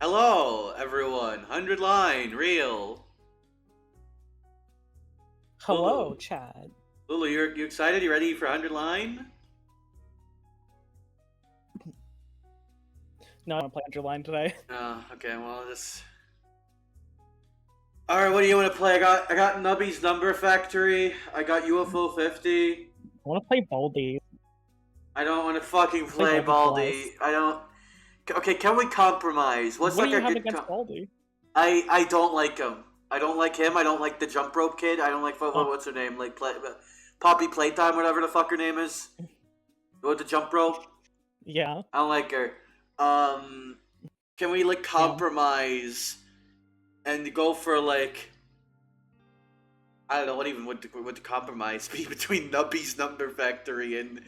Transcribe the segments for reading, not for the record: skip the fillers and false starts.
Hello, everyone. 100 line, real. Hello, Lulu. Chad. Lulu, you excited? You ready for 100 line? No, I want to play Underline today. Okay, well, this. Alright, what do you want to play? I got Nubby's Number Factory. I got UFO 50. I want to play Baldi. I don't want to fucking play Play Baldi. I don't. Okay, can we compromise? What's What do like you a have good. against Baldi? I don't like him. I don't like him. I don't like the jump rope kid. I don't like Oh. what's her name? Poppy Playtime, whatever the fuck her name is. With the jump rope. Yeah. I don't like her. Can we like compromise and go for like I don't know what even would the compromise be between Nubby's Number Factory and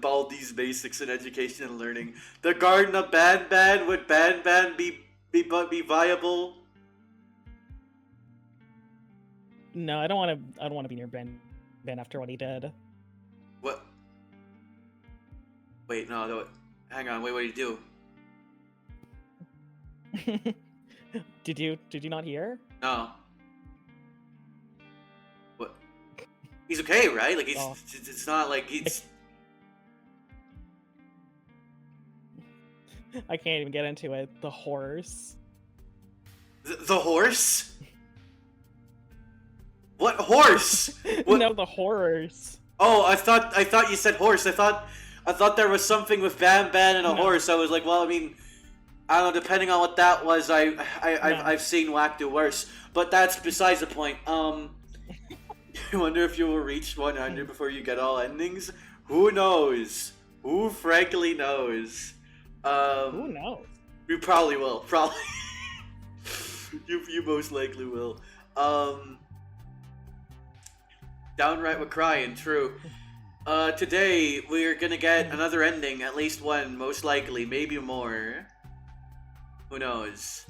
Baldi's Basics in Education and Learning? The Garden of Ban would Ban be viable? No, I don't want to. I don't want to be near Ben after what he did. What? Wait, no. Hang on. Wait, what did you do? Did you not hear? No. What? He's okay, right? Like it's not like he's. I can't even get into it. The horse. The horse? What horse? What? No, the horrors. Oh, I thought you said horse. I thought there was something with Ban and a horse. I was like, well, I mean, I don't know. Depending on what that was, I've seen Whack do worse. But that's besides the point. I wonder if you will reach 100 before you get all endings. Who knows? Who frankly knows? Who knows? You probably will. Probably. you most likely will. Downright we're crying, true. Today we're gonna get another ending, at least one, most likely, maybe more. Who knows?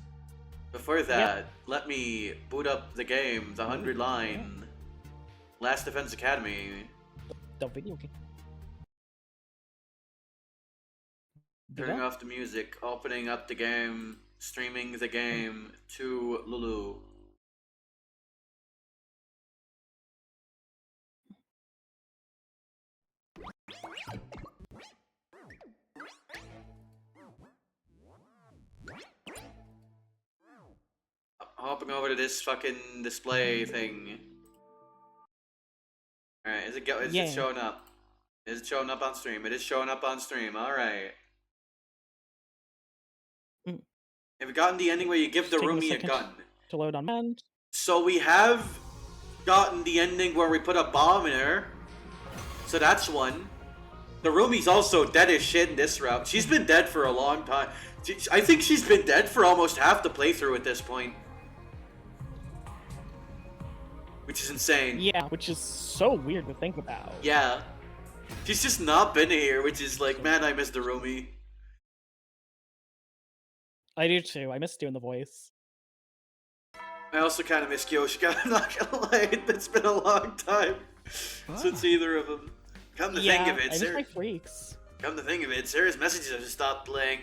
Before that, let me boot up the game, the 100 line. Last Defense Academy. The video game. Turning off the music, opening up the game, streaming the game to Lulu. Hopping over to this fucking display thing. Alright, is it showing up? Is it showing up on stream? It is showing up on stream, alright. Have you gotten the ending where you give the roomie a gun? To load on end. So we have gotten the ending where we put a bomb in her. So that's one. The roomie's also dead as shit in this route. She's been dead for a long time. I think she's been dead for almost half the playthrough at this point. Which is insane. Yeah, which is so weird to think about. Yeah. She's just not been here, which is like, man, I miss the roomie. I do too. I miss doing the voice. I also kind of miss Kyoshika, I'm not gonna lie. It's been a long time since either of them. Come to think of it, I miss my freaks. Come to think of it, Sarah's messages have just stopped playing.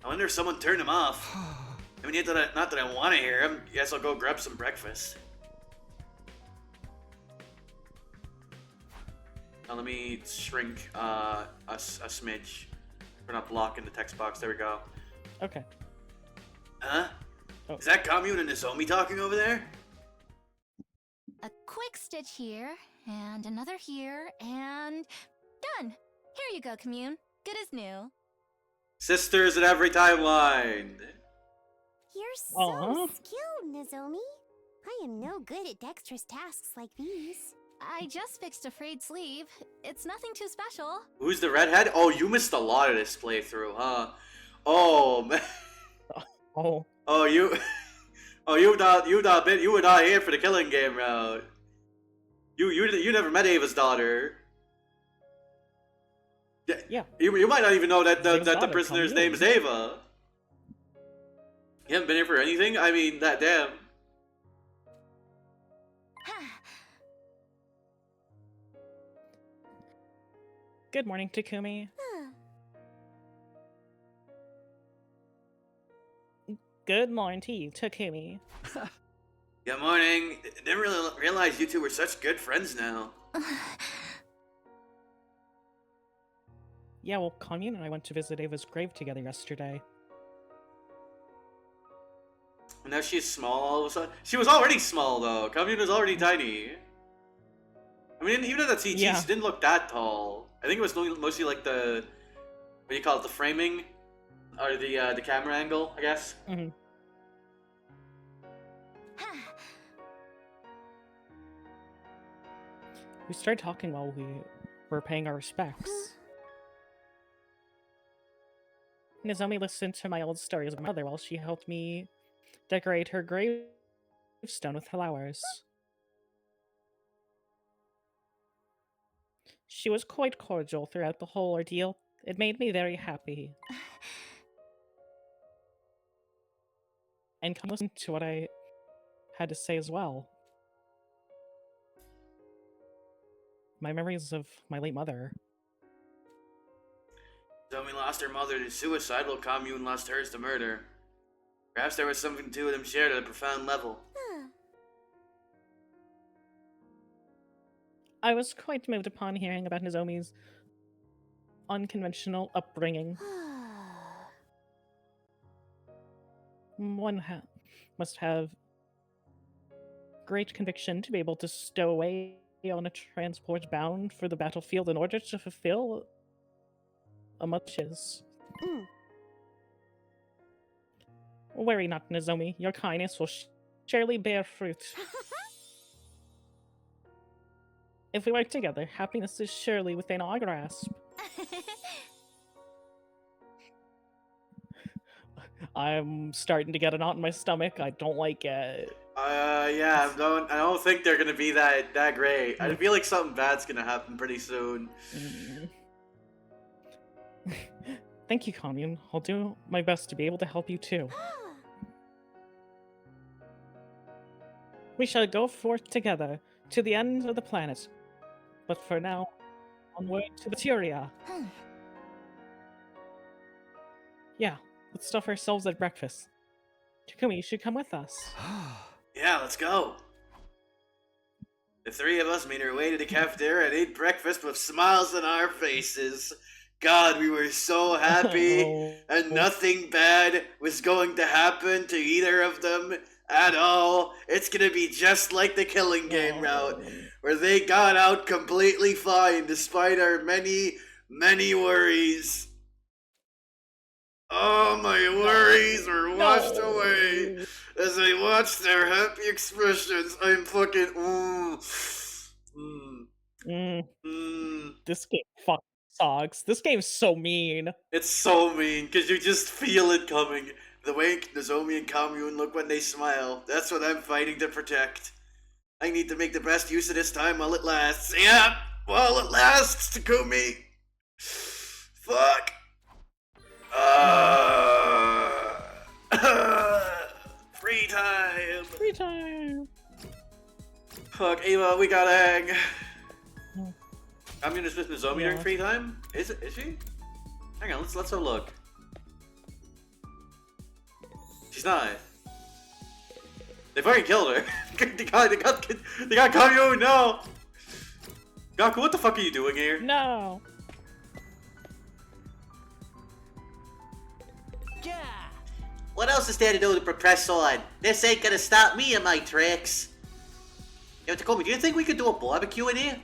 I wonder if someone turned them off. I mean, not that I want to hear them. Guess I'll go grab some breakfast. Now let me shrink a smidge. We're not blocking the text box. There we go. Okay. Huh? Oh. Is that Commune and Nozomi talking over there? A quick stitch here, and another here, and done! Here you go, Commune. Good as new. Sisters at every timeline! You're so skilled, Nozomi. I am no good at dexterous tasks like these. I just fixed a frayed sleeve. It's nothing too special. Who's the redhead? Oh, you missed a lot of this playthrough, huh? Oh, man. Oh, you were not here for the killing game route. You never met Ava's daughter. Yeah. You might not even know that the prisoner's name is Ava. You haven't been here for anything? I mean, that damn. Good morning, Takumi. Good morning to you, Takumi. Good morning. Didn't really realize you two were such good friends now. Yeah, well, Commune and I went to visit Ava's grave together yesterday. And now she's small all of a sudden. She was already small though. Commune was already tiny. I mean, even in the TT, Yeah. she didn't look that tall. I think it was mostly like the, what do you call it, the framing? Or the camera angle, I guess. Mm-hmm. We started talking while we were paying our respects. Nozomi listened to my old stories with my mother while she helped me decorate her gravestone with flowers. She was quite cordial throughout the whole ordeal. It made me very happy. And come listen to what I had to say as well. My memories of my late mother. Zomi lost her mother to suicide while Commune lost hers to murder. Perhaps there was something to them shared at a profound level. I was quite moved upon hearing about Nozomi's unconventional upbringing. One must have great conviction to be able to stow away on a transport bound for the battlefield in order to fulfill a mother's. Worry not, Nozomi. Your kindness will surely bear fruit. If we work together, happiness is surely within our grasp. I'm starting to get a knot in my stomach. I don't like it. Yeah, I don't think they're gonna be that great. I feel like something bad's gonna happen pretty soon. Thank you, Commune. I'll do my best to be able to help you too. We shall go forth together to the end of the planet. But for now, onward to the Turia. Yeah, let's stuff ourselves at breakfast. Takumi, you should come with us. Yeah, let's go. The three of us made our way to the cafeteria and ate breakfast with smiles on our faces. God, we were so happy, and nothing bad was going to happen to either of them at all. It's gonna be just like the Killing Game route, where they got out completely fine despite our many, many worries. All my worries were washed away as I watched their happy expressions. I'm fucking This game fucking sucks. This game's so mean. It's so mean, because you just feel it coming. The way Nozomi and Commune look when they smile, that's what I'm fighting to protect. I need to make the best use of this time while it lasts. Yeah, while it lasts, Takumi. Fuck. Free time. Free time. Fuck, Ava, we gotta hang. Commune is with Nozomi during free time? Is she? Hang on, let's have a look. She's not. They fucking killed her. they got Commune, no! Gaku, what the fuck are you doing here? No. What else is there to do to press on? This ain't gonna stop me in my tricks. Yo, Takumi, do you think we could do a barbecue in here?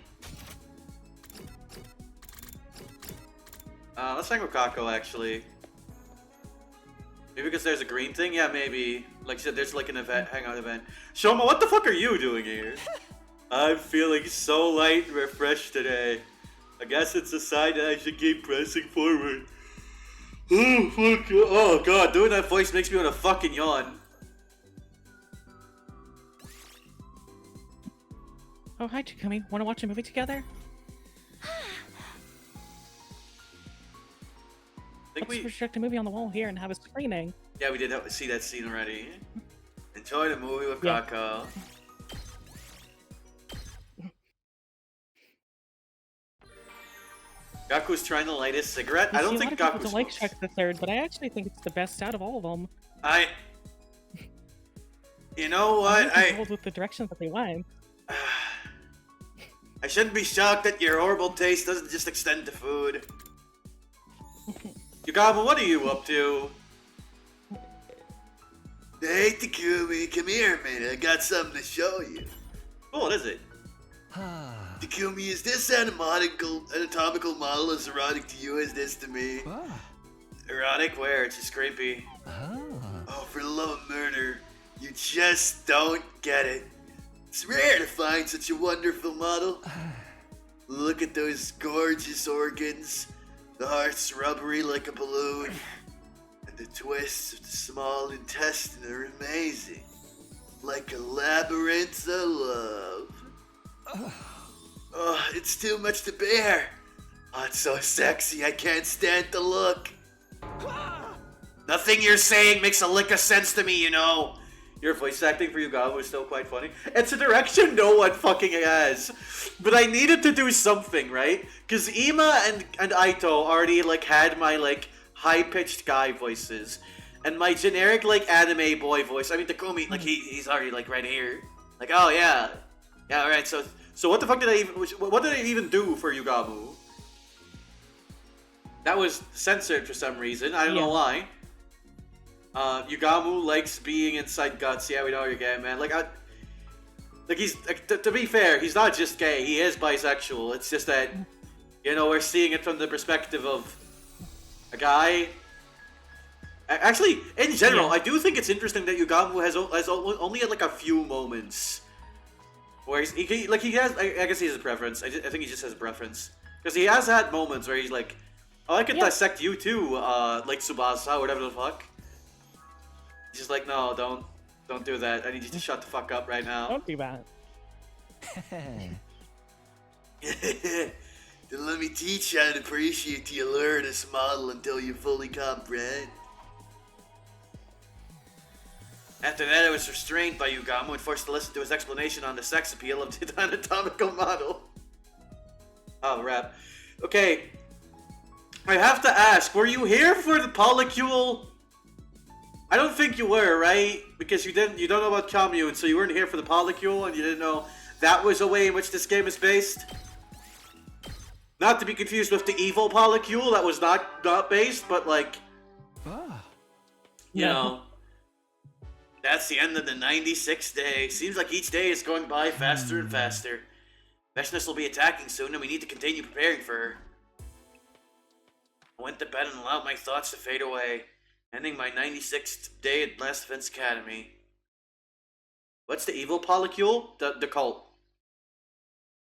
Let's hang with Kako, actually. Maybe because there's a green thing? Yeah, maybe. Like you said, there's like an event, hangout event. Shoma, what the fuck are you doing here? I'm feeling so light and refreshed today. I guess it's a sign that I should keep pressing forward. Oh, fuck. Oh, God, doing that voice makes me want to fucking yawn. Oh, hi, Takumi. Want to watch a movie together? Let's project a movie on the wall here and have a screening. Yeah, we did see that scene already. Enjoy the movie with Kako. Gaku's trying to light his cigarette. I don't think Gaku like Shrek the Third, but I actually think it's the best out of all of them. You know what? I'm told with the directions that they went. I shouldn't be shocked that your horrible taste doesn't just extend to food. Yugama, what are you up to? Hey, Takumi, come here a minute. I got something to show you. Oh, what is it? Takumi, is this anatomical model as erotic to you as this to me? Erotic? Where? It's just creepy. Oh, for the love of murder. You just don't get it. It's rare to find such a wonderful model. Look at those gorgeous organs. The heart's rubbery like a balloon. And the twists of the small intestine are amazing. Like a labyrinth of love. Oh, it's too much to bear. Oh, it's so sexy, I can't stand to look. Nothing you're saying makes a lick of sense to me, you know. Your voice acting for Yugama was still quite funny. It's a direction no one fucking has. But I needed to do something, right? Because Ima and Aito already, like, had my, like, high-pitched guy voices. And my generic, like, anime boy voice. I mean, Takumi, like, he's already, like, right here. Like, oh, yeah. Yeah, alright, so what the fuck did I even do for Yugamu? That was censored for some reason. I don't know why. Yugamu likes being inside Guts. Yeah, we know you're gay, man. Like, he's to be fair, he's not just gay. He is bisexual. It's just that, you know, we're seeing it from the perspective of a guy. Actually, in general, I do think it's interesting that Yugamu has only had like a few moments where he has. I guess he has a preference. I think he just has a preference because he has had moments where he's like, "Oh, I can dissect you too," like Tsubasa or whatever the fuck. He's just like, no, don't do that. I need you to shut the fuck up right now. Don't do that. Then let me teach you how to appreciate the allure of this model until you fully comprehend. After that, I was restrained by Yugamo and forced to listen to his explanation on the sex appeal of the anatomical model. Oh, rap. Okay. I have to ask, were you here for the polycule? I don't think you were, right? Because you don't know about commune, so you weren't here for the polycule, and you didn't know that was a way in which this game is based. Not to be confused with the evil polycule, that was not based, but like, you know, that's the end of the 96th day. Seems like each day is going by faster and faster. Veshness will be attacking soon, and we need to continue preparing for her. I went to bed and allowed my thoughts to fade away. Ending my 96th day at Last Defense Academy. What's the evil polycule? The cult.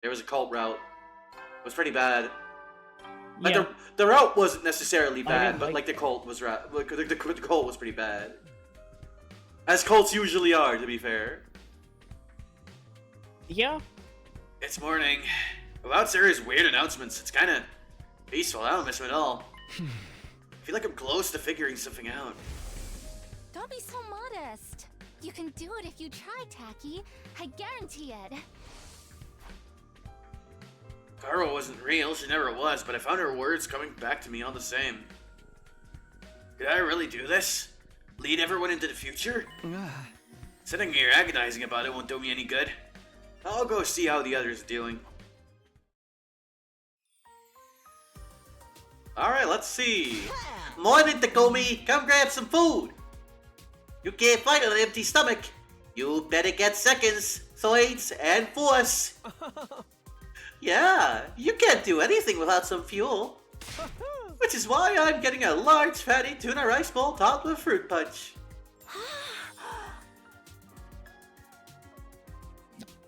There was a cult route. It was pretty bad. Like the route wasn't necessarily bad, but like the cult was the cult was pretty bad. As cults usually are, to be fair. Yeah. It's morning. Without Sarah's weird announcements, it's kind of peaceful. I don't miss him at all. I feel like I'm close to figuring something out. Don't be so modest. You can do it if you try, Taki. I guarantee it. Karo wasn't real, she never was, but I found her words coming back to me all the same. Could I really do this? Lead everyone into the future? Sitting here agonizing about it won't do me any good. I'll go see how the others are doing. Alright, let's see. Morning, Takumi. Come grab some food. You can't fight on an empty stomach. You better get seconds, thirds, and fourths. Yeah, you can't do anything without some fuel. Which is why I'm getting a large fatty tuna rice bowl topped with fruit punch.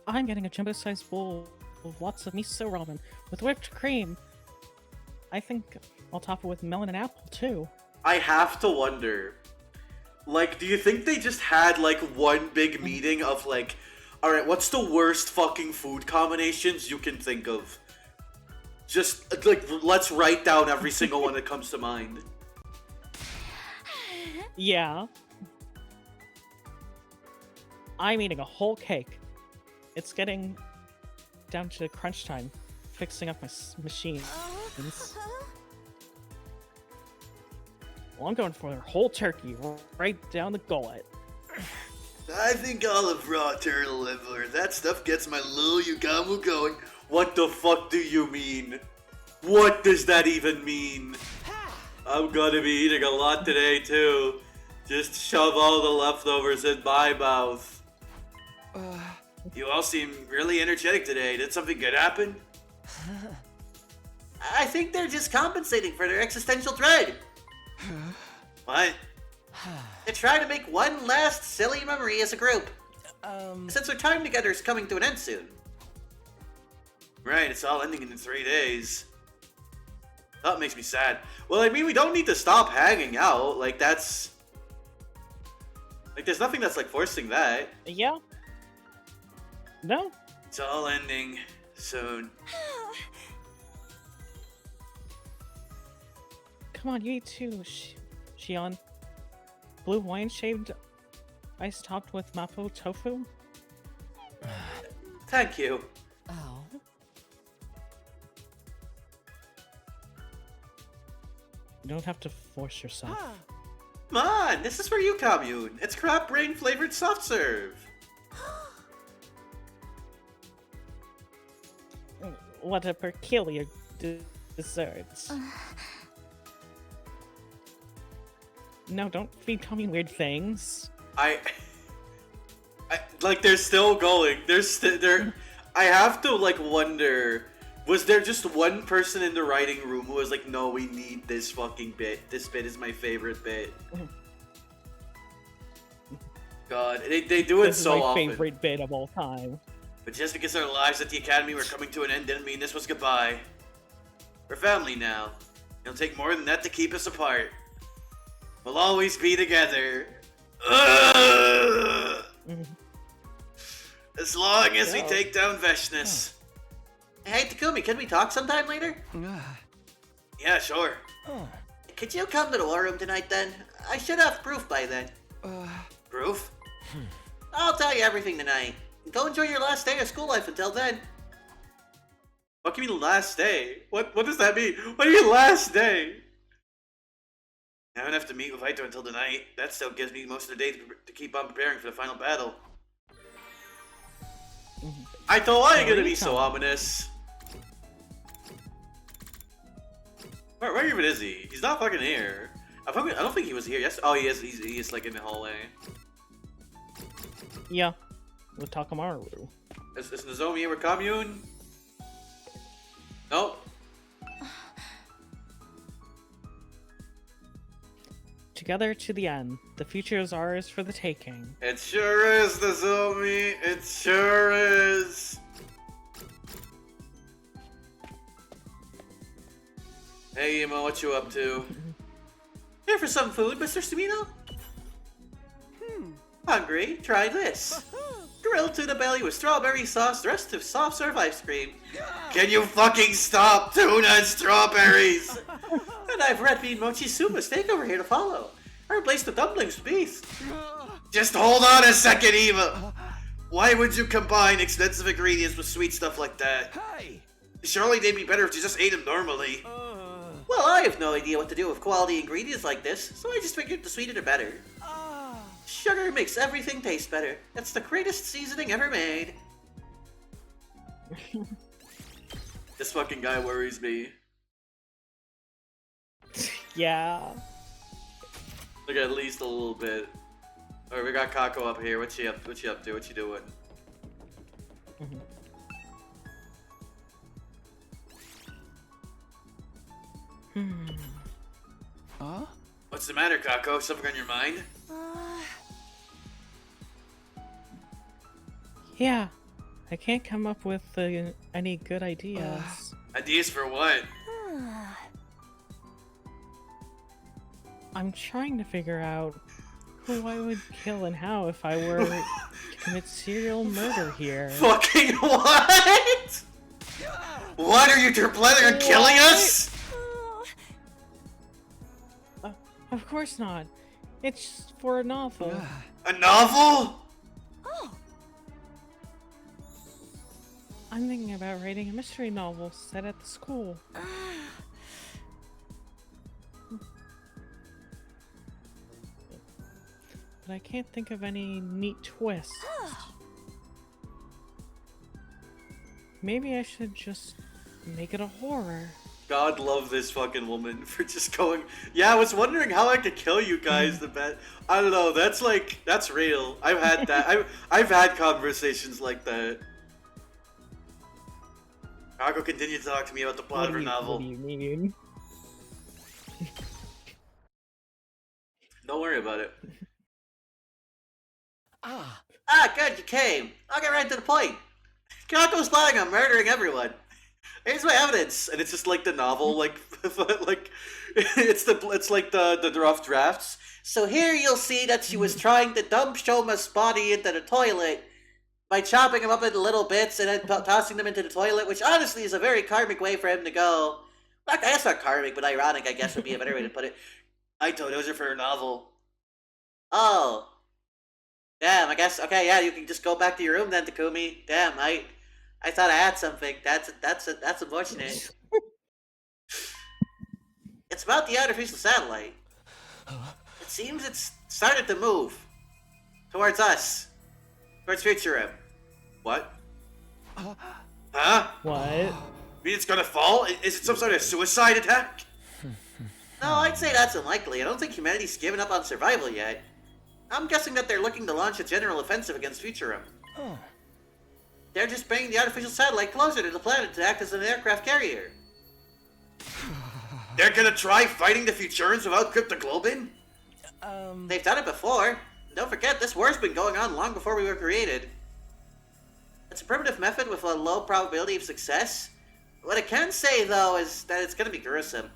I'm getting a jumbo-sized bowl of lots of miso ramen with whipped cream. I think I'll top it with melon and apple, too. I have to wonder, like, do you think they just had, like, one big meeting of, like, alright, what's the worst fucking food combinations you can think of? Just, like, let's write down every single one that comes to mind. Yeah. I'm eating a whole cake. It's getting down to crunch time, fixing up my machine. Well, I'm going for a whole turkey, right down the gullet. I think I'll have raw turtle liver. That stuff gets my little Yugamu going. What the fuck do you mean? What does that even mean? I'm gonna be eating a lot today too. Just shove all the leftovers in my mouth. You all seem really energetic today. Did something good happen? I think they're just compensating for their existential dread. What? They're trying to make one last silly memory as a group. Since their time together is coming to an end soon. Right, it's all ending in 3 days. That makes me sad. Well, I mean, we don't need to stop hanging out. Like, that's... Like, there's nothing that's, like, forcing that. Yeah. No. It's all ending soon. Come on, you eat too, Shion. Blue wine shaved ice topped with mapo tofu? Thank you. Oh. You don't have to force yourself. Come on, this is for you, Commune. It's crab brain flavored soft serve. What a peculiar dessert. No, don't feed Tommy weird things. I like, they're still going. I have to, like, wonder, was there just one person in the writing room who was like, no, we need this fucking bit. This bit is my favorite bit. God, they do it This so is my often. favorite bit of all time. But just because our lives at the academy were coming to an end didn't mean this was goodbye. We're family now. It'll take more than that to keep us apart. We'll always be together. As long as we take down Veshness. Hey, Takumi, can we talk sometime later? Yeah, sure. Could you come to the war room tonight then? I should have proof by then. Proof? I'll tell you everything tonight. Go enjoy your last day of school life until then. What do you mean last day? What does that mean? What do you mean last day? I don't have to meet with Aito until tonight. That still gives me most of the day to keep on preparing for the final battle. Aito, why are you gonna be so ominous? Where even is he? He's not fucking here. I don't think he was here. Yes. Oh, he is. He is like in the hallway. Yeah, with Takamaru. Is Nozomi here with Commune? Nope. Together to the end. The future is ours for the taking. It sure is, Nozomi. It sure is. Hey, Emo, what you up to? Here for some food, Mr. Sumino? Hungry? Try this. Grilled tuna belly with strawberry sauce, dressed with soft serve ice cream. Can you fucking stop? Tuna and strawberries! And I've red bean mochi soup, a steak over here to follow. I replaced the dumplings with beef. Just hold on a second, Eva. Why would you combine expensive ingredients with sweet stuff like that? Surely they'd be better if you just ate them normally. Well, I have no idea what to do with quality ingredients like this, so I just figured the sweeter the better. Sugar makes everything taste better. It's the greatest seasoning ever made. This fucking guy worries me. Yeah. Like, at least a little bit. Alright, we got Kako up here. What's she up to? What you doing? Huh? What's the matter, Kako? Something on your mind? Yeah. I can't come up with any good ideas. Ideas for what? I'm trying to figure out who I would kill and how if I were to commit serial murder here. Fucking what? What are you planning on killing us? Of course not. It's for a novel. A novel? I'm thinking about writing a mystery novel set at the school. but I can't think of any neat twists. Maybe I should just make it a horror. God love this fucking woman for just going, yeah, I was wondering how I could kill you guys the best. I don't know, that's real. I've had that. I've had conversations like that. Marco continued to talk to me about the plot of her novel. What do you mean? Don't worry about it. Ah, Good, you came. I'll get right to the point. Kako's planning on murdering everyone. Here's my evidence, and it's just like the novel, like it's like the rough drafts. So here you'll see that she was trying to dump Shoma's body into the toilet by chopping him up into little bits and then tossing them into the toilet, which honestly is a very karmic way for him to go. I guess not karmic, but ironic, I guess would be a better way to put it. I told those are for her novel. Oh. Damn, I guess, okay, yeah, you can just go back to your room then, Takumi. Damn, I thought I had something. That's unfortunate. It's about the artificial satellite. It seems it's started to move. Towards us. Towards Futurum. What? Huh? What? You mean it's gonna fall? Is it some sort of suicide attack? No, I'd say that's unlikely. I don't think humanity's given up on survival yet. I'm guessing that they're looking to launch a general offensive against Futurum. They're just bringing the artificial satellite closer to the planet to act as an aircraft carrier. They're gonna try fighting the Futurans without cryptoglobin? They've done it before. Don't forget, this war's been going on long before we were created. It's a primitive method with a low probability of success. What I can say, though, is that it's gonna be gruesome.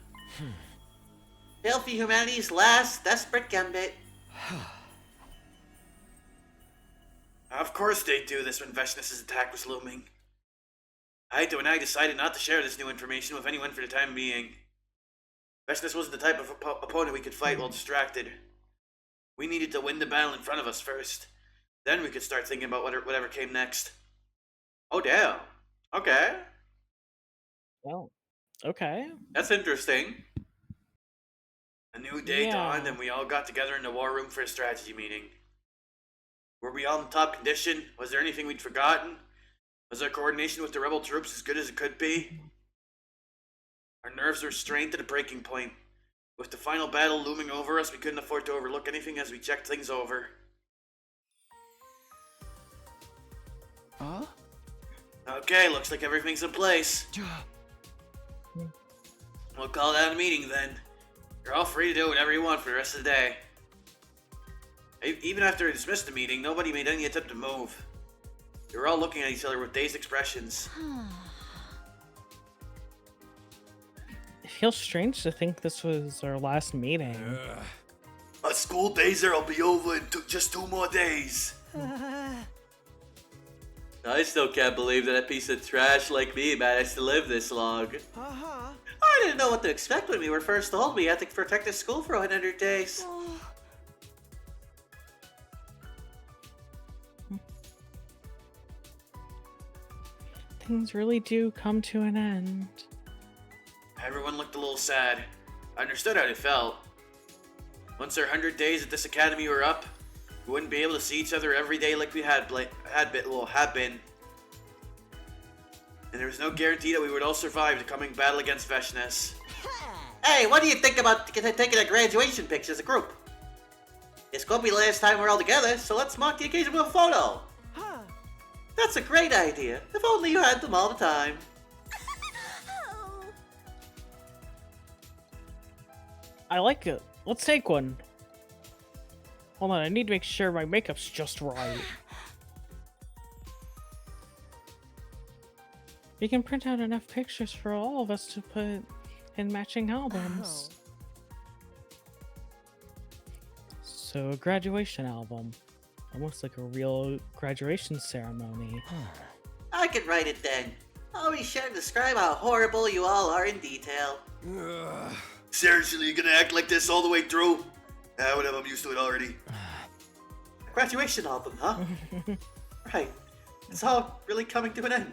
They'll be humanity's last desperate gambit. Of course they'd do this when Veshness's attack was looming. Aito and I decided not to share this new information with anyone for the time being. Veshness wasn't the type of opponent we could fight while distracted. We needed to win the battle in front of us first. Then we could start thinking about whatever came next. Oh, damn. Okay. Well, okay. That's interesting. A new day Yeah. dawned and we all got together in the war room for a strategy meeting. Were we all in top condition? Was there anything we'd forgotten? Was our coordination with the rebel troops as good as it could be? Our nerves were strained to the breaking point. With the final battle looming over us, we couldn't afford to overlook anything as we checked things over. Huh? Okay, looks like everything's in place. We'll call that a meeting then. You're all free to do whatever you want for the rest of the day. Even after we dismissed the meeting, nobody made any attempt to move. They were all looking at each other with dazed expressions. It feels strange to think this was our last meeting. My school days will be over in just 2 more days. I still can't believe that a piece of trash like me managed to live this long. I didn't know what to expect when we were first told we had to protect the school for 100 days. Things really do come to an end. Everyone looked a little sad. I understood how they felt. Once our 100 days at this academy were up, we wouldn't be able to see each other every day like we had been. And there was no guarantee that we would all survive the coming battle against Veshness. Hey, what do you think about taking a graduation picture as a group? This could be the last time we're all together, so let's mark the occasion with a photo. That's a great idea. If only you had them all the time. I like it. Let's take one. Hold on, I need to make sure my makeup's just right. We can print out enough pictures for all of us to put in matching albums. So a graduation album. Almost like a real graduation ceremony. I can write it then. I'll be sure to describe how horrible you all are in detail. Seriously, you gonna act like this all the way through? Whatever, I'm used to it already. Graduation album, huh? Right. It's all really coming to an end.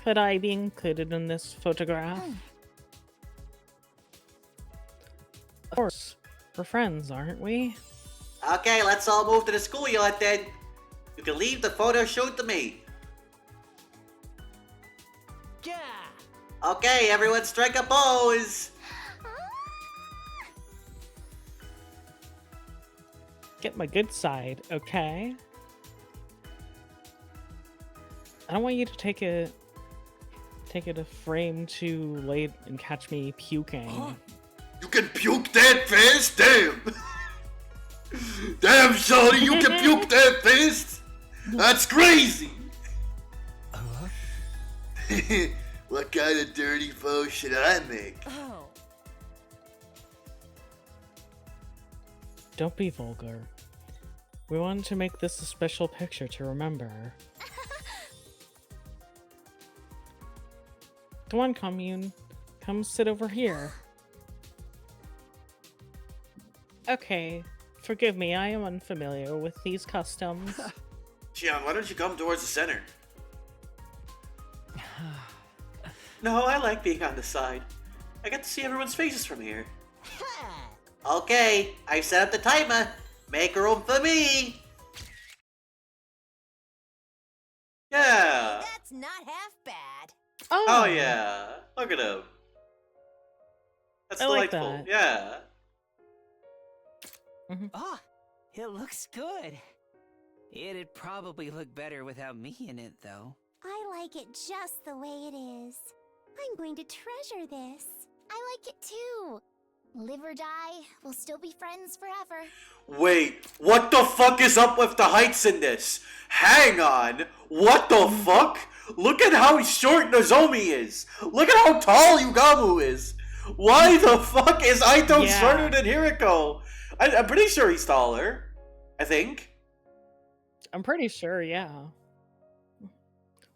Could I be included in this photograph? Of course. We're friends, aren't we? Okay, let's all move to the schoolyard then. You can leave the photo shoot to me. Yeah. Okay, everyone strike a pose. Get my good side, okay? I don't want you to take a frame too late and catch me puking. Huh? You can puke that fast? Damn! Damn, shorty, you can puke that fast? That's crazy! What kind of dirty foe should I make? Oh. Don't be vulgar. We wanted to make this a special picture to remember. Come on, commune. Come sit over here. Okay, forgive me, I am unfamiliar with these customs. Xian, why don't you come towards the center? No, I like being on the side. I get to see everyone's faces from here. Okay, I set up the timer. Make room for me. Yeah. That's not half bad. Oh yeah. Look at him. That's I like delightful. that. Yeah. Ah, it looks good. It'd probably look better without me in it, though. I like it just the way it is. I'm going to treasure this. I like it too. Live or die, we'll still be friends forever. Wait, what the fuck is up with the heights in this? Hang on. What the fuck? Look at how short Nozomi is. Look at how tall Yugamu is. Why the fuck is Aito Yeah. shorter than Hiriko? I'm pretty sure he's taller. I think. I'm pretty sure, yeah.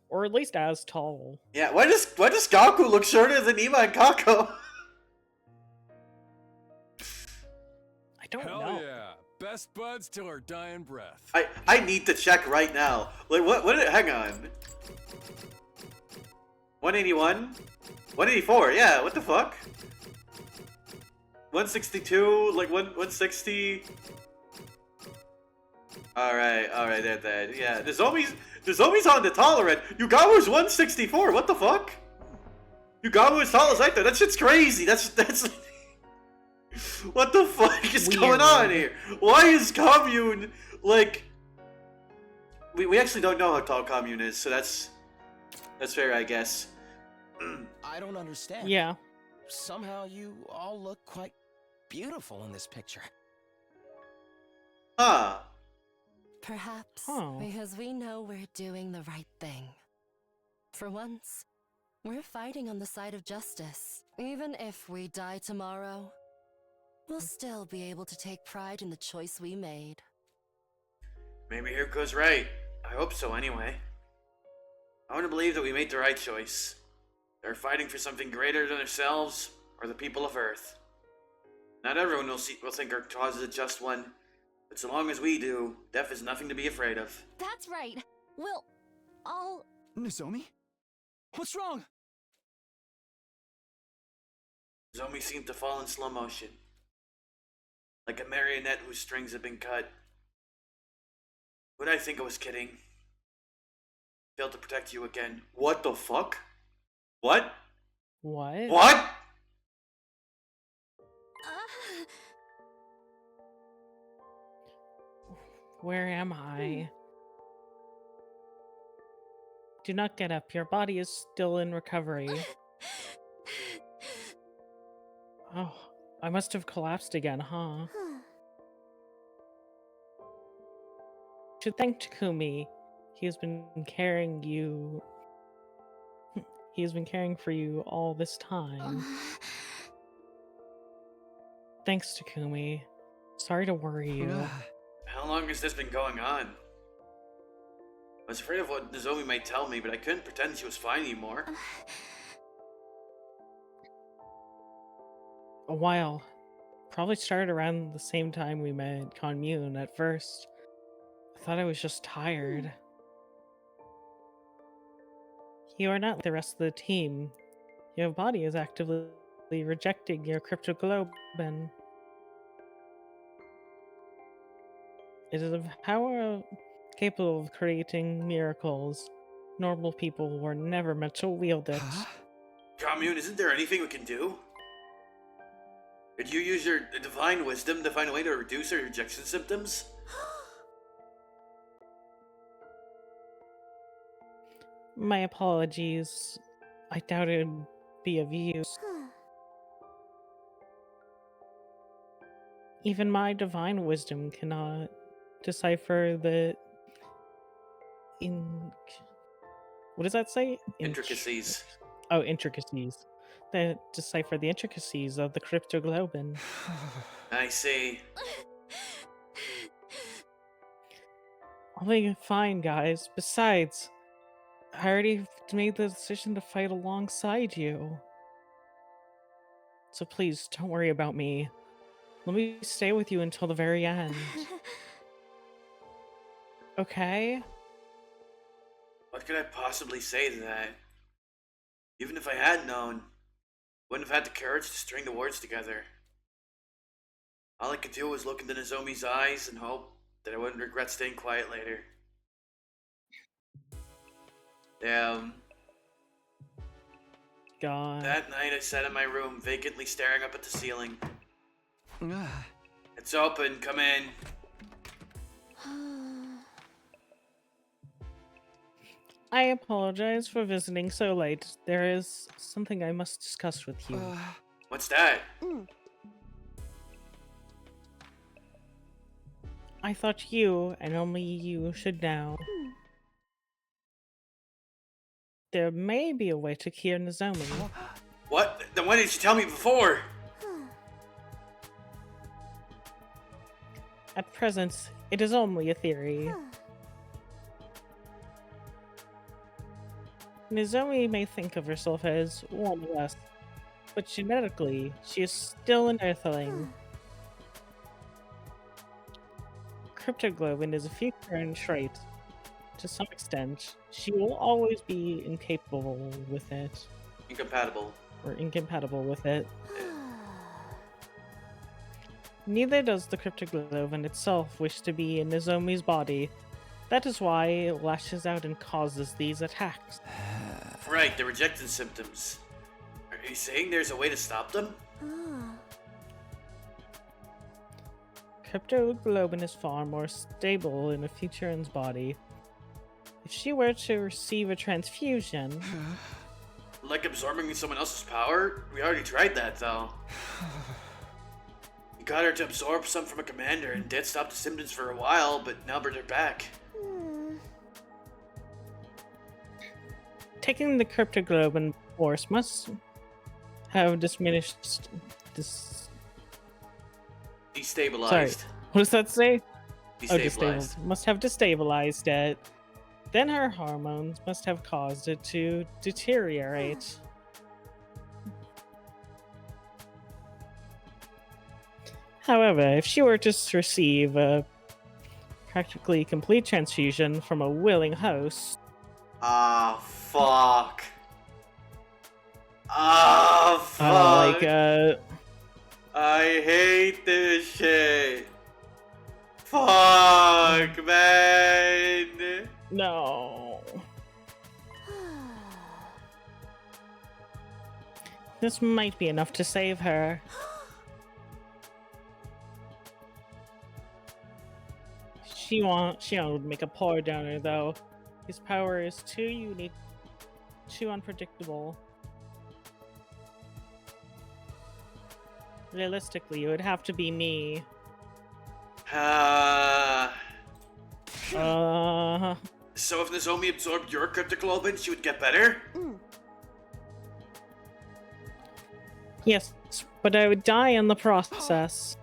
Or at least as tall. Yeah, why does Gaku look shorter than Ima and Kako? I don't Hell know. yeah. Best buds till our dying breath. I need to check right now. Like what hang on. 181? 184, yeah, what the fuck? 162, like 160. Alright, that. Yeah, the zombies on the taller end. Yugamu's 164, what the fuck? Yugamu is tall as Aito, that shit's crazy, that's what the fuck is going on here? Why is Commune, like... We actually don't know how tall Commune is, so that's fair, I guess. I don't understand. Yeah. Somehow you all look quite beautiful in this picture. Huh. Perhaps Oh. because we know we're doing the right thing. For once, we're fighting on the side of justice. Even if we die tomorrow, we'll still be able to take pride in the choice we made. Maybe Hirko's right. I hope so, anyway. I want to believe that we made the right choice. They're fighting for something greater than ourselves or the people of Earth. Not everyone will think our cause is a just one, but so long as we do, death is nothing to be afraid of. That's right. We'll all... Nozomi? What's wrong? Zomi seemed to fall in slow motion, like a marionette whose strings have been cut. Would I think I was kidding? Failed to protect you again. What the fuck? What? What? What? Where am I? Do not get up. Your body is still in recovery. Oh, I must have collapsed again, huh? Should thank Takumi. He has been carrying you. He has been caring for you all this time. Thanks, Takumi. Sorry to worry you. How long has this been going on? I was afraid of what Nozomi might tell me, but I couldn't pretend she was fine anymore. A while. Probably started around the same time we met Commune at first. I thought I was just tired. You are not the rest of the team. Your body is actively rejecting your cryptoglobin. It is a power capable of creating miracles. Normal people were never meant to wield it. Huh? Commune, isn't there anything we can do? Could you use your divine wisdom to find a way to reduce her rejection symptoms? My apologies. I doubt it would be of use. Even my divine wisdom cannot decipher the what does that say? Intricacies. Oh, intricacies. That decipher the intricacies of the cryptoglobin. I see. I'll be fine, guys. Besides, I already made the decision to fight alongside you. So please, don't worry about me. Let me stay with you until the very end. Okay? What could I possibly say to that? Even if I had known, wouldn't have had the courage to string the words together. All I could do was look into Nozomi's eyes and hope that I wouldn't regret staying quiet later. Damn. God. That night I sat in my room, vacantly staring up at the ceiling. Ah, It's open, come in. I apologize for visiting so late. There is something I must discuss with you. What's that? I thought you, and only you, should know. There may be a way to cure Nozomi. What? Then why didn't you tell me before? At present, it is only a theory. Nozomi may think of herself as one of us, but genetically, she is still an Earthling. Cryptoglobin is a feature and trait. To some extent, she will always be incapable with it, Incompatible. or incompatible with it. Neither does the cryptoglobin itself wish to be in Nozomi's body. That is why it lashes out and causes these attacks. Right, the rejection symptoms. Are you saying there's a way to stop them? Cryptoglobin is far more stable in a Futuran's body. If she were to receive a transfusion... Like absorbing someone else's power? We already tried that, though. We got her to absorb some from a commander and did stop the symptoms for a while, but now they're back. Taking the cryptoglobin force must have diminished this. Destabilized. Sorry, what does that say? Destabilized. Must have destabilized it. Then her hormones must have caused it to deteriorate. However, if she were to receive a practically complete transfusion from a willing host, Ah, fuck. Ah, fuck. I hate this shit. Fuck, man. no. This might be enough to save her. She won't make a poor donor, though. His power is too unique, too unpredictable. Realistically, it would have to be me. So if Nozomi absorbed your cryptoglobin, she would get better? Yes, but I would die in the process.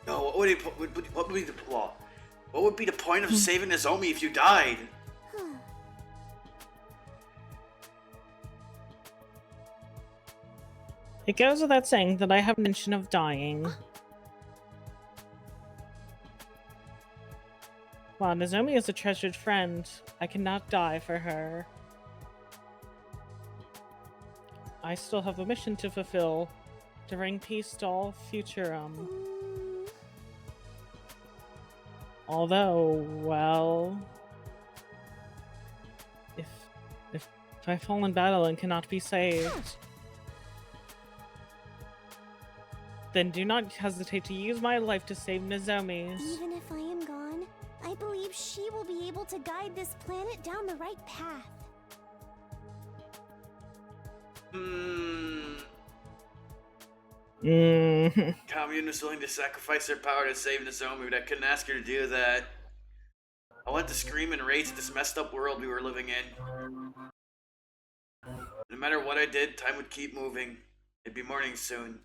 No, what would be the plot? What would be the point of saving Nozomi if you died? It goes without saying that I have mention of dying. While Nozomi is a treasured friend, I cannot die for her. I still have a mission to fulfill, to bring peace to all future. Although, well, if I fall in battle and cannot be saved, then do not hesitate to use my life to save Nozomi's. Even if I am gone, I believe she will be able to guide this planet down the right path. Commune was willing to sacrifice her power to save Nozomi, but I couldn't ask her to do that. I wanted to scream and rage at this messed up world we were living in. No matter what I did, time would keep moving. It'd be morning soon.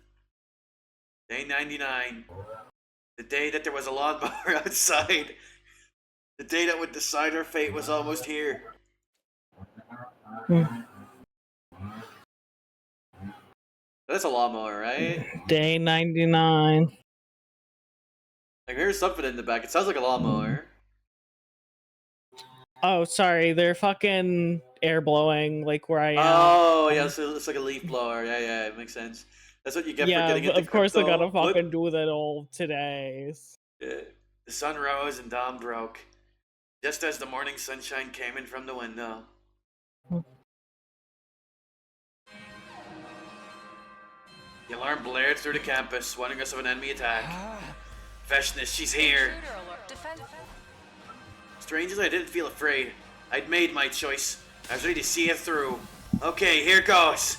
Day 99. The day that there was a lawnmower outside. The day that would decide our fate was almost here. That's a lawnmower, right? Day 99. Like, here's something in the back. It sounds like a lawnmower. Oh, sorry, they're fucking air blowing, like where I am. Oh, yeah, so it's like a leaf blower. Yeah, it makes sense. That's what you get for getting into of course crypto. I gotta fucking do that all today. Yeah. The sun rose and dawn broke, just as the morning sunshine came in from the window. The alarm blared through the campus, warning us of an enemy attack. Feshness, she's here. Strange as I didn't feel afraid. I'd made my choice. I was ready to see it through. Okay, here goes.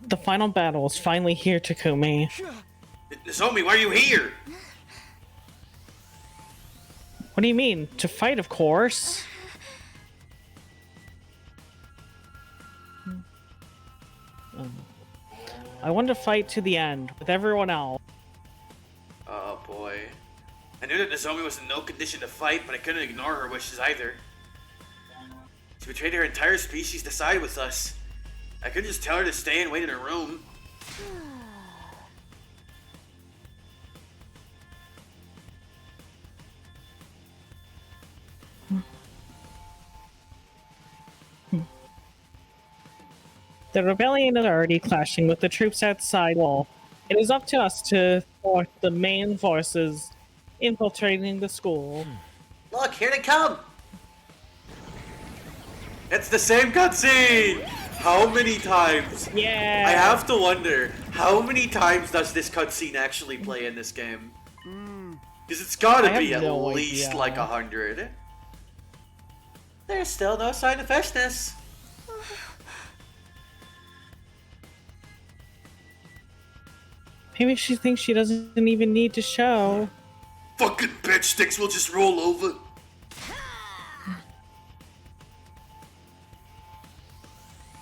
The final battle is finally here, Takumi. Nozomi, why are you here? What do you mean? To fight, of course. I want to fight to the end with everyone else. Oh boy. I knew that Nozomi was in no condition to fight, but I couldn't ignore her wishes either. She betrayed her entire species to side with us. I couldn't just tell her to stay and wait in her room. The rebellion is already clashing with the troops outside wall. It is up to us to thwart the main forces infiltrating the school. Look, here they come! It's the same cutscene! How many times? Yeah! I have to wonder, how many times does this cutscene actually play in this game? Because it's gotta be at least like 100. There's still no sign of freshness. Maybe she thinks she doesn't even need to show. Fucking bitch sticks will just roll over.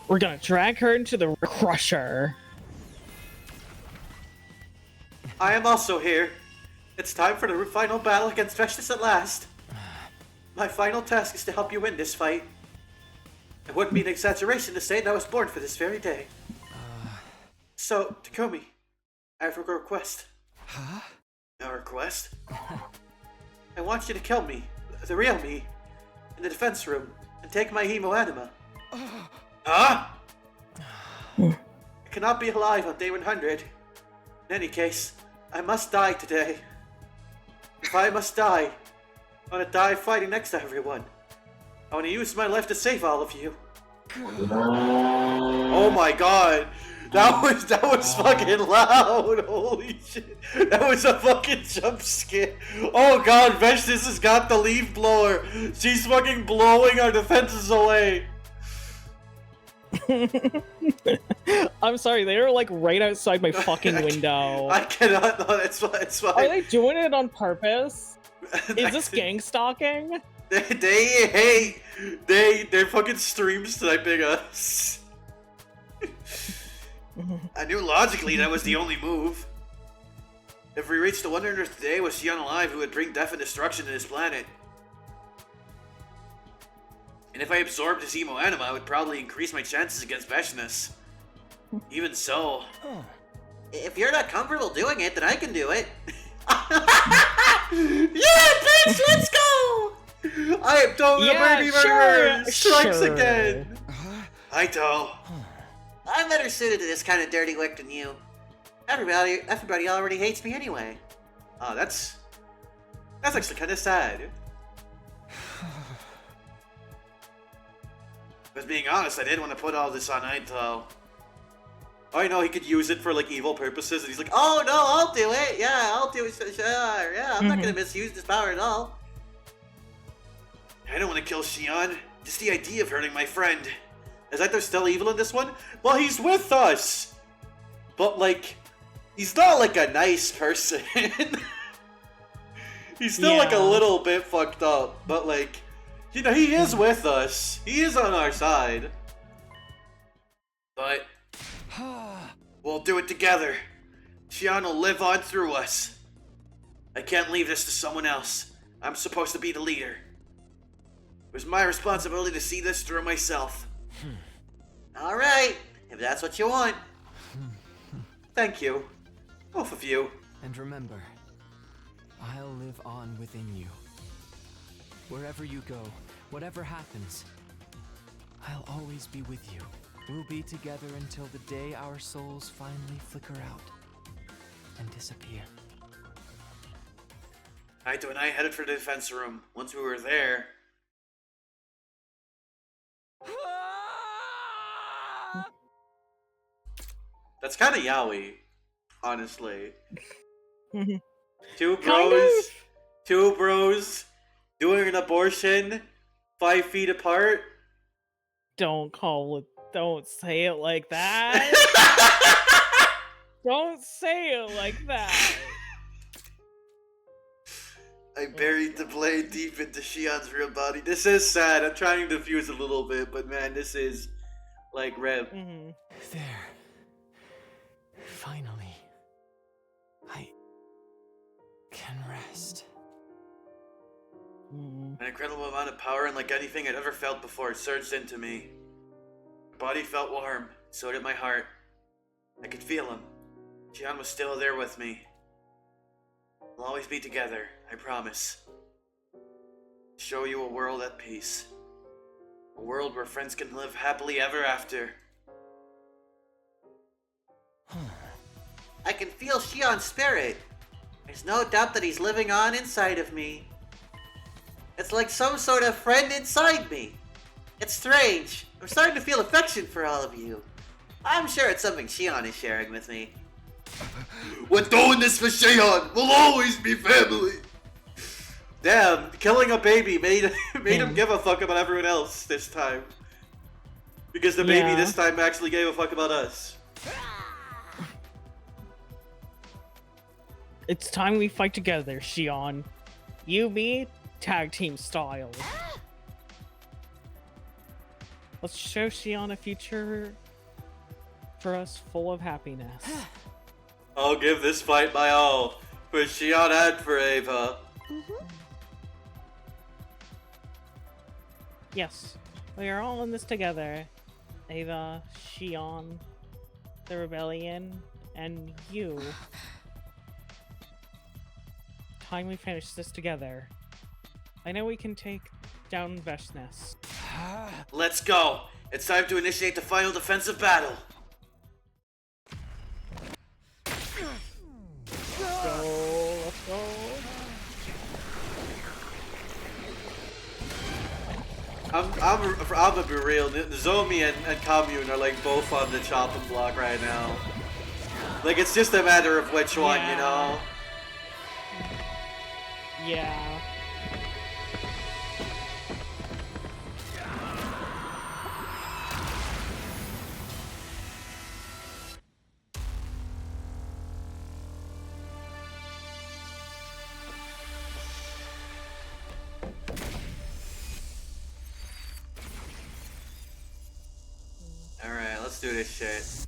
We're gonna drag her into the crusher. I am also here. It's time for the final battle against freshness at last. My final task is to help you win this fight. It wouldn't be an exaggeration to say that I was born for this very day. So, Takumi, I have a request. Huh? A request? I want you to kill me, the real me, in the defense room, and take my hemo anima. Huh? I cannot be alive on day 100. In any case, I must die today. If I must die, I want to die fighting next to everyone. I want to use my life to save all of you. Oh my god! That was fucking loud! Holy shit! That was a fucking jump scare! Oh god, Veshtis has got the leaf blower! She's fucking blowing our defenses away! I'm sorry, they were like right outside my fucking window. I cannot, no, it's fine. Are they doing it on purpose? Is this gang stalking? They're fucking stream sniping us. I knew logically that was the only move. If we reached the 100th day with Xion alive, it would bring death and destruction to this planet. And if I absorbed his emo anima, it would probably increase my chances against Veshness. Even so, if you're not comfortable doing it, then I can do it. Yeah, bitch, let's go! I am Toga Birdie Murderer! Strikes again! Aito, I'm better suited to this kind of dirty work than you. Everybody already hates me anyway. Oh, that's actually kind of sad. But being honest, I didn't want to put all this on Aito. I know he could use it for like evil purposes, and he's like, "Oh no, I'll do it. Yeah, I'll do it. Sure. Yeah, I'm not gonna misuse this power at all." I don't want to kill Shion. Just the idea of hurting my friend. Is Aito still evil in this one? Well, he's with us. But like, he's not like a nice person. He's still like a little bit fucked up, but like, you know, he is with us. He is on our side. But we'll do it together. Shion will live on through us. I can't leave this to someone else. I'm supposed to be the leader. It was my responsibility to see this through myself. Alright, if that's what you want. Thank you. Both of you. And remember, I'll live on within you. Wherever you go, whatever happens, I'll always be with you. We'll be together until the day our souls finally flicker out and disappear. Aito and I headed for the defense room. Once we were there... That's kind of yaoi, honestly. Two bros doing an abortion 5 feet apart. Don't say it like that. Don't say it like that. I buried the blade deep into Shion's real body. This is sad. I'm trying to diffuse a little bit, but man, this is like rip. There. Finally, I can rest. An incredible amount of power, unlike anything I'd ever felt before, surged into me. My body felt warm, so did my heart. I could feel him. Shion was still there with me. We'll always be together, I promise. Show you a world at peace. A world where friends can live happily ever after. I can feel Shion's spirit. There's no doubt that he's living on inside of me. It's like some sort of friend inside me. It's strange. I'm starting to feel affection for all of you. I'm sure it's something Shion is sharing with me. We're doing this for Shion. We'll always be family. Damn, killing a baby made him give a fuck about everyone else this time. Because the baby this time actually gave a fuck about us. It's time we fight together, Shion. You, me, tag team style. Let's show Shion a future for us full of happiness. I'll give this fight my all for Shion and for Ava. Yes, we are all in this together. Ava, Shion, the Rebellion, and you. Time we finish this together. I know we can take down Veshnes. Let's go. It's time to initiate the final defensive battle. Let's go. I'm gonna be real. Nozomi and Commune are like both on the chopping block right now. Like it's just a matter of which one, you know. Yeah. Alright, let's do this shit.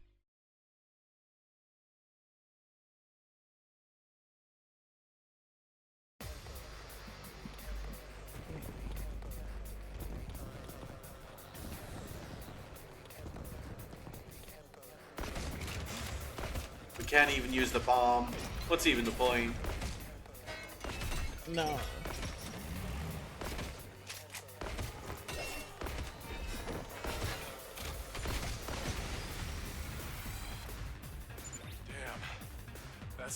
We can't even use the bomb. What's even the point? No.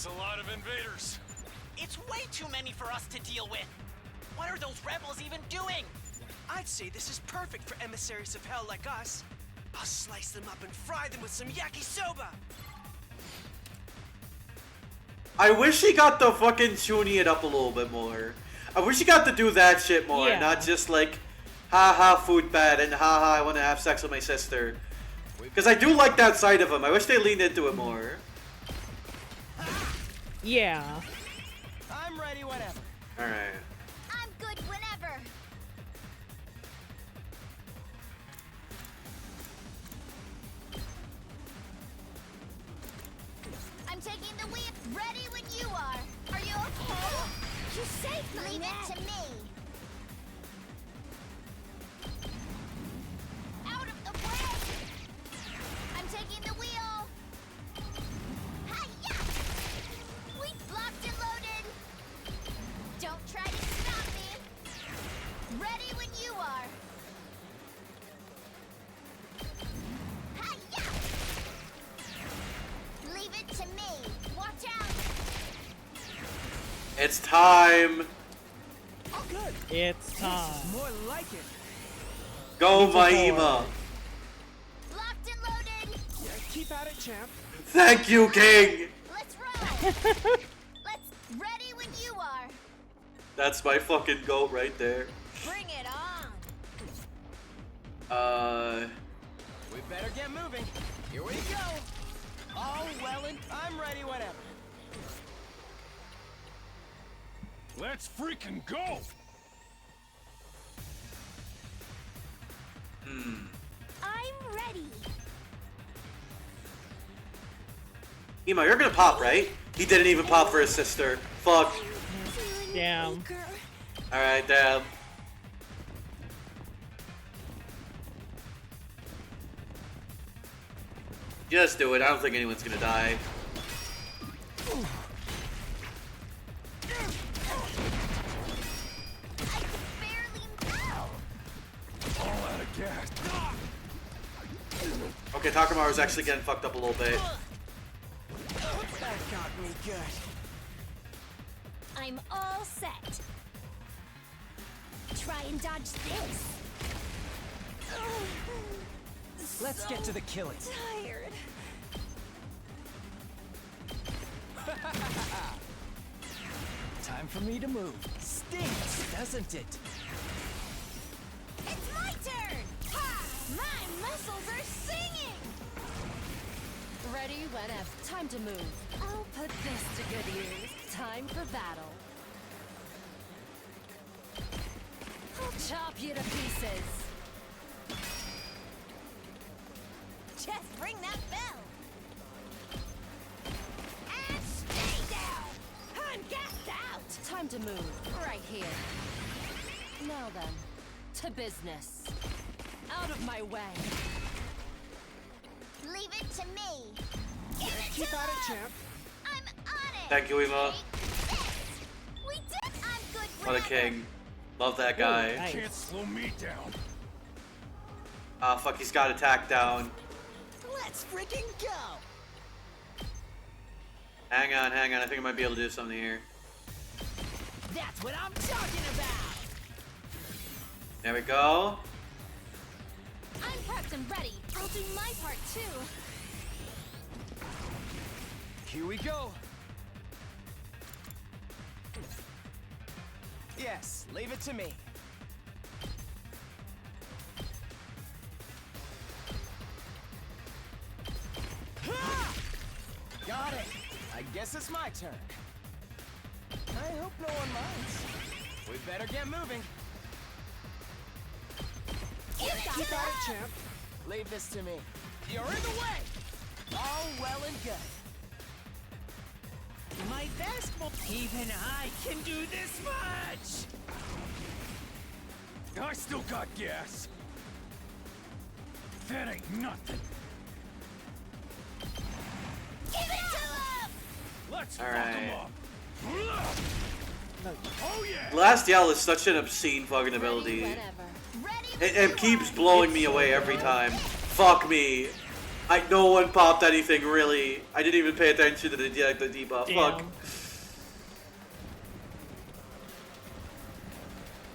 That's a lot of invaders. It's way too many for us to deal with. What are those rebels even doing? I'd say this is perfect for emissaries of hell like us. I'll slice them up and fry them with some yakisoba. I wish he got to fucking tuning it up a little bit more. I wish he got to do that shit more, Yeah. not just like, haha, food bad, and haha, I want to have sex with my sister. Because I do like that side of him. I wish they leaned into it more. Yeah. I'm ready whenever. Alright. I'm good whenever. I'm taking the wheel. Ready when you are. Are you okay? You're safe, leave it to me. Out of the way. I'm taking the wheel. Hi-ya! We locked and loaded. Don't try to stop me. Ready when you are. Hi-ya! Leave it to me. Watch out. It's time. Oh, good. It's time. More like it. Go, Need to Maima. more. Locked and loaded. Yeah, keep at it, champ. Thank you, King. Let's roll. Let's ready when you are. That's my fucking goat right there. Bring it on. We better get moving. Here we go. All well and I'm ready whenever. Let's freaking go! I'm ready. Ema, you're gonna pop, right? He didn't even pop for his sister. Fuck. Damn. Alright, damn. Just do it. I don't think anyone's gonna die. All out of gas. Okay, Takamaru's actually getting fucked up a little bit. That got me good. I'm all set. Try and dodge this. Let's get to the killing. Tired. Time for me to move. Stinks, doesn't it? It's my turn. Ha! My muscles are singing. Ready whenever. Time to move. I'll put this to good use. Time for battle. I'll chop you to pieces. Just ring that bell. And stay down. I'm gassed out. Time to move. Right here. Now then, to business. Out of my way. Leave it to me. Give it Keep to at it, us. champ. I'm on it. Thank you, Ema. Yes. We did. I'm good. What a whenever. king. Love that guy. Nice. Can't slow me down. Ah, fuck, he's got attack down. Let's freaking go. Hang on, hang on. I think I might be able to do something here. That's what I'm talking about. There we go. I'm prepped and ready. I'll do my part too. Here we go. Yes, leave it to me. Ha! Got it. I guess it's my turn. I hope no one minds. We better get moving. Keep at it, champ. Leave this to me. You're in the way. All well and good. My basketball. Even I can do this much. I still got gas. That ain't nothing. Give it to him. Let's All fuck right. 'em up. Oh yeah. Last Yell is such an obscene fucking ability. Whenever. Ready. It keeps blowing me away every time. Fuck me. No one popped anything really. I didn't even pay attention to the debuff. Damn. Fuck.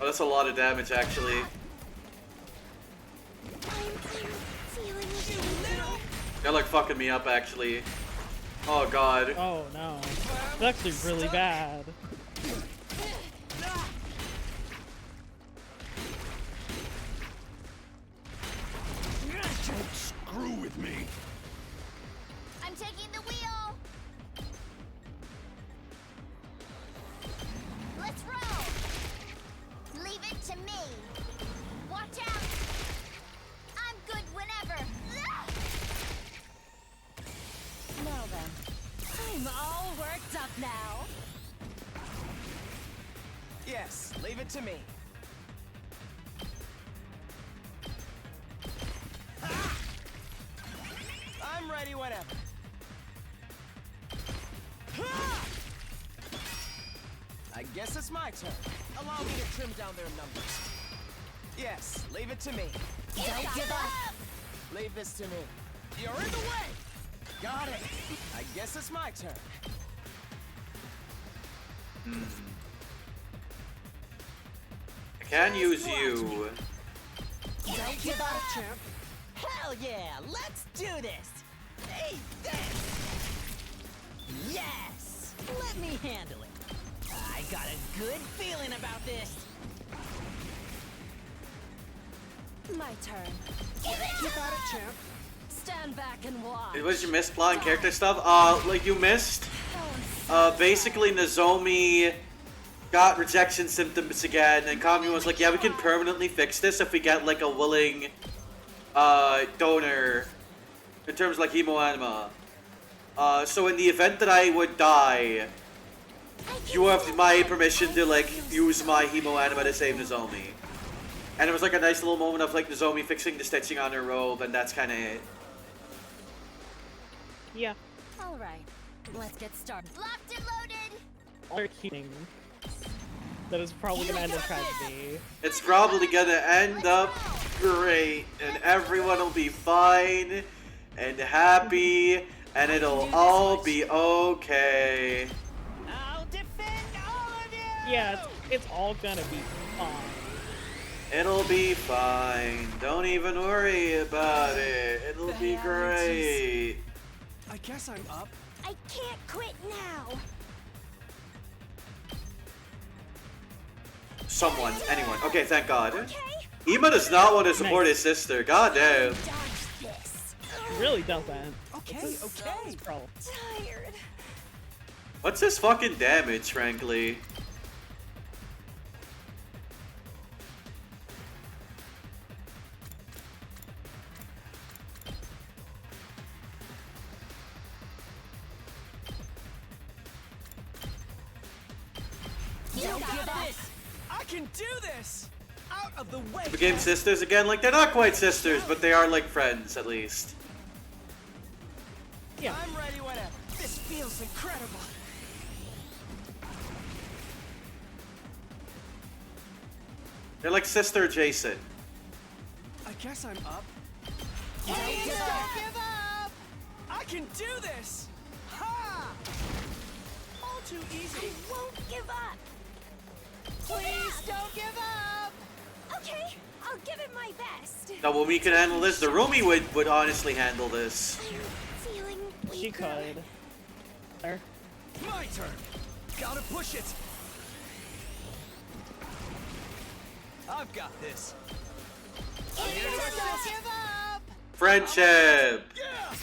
Oh, that's a lot of damage actually. They're like fucking me up actually. Oh god. Oh no. That's actually really bad. Don't screw with me. I'm taking the wheel. Let's roll. Leave it to me. Watch out. I'm good whenever. Now then, I'm all worked up now. Yes, leave it to me. I'm ready whenever. I guess it's my turn. Allow me to trim down their numbers. Yes, leave it to me. Don't give up. Leave this to me. You're in the way! Got it! I guess it's my turn. I can use you. Don't give up, champ. Hell yeah, let's do this! Hey, this! Yes! Let me handle it. I got a good feeling about this. My turn. Give it You got it, champ. Stand back and watch. What did you miss? Plot and character stuff? Like you missed. Basically Nozomi got rejection symptoms again, and Kami was like, yeah, we can permanently fix this if we get like a willing donor in terms of like hemoanima. So in the event that I would die, you have my permission to like use my hemoanima to save Nozomi. And it was like a nice little moment of like Nozomi fixing the stitching on her robe, and that's kind of it. Yeah. All right, let's get started. Locked and loaded. Or keeping. That is probably gonna end in tragedy. It's probably gonna end up great, and everyone will be fine and happy, and it'll all be okay. I'll defend all of you! Yeah, it's all gonna be fine. It'll be fine. Don't even worry about it. It'll be great. I guess I'm up. I can't quit now. Someone, anyone. Okay, thank God. Ima does not want to support his sister. God damn. Dodge this. He really doesn't. Okay, It's okay. his problem. Tired. What's his fucking damage, frankly? Don't give up. I can do this. Out of the way. They became sisters again? Like, they're not quite sisters, but they are like friends, at least. Yeah. I'm ready whenever. This feels incredible. They're like sister adjacent. I guess I'm up. Don't give up. Give up. I can do this. Ha! All too easy. I won't give up. Please don't give up. Okay, I'll give it my best. Now, when we can handle this, the Rumi would honestly handle this. I'm feeling She weaker. could. There. My turn. Gotta push it. I've got this. Don't give up. Friendship! Yeah.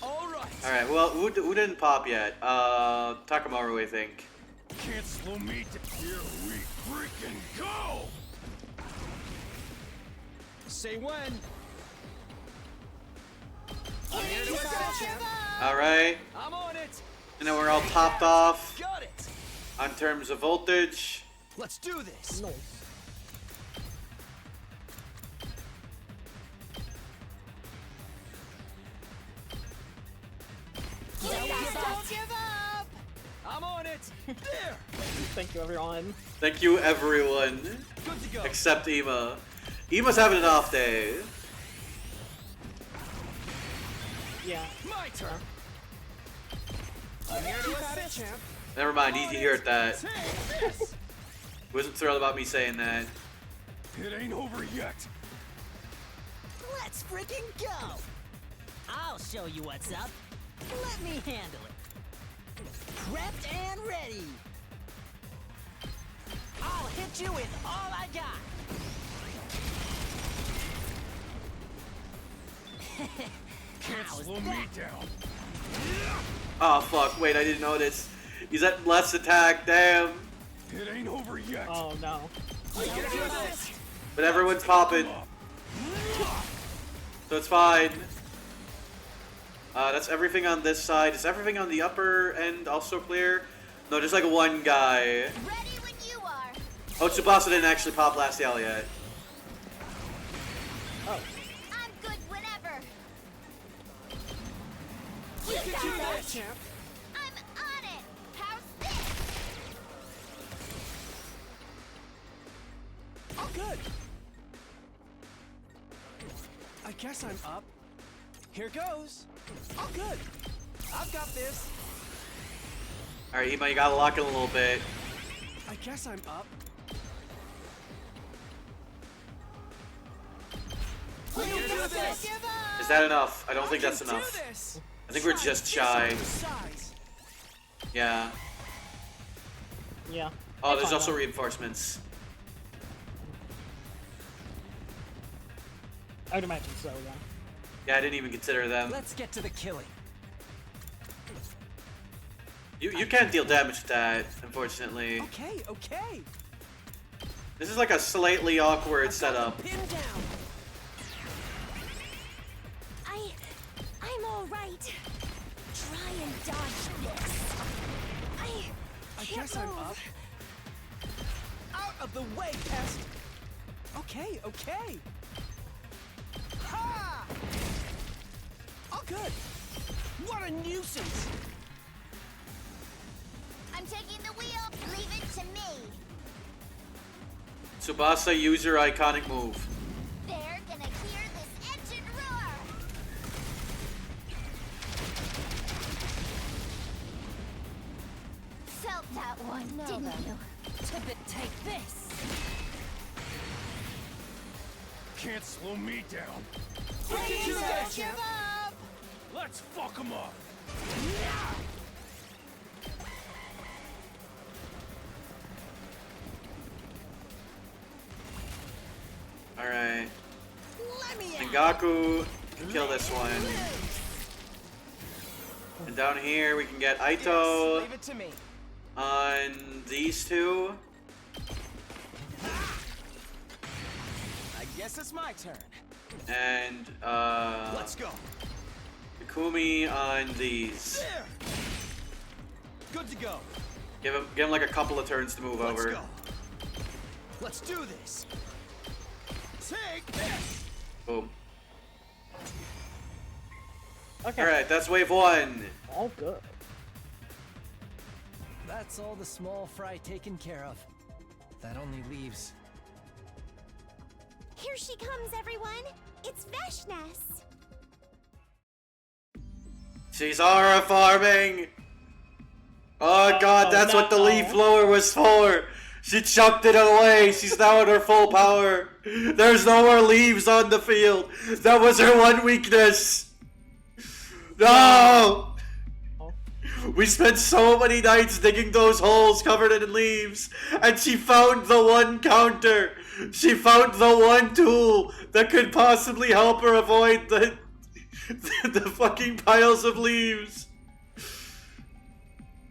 All right. Alright, well, who didn't pop yet? Takamaru, I think. Can't slow me to here we freaking go! Say when. Don't give up. Alright, I'm on it. and then we're all popped off Got it. on terms of voltage. Let's do this. Nice. Don't give up. I'm on it. There. Thank you, everyone. Thank you, everyone. Good to go. Except Ima. Ima's having an off day. Yeah. My turn. I'm here to assist. Champ. Never mind, easy to hear that. Take this. Wasn't thrilled about me saying that. It ain't over yet. Let's freaking go! I'll show you what's up. Let me handle it. Prepped and ready. I'll hit you with all I got. Can't How's slow me that? down. Oh fuck, wait, I didn't notice. He's at less attack, damn. It ain't over yet. Oh no. But everyone's popping. So it's fine. That's everything on this side. Is everything on the upper end also clear? No, just like one guy. Ready when you are. Oh, Tsubasa didn't actually pop last yell yet. Oh. I'm good whenever. You can do this, champ. I'm on it. How's this? Oh, good. I guess I'm up. Here goes. Oh, good. I've got this. Alright, Ema, you gotta lock in a little bit. I guess I'm up. Is that enough? I don't think that's enough. I think we're just shy. Yeah. Yeah. Oh, there's also reinforcements. I would imagine so, yeah. Yeah, I didn't even consider them. Let's get to the killing. You can't deal damage to that, unfortunately. Okay, okay. This is like a slightly awkward setup. Pin down. I'm all right. Try and dodge this. I can't guess I'm move. up. Out of the way, pest. Okay, okay. Ha! Oh, good. What a nuisance. I'm taking the wheel. Leave it to me. Tsubasa, use your iconic move. They're gonna hear this engine roar. Felt that one, didn't you? Tippet, take this. Can't slow me down. You can do that, champ. Let's fuck him up. Alright. Let me And out. Gaku can kill this one. And down here we can get Aito Leave it to me. on these two. I guess it's my turn. And Let's go. Ikumi on these. There. Good to go. Give him like a couple of turns to move Let's over. go. Let's do this. Take this. Boom. Okay. Alright, that's wave one. All good. That's all the small fry taken care of. That only leaves. Here she comes, everyone. It's Veshness. She's aura farming. Oh god, that's what the leaf blower was for. She chucked it away. She's now at her full power. There's no more leaves on the field. That was her one weakness. No! We spent so many nights digging those holes covered in leaves, and she found the one counter. She found the one tool that could possibly help her avoid the fucking piles of leaves.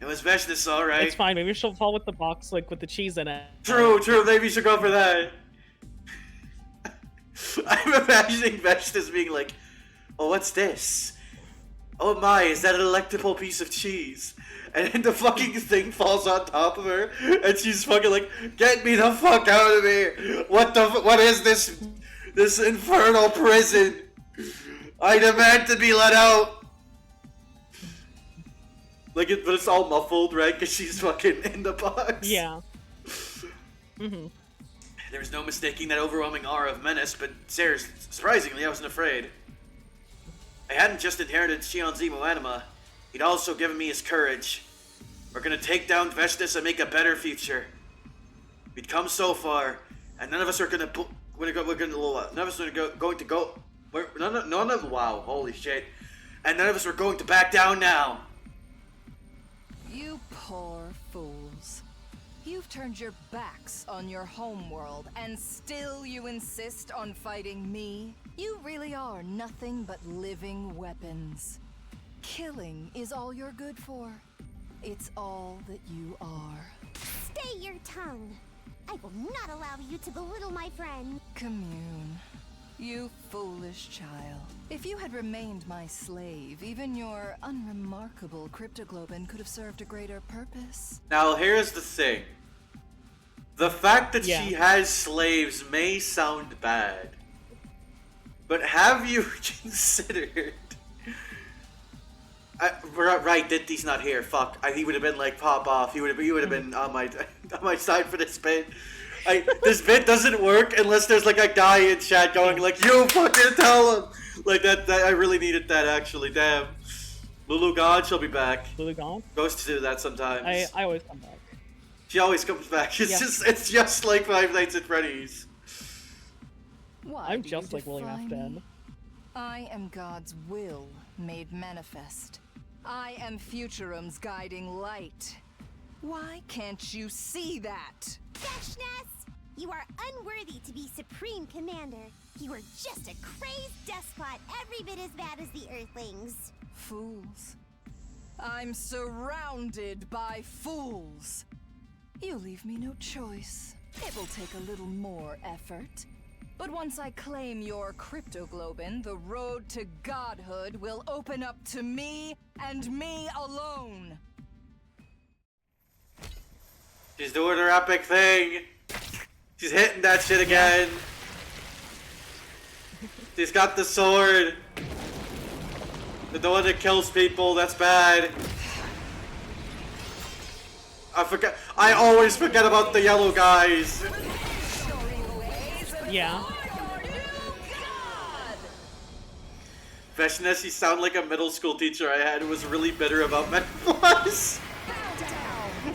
It was Veshness, alright. It's fine. Maybe she'll fall with the box, like with the cheese in it. True. Maybe you should go for that. I'm imagining Veshness being like, "Oh, what's this? Oh my, is that an electrical piece of cheese?" And then the fucking thing falls on top of her, and she's fucking like, "Get me the fuck out of here! What is this? This infernal prison? I demand to be let out!" Like, but it's all muffled, right? Because she's fucking in the box. Yeah. Mm-hmm. There was no mistaking that overwhelming aura of menace, but seriously, surprisingly, I wasn't afraid. I hadn't just inherited Shion's evil anima, he'd also given me his courage. We're gonna take down Vestus and make a better future. We'd come so far, and none of us are gonna none of us are going to go. None of wow, holy shit, and none of us are going to back down now. You poor fools. You've turned your backs on your homeworld, and still you insist on fighting me? You really are nothing but living weapons. Killing is all you're good for. It's all that you are. Stay your tongue. I will not allow you to belittle my friend. Commune. You foolish child. If you had remained my slave, even your unremarkable cryptoglobin could have served a greater purpose. Now here's the thing. The fact that she has slaves may sound bad. But have you considered... right, Dinty's not here. Fuck. He would have been like, pop off. He would have been on my side for this bit. This bit doesn't work unless there's like a guy in chat going like, you fucking tell him! Like that I really needed that actually, damn. Lulu gone, she'll be back. Lulu gone? Ghosts do that sometimes. I always come back. She always comes back. It's just like Five Nights at Freddy's. Why I'm do just you like William defy F. Ben. me? I am God's will made manifest. I am Futurum's guiding light. Why can't you see that? Dashness! You are unworthy to be Supreme Commander. You are just a crazed despot, every bit as bad as the Earthlings. Fools. I'm surrounded by fools. You leave me no choice. It will take a little more effort. But once I claim your cryptoglobin, the road to godhood will open up to me and me alone. She's doing her epic thing. She's hitting that shit again. She's got the sword. The one that kills people, that's bad. I always forget about the yellow guys. Yeah. Veshness, you sound like a middle school teacher I had who was really bitter about Menopause.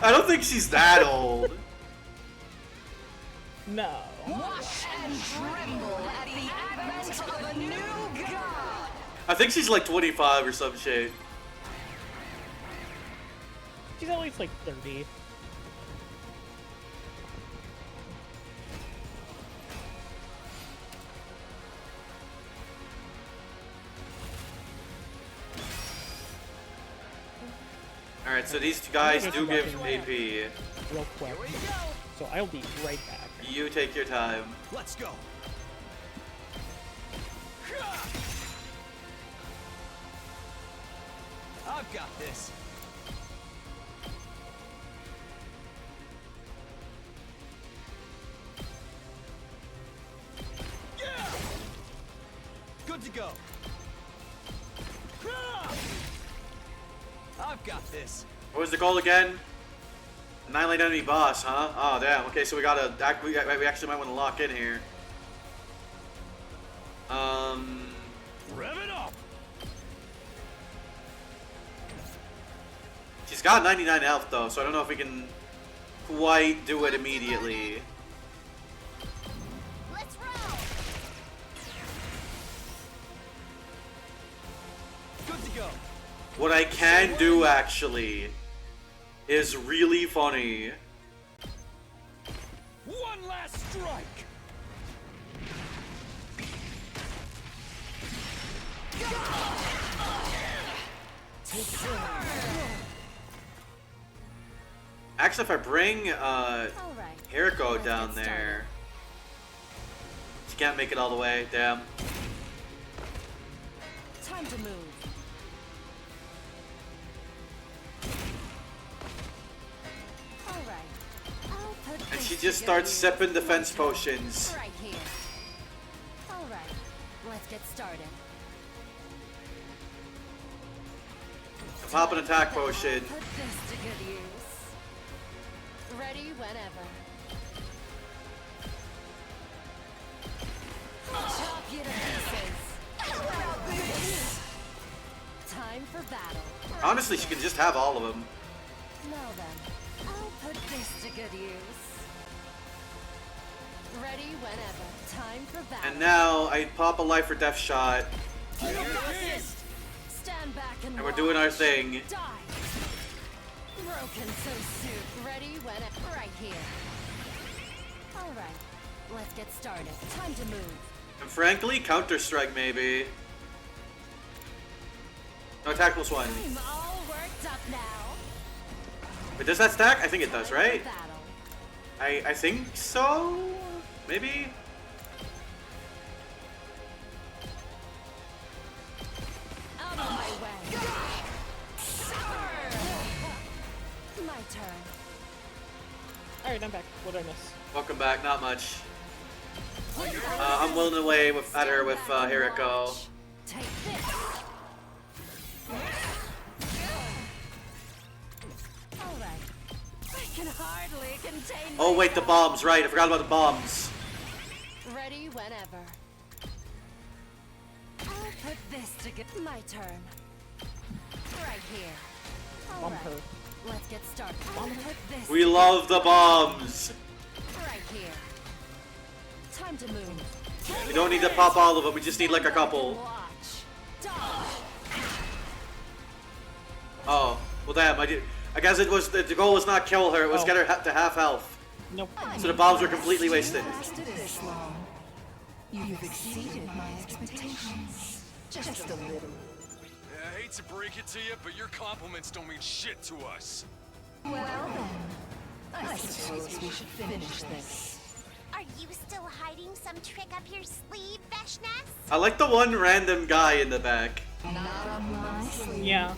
I don't think she's that old. No. Watch and tremble at the advent of a new god. I think she's like 25 or some shit. She's at least like 30. Alright, so these two guys do give AP. Real quick. So I'll be right back. You take your time. Let's go. I've got this. Yeah! Good to go. I've got this. What was the goal again? Annihilate enemy boss, huh? Oh damn. Okay, so we gotta we actually might want to lock in here. Rev it up. She's got 99 health though, so I don't know if we can quite do it immediately. Let's roll! Good to go. What I can do actually is really funny. One last strike. Actually, if I bring Hiriko down Let's get there, she can't make it all the way. Damn. Time to move. And she just starts sipping defense potions. Right here. Alright, let's get started. Pop an attack potion. Put this to good use. Ready whenever. Chop you to pieces. Honestly, she can just have all of them. Now then, I'll put this to good use. Ready whenever. Time for battle. And now I pop a life or death shot, Stand back and and we're doing our watch. thing. Die. Broken so soon. Ready whenever. Right here. All right, let's get started. Time to move. And frankly, Counter-Strike maybe. No attack plus 1. I'm all worked up now. Wait, does that stack? I think it does, right? Battle. I think so? Maybe? Out of my way. My turn. Alright, I'm back. What did I miss? Welcome back, not much. I'm willing away at her with Hiriko. Take this. All right. I can hardly contain. Oh wait, the myself. bombs, right. I forgot about the bombs. Ready whenever. I'll put this to get my turn. Right here. All Bomb right. her. Let's get started. I'll put this We love the bombs. right here. Time to move. We don't need to pop all of them, we just need like a couple. Watch. Dodge. Oh, well damn, I guess it was, the goal was not kill her, it was Oh. get her to half health. Nope. So the bombs were completely wasted. Lasted this long. You've exceeded my expectations. Just a little. Yeah, I hate to break it to you, but your compliments don't mean shit to us. Well then, I suppose we should finish this. Are you still hiding some trick up your sleeve, Veshness? I like the one random guy in the back. Not up my sleeve. Yeah.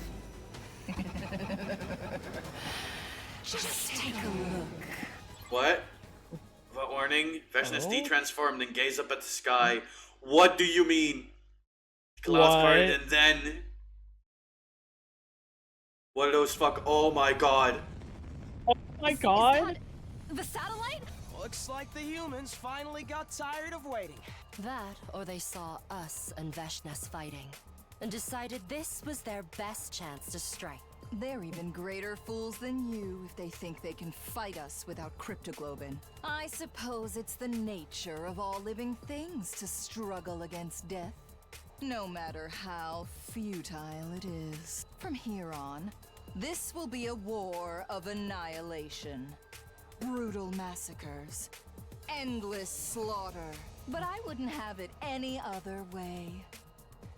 Just take a look. What? What warning? Veshness Oh? de-transformed and gaze up at the sky. What do you mean? Clouds What? parted and then... What are those fuck? Oh my god. Oh my god. The satellite? Looks like the humans finally got tired of waiting. That, or they saw us and Veshness fighting, and decided this was their best chance to strike. They're even greater fools than you if they think they can fight us without cryptoglobin. I suppose it's the nature of all living things to struggle against death, no matter how futile it is. From here on, this will be a war of annihilation. Brutal massacres, endless slaughter. But I wouldn't have it any other way.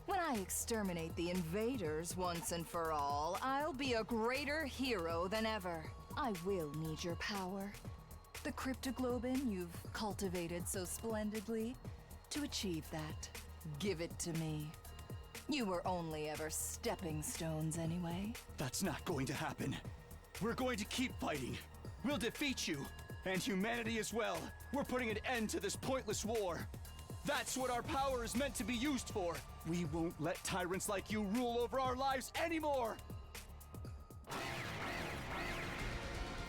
When I exterminate the invaders once and for all, I'll be a greater hero than ever. I will need your power. The cryptoglobin you've cultivated so splendidly. To achieve that, give it to me. You were only ever stepping stones anyway. That's not going to happen. We're going to keep fighting. We'll defeat you, and humanity as well. We're putting an end to this pointless war. That's what our power is meant to be used for. We won't let tyrants like you rule over our lives anymore.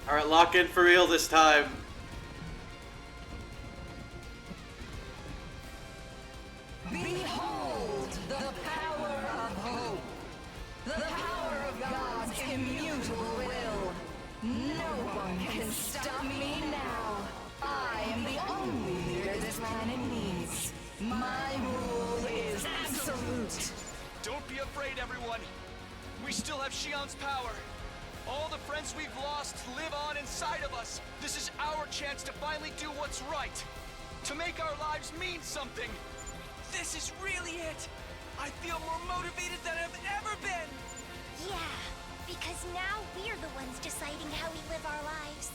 Alright, lock in for real this time. Behold the power of hope. The power of God's immutable will. No one can stop me now. I am the only leader this planet needs. My rule is absolute. Don't be afraid, everyone. We still have Shion's power. All the friends we've lost live on inside of us. This is our chance to finally do what's right. To make our lives mean something. This is really it. I feel more motivated than I've ever been. Yeah, because now we're the ones deciding how we live our lives.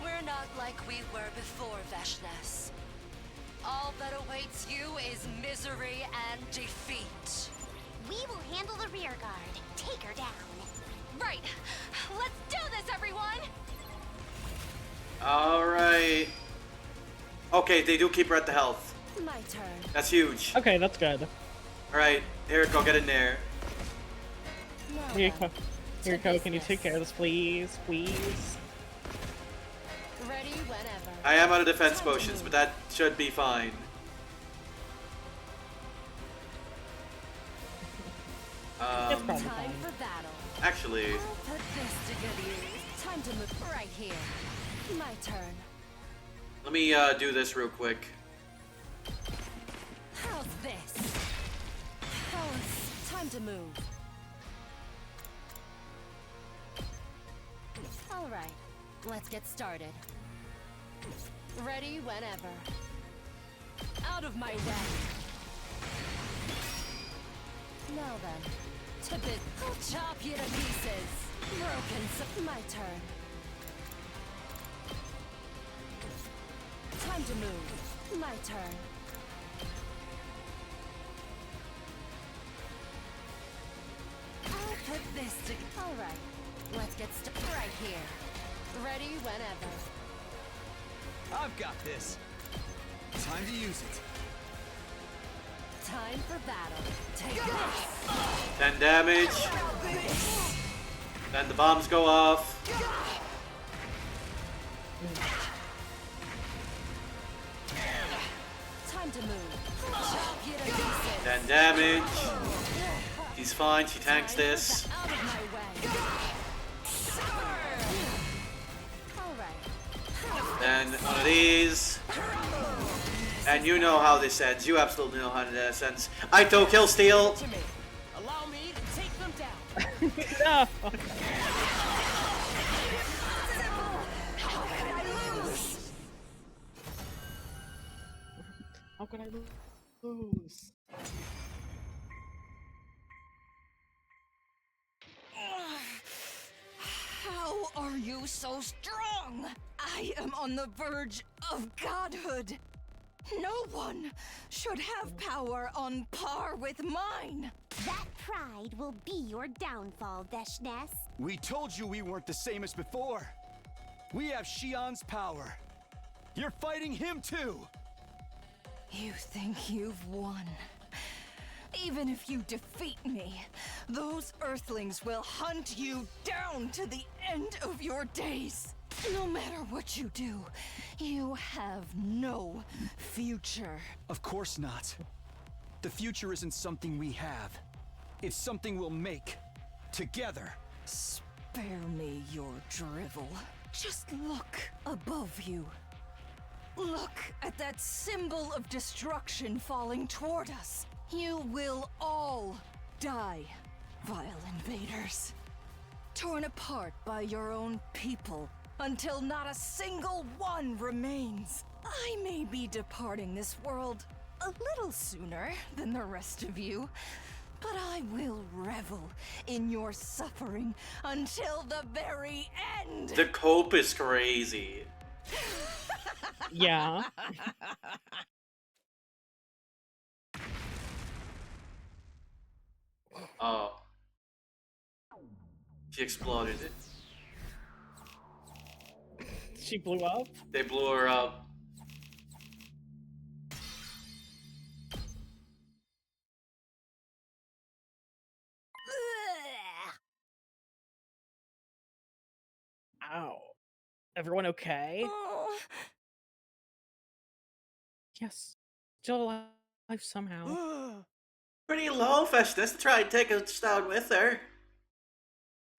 We're not like we were before, Veshness. All that awaits you is misery and defeat. We will handle the rear guard. Take her down. Right. Let's do this, everyone! Alright. Okay, they do keep her at the health. My turn. That's huge. Okay, that's good. Alright, Hiriko, get in there. Hiriko, Hiriko, can you take care of this, please? Please? Ready whenever. I am out of defense potions, but that should be fine. It's probably Time fine. for battle. Actually, I'll put this to good use. Time to move right here. My turn. let me do this real quick. How's this? Time to move. All right, let's get started. Ready whenever. Out of my way. Now then, to bit. I'll chop you to pieces. Broken. My turn. Time to move. My turn. I'll put this to. All right, let's get started right here. Ready whenever. I've got this. Time to use it. Time for battle. Take this. 10 damage. Then the bombs go off. Time to move. Chop you to pieces. 10 damage. She's fine, she tanks this. Out of my way. All right. Then one of these. And you know how this ends. You absolutely know how this ends. Aito kill steal. Allow me to take them down. No. How could I lose? How are you so strong? I am on the verge of godhood. No one should have power on par with mine. That pride will be your downfall, Veshness. We told you we weren't the same as before. We have Shion's power. You're fighting him too. You think you've won. Even if you defeat me, those Earthlings will hunt you down to the end of your days. No matter what you do, you have no future. Of course not. The future isn't something we have. It's something we'll make. Together. Spare me your drivel. Just look above you. Look at that symbol of destruction falling toward us. You will all die, vile invaders. Torn apart by your own people, until not a single one remains. I may be departing this world a little sooner than the rest of you, but I will revel in your suffering until the very end. The cope is crazy. Yeah. Oh. She exploded it. She blew up? They blew her up. Ow. Everyone okay? Oh. Yes. Still alive somehow. Pretty low, Veshness. Try and take us down with her.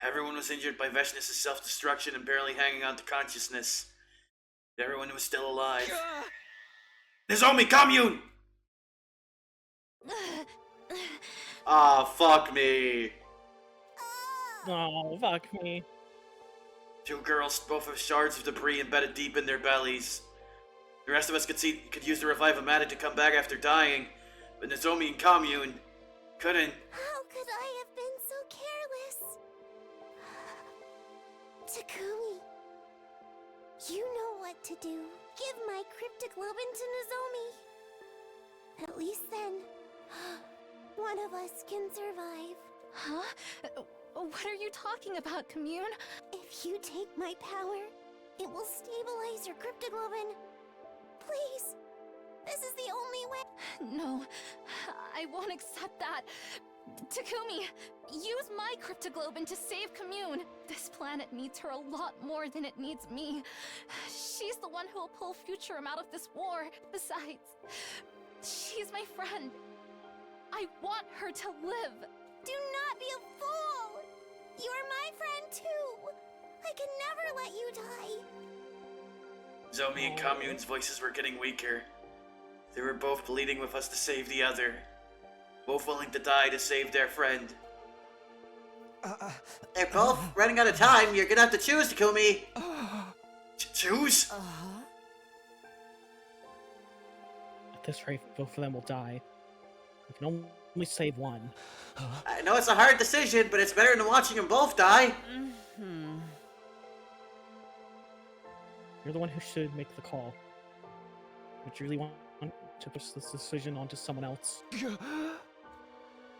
Everyone was injured by Veshness' self-destruction and barely hanging on to consciousness. Everyone was still alive. Nozomi, commune! Ah, fuck me. Oh, fuck me. Two girls, both have shards of debris embedded deep in their bellies. The rest of us could use to revive Amada to come back after dying, but Nozomi and commune couldn't. How could I have been so careless? Takumi, you know what to do. Give my cryptoglobin to Nozomi. At least then, one of us can survive. Huh? What are you talking about, Commune? If you take my power, it will stabilize your cryptoglobin. Please, this is the only way. No, I won't accept that. Takumi, use my cryptoglobin to save Commune. This planet needs her a lot more than it needs me. She's the one who will pull Futurum out of this war. Besides, she's my friend. I want her to live. Do not be a fool! You're my friend too. I can never let you die. Zomi and Commune's voices were getting weaker. They were both pleading with us to save the other. Both willing to die to save their friend. They're both running out of time. You're gonna have to choose, Takumi. Choose? At this rate, both of them will die. We can only save one. I know it's a hard decision, but it's better than watching them both die. You're the one who should make the call. Would you really want to push this decision onto someone else?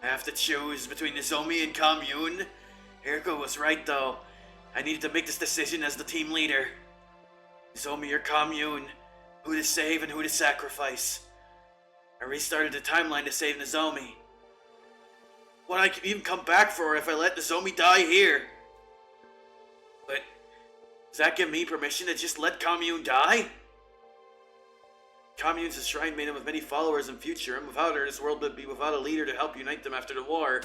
I have to choose between Nozomi and Commune. Rika was right though. I needed to make this decision as the team leader. Nozomi or Commune, who to save and who to sacrifice. I restarted the timeline to save Nozomi. What I could even come back for if I let Nozomi die here. But does that give me permission to just let Commune die? Commune's a shrine made up of many followers in future, and without her, this world would be without a leader to help unite them after the war.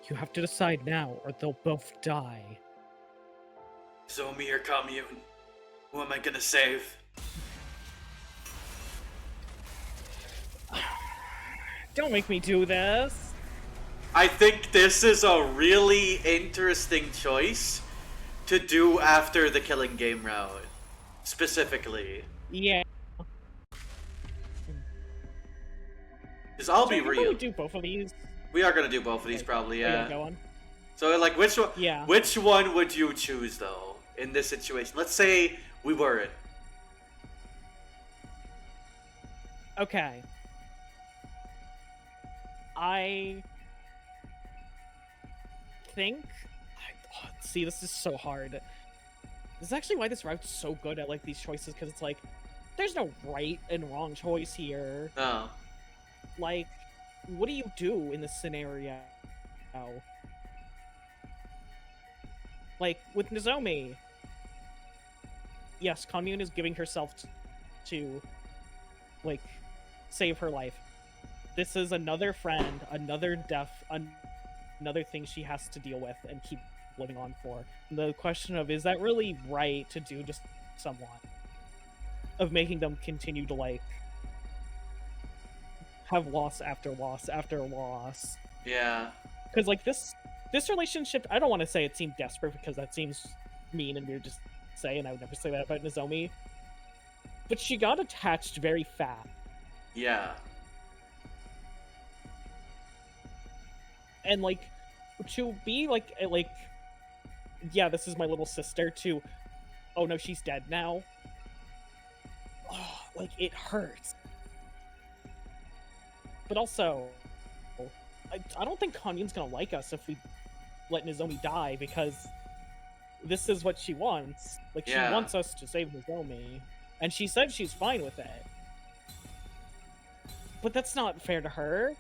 You have to decide now, or they'll both die. Nozomi or Commune? Who am I gonna save? Don't make me do this! I think this is a really interesting choice to do after the killing game round. Specifically. Yeah. Because I'll be we real. do both of these. We are gonna do both of these probably, yeah. Go on. So like which one Yeah. which one would you choose though in this situation? Let's say we weren't. Okay. I think see, this is so hard. This is actually why this route's so good at like these choices, because it's like there's no right and wrong choice here. No. Like, what do you do in this scenario? Like with Nozomi, yes, Commune is giving herself to like save her life. This is another friend, another death, another thing she has to deal with and keep living on for. The question of, is that really right to do to someone? Of making them continue to, like, have loss after loss after loss. Yeah. Because, like, this relationship, I don't want to say it seemed desperate, because that seems mean and weird to say, and I would never say that about Nozomi. But she got attached very fast. Yeah. And, like, to be, like, yeah, this is my little sister, to, oh no, she's dead now. Oh, like, it hurts. But also, I don't think Kanye's gonna like us if we let Nozomi die, because this is what she wants. Like, Yeah. she wants us to save Nozomi, and she said she's fine with it. But that's not fair to her.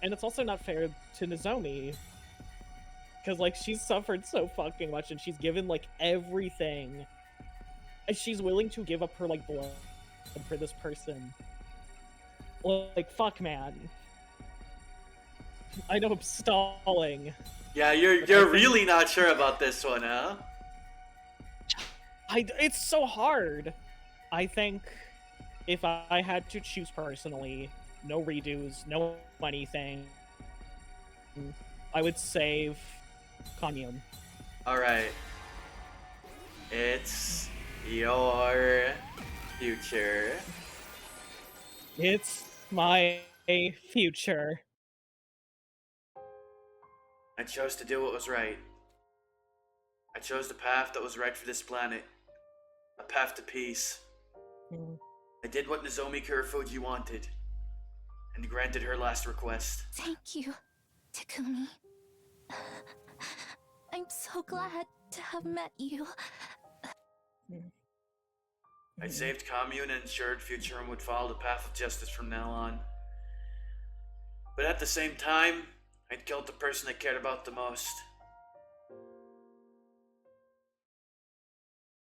And it's also not fair to Nozomi. Because, like, she's suffered so fucking much, and she's given, like, everything. And she's willing to give up her, like, blood for this person. Like, fuck, man. I know I'm stalling. Yeah, you're really not sure about this one, huh? It's so hard. I think if I had to choose personally, no redos, no anything, I would save Commune. Alright. It's your future. It's my future. I chose to do what was right. I chose the path that was right for this planet. A path to peace. I did what Nozomi Kurofuji wanted, and granted her last request. Thank you, Takumi. I'm so glad to have met you. I saved Commune and ensured Futurum would follow the path of justice from now on. But at the same time, I'd killed the person I cared about the most.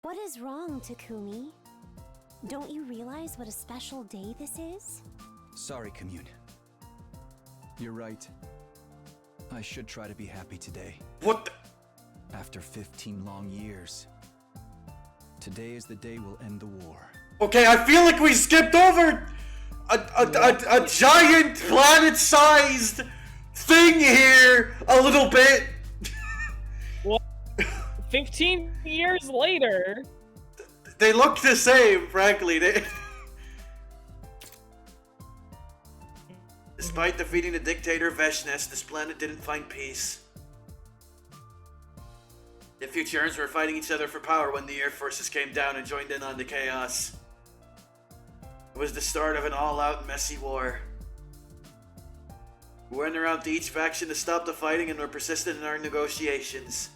What is wrong, Takumi? Don't you realize what a special day this is? Sorry, Commune. You're right. I should try to be happy today. What the? After 15 long years. Today is the day we'll end the war. Okay, I feel like we skipped over a giant planet-sized thing here a little bit. Well, 15 years later. They look the same, frankly. Despite defeating the dictator Veshness, this planet didn't find peace. The Futurans were fighting each other for power when the Air Forces came down and joined in on the chaos. It was the start of an all-out messy war. We went around to each faction to stop the fighting and were persistent in our negotiations.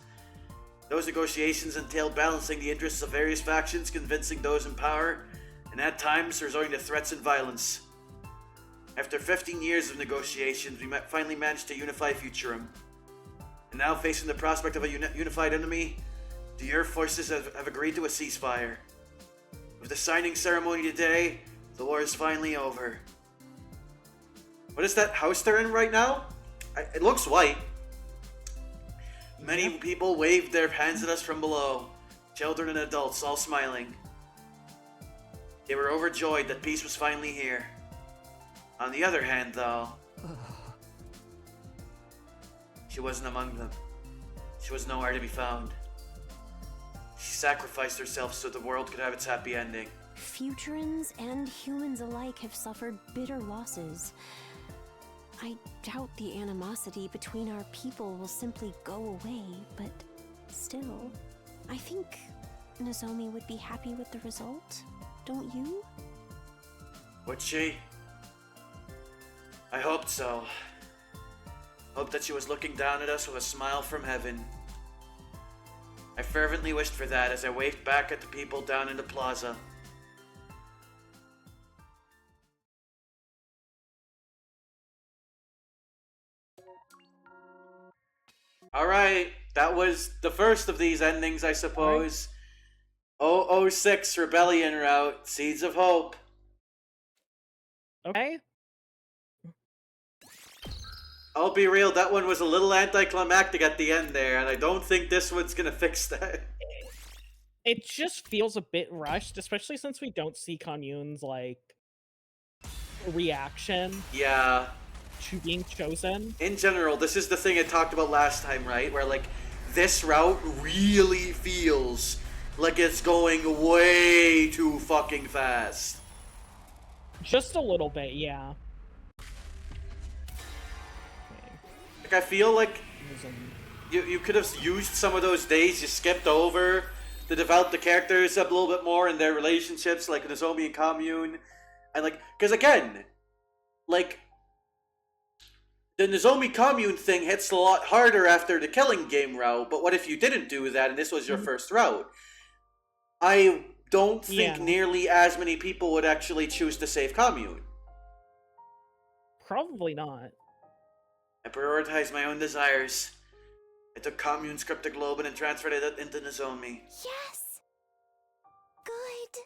Those negotiations entailed balancing the interests of various factions, convincing those in power, and at times resorting to threats and violence. After 15 years of negotiations, we finally managed to unify Futurum. And now, facing the prospect of a unified enemy, the Earth forces have agreed to a ceasefire. With the signing ceremony today, the war is finally over. What is that house they're in right now? It looks white. Many people waved their hands at us from below, children and adults all smiling. They were overjoyed that peace was finally here. On the other hand, though, she wasn't among them. She was nowhere to be found. She sacrificed herself so the world could have its happy ending. Futurans and humans alike have suffered bitter losses. I doubt the animosity between our people will simply go away, but still, I think Nozomi would be happy with the result, don't you? Would she? I hoped so. Hoped that she was looking down at us with a smile from heaven. I fervently wished for that as I waved back at the people down in the plaza. Alright, that was the first of these endings, I suppose. 006 Rebellion Route, Seeds of Hope. Okay. I'll be real, that one was a little anticlimactic at the end there, and I don't think this one's gonna fix that. It just feels a bit rushed, especially since we don't see Commune's, like, reaction. Yeah. To being chosen. In general, this is the thing I talked about last time, right? Where, like, this route really feels like it's going way too fucking fast. Just a little bit, yeah. Like, I feel like you could have used some of those days you skipped over to develop the characters up a little bit more and their relationships, like Nozomi and Commune. And, like, because again, like, the Nozomi Commune thing hits a lot harder after the Killing Game route, but what if you didn't do that and this was your first route? I don't think nearly as many people would actually choose to save Commune. Probably not. I prioritized my own desires. I took Commune's cryptoglobin and transferred it into Nozomi. Yes! Good.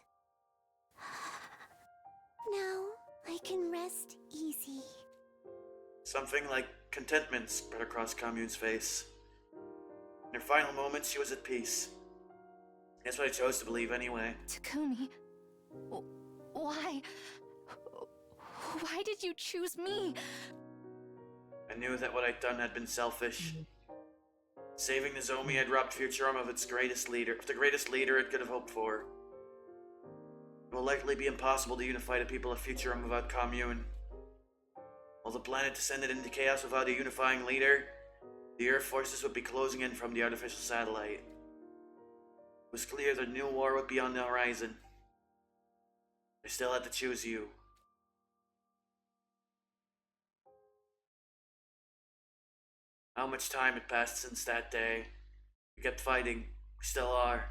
Now I can rest easy. Something like contentment spread across Commune's face. In her final moments, she was at peace. That's what I chose to believe anyway. Takumi, why? Why did you choose me? I knew that what I'd done had been selfish. Saving Nozomi had robbed Futurum of its greatest leader, the greatest leader it could have hoped for. It will likely be impossible to unify the people of Futurum without Commune. While the planet descended into chaos without a unifying leader, the Earth forces would be closing in from the artificial satellite. It was clear that a new war would be on the horizon. I still had to choose you. How much time had passed since that day? We kept fighting. We still are.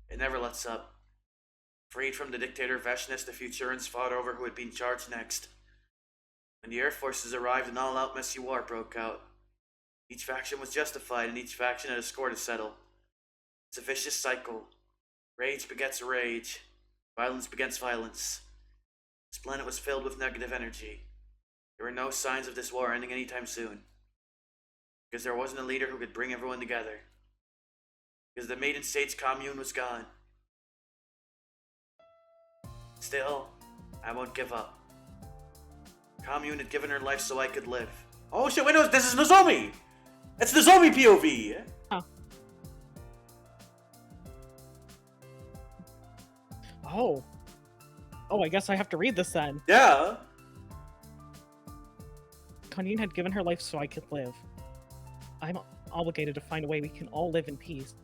It never lets up. Freed from the dictator Veshness, the Futurans fought over who would be in charge next. When the Earth forces arrived, an all-out messy war broke out. Each faction was justified, and each faction had a score to settle. It's a vicious cycle. Rage begets rage. Violence begets violence. This planet was filled with negative energy. There were no signs of this war ending anytime soon. Because there wasn't a leader who could bring everyone together. Because the Maiden States commune was gone. Still, I won't give up. Commune had given her life so I could live. Oh shit, wait, no, this is Nozomi! It's Nozomi POV! Oh. Oh. Oh, I guess I have to read this then. Yeah. Commune had given her life so I could live. I'm obligated to find a way we can all live in peace.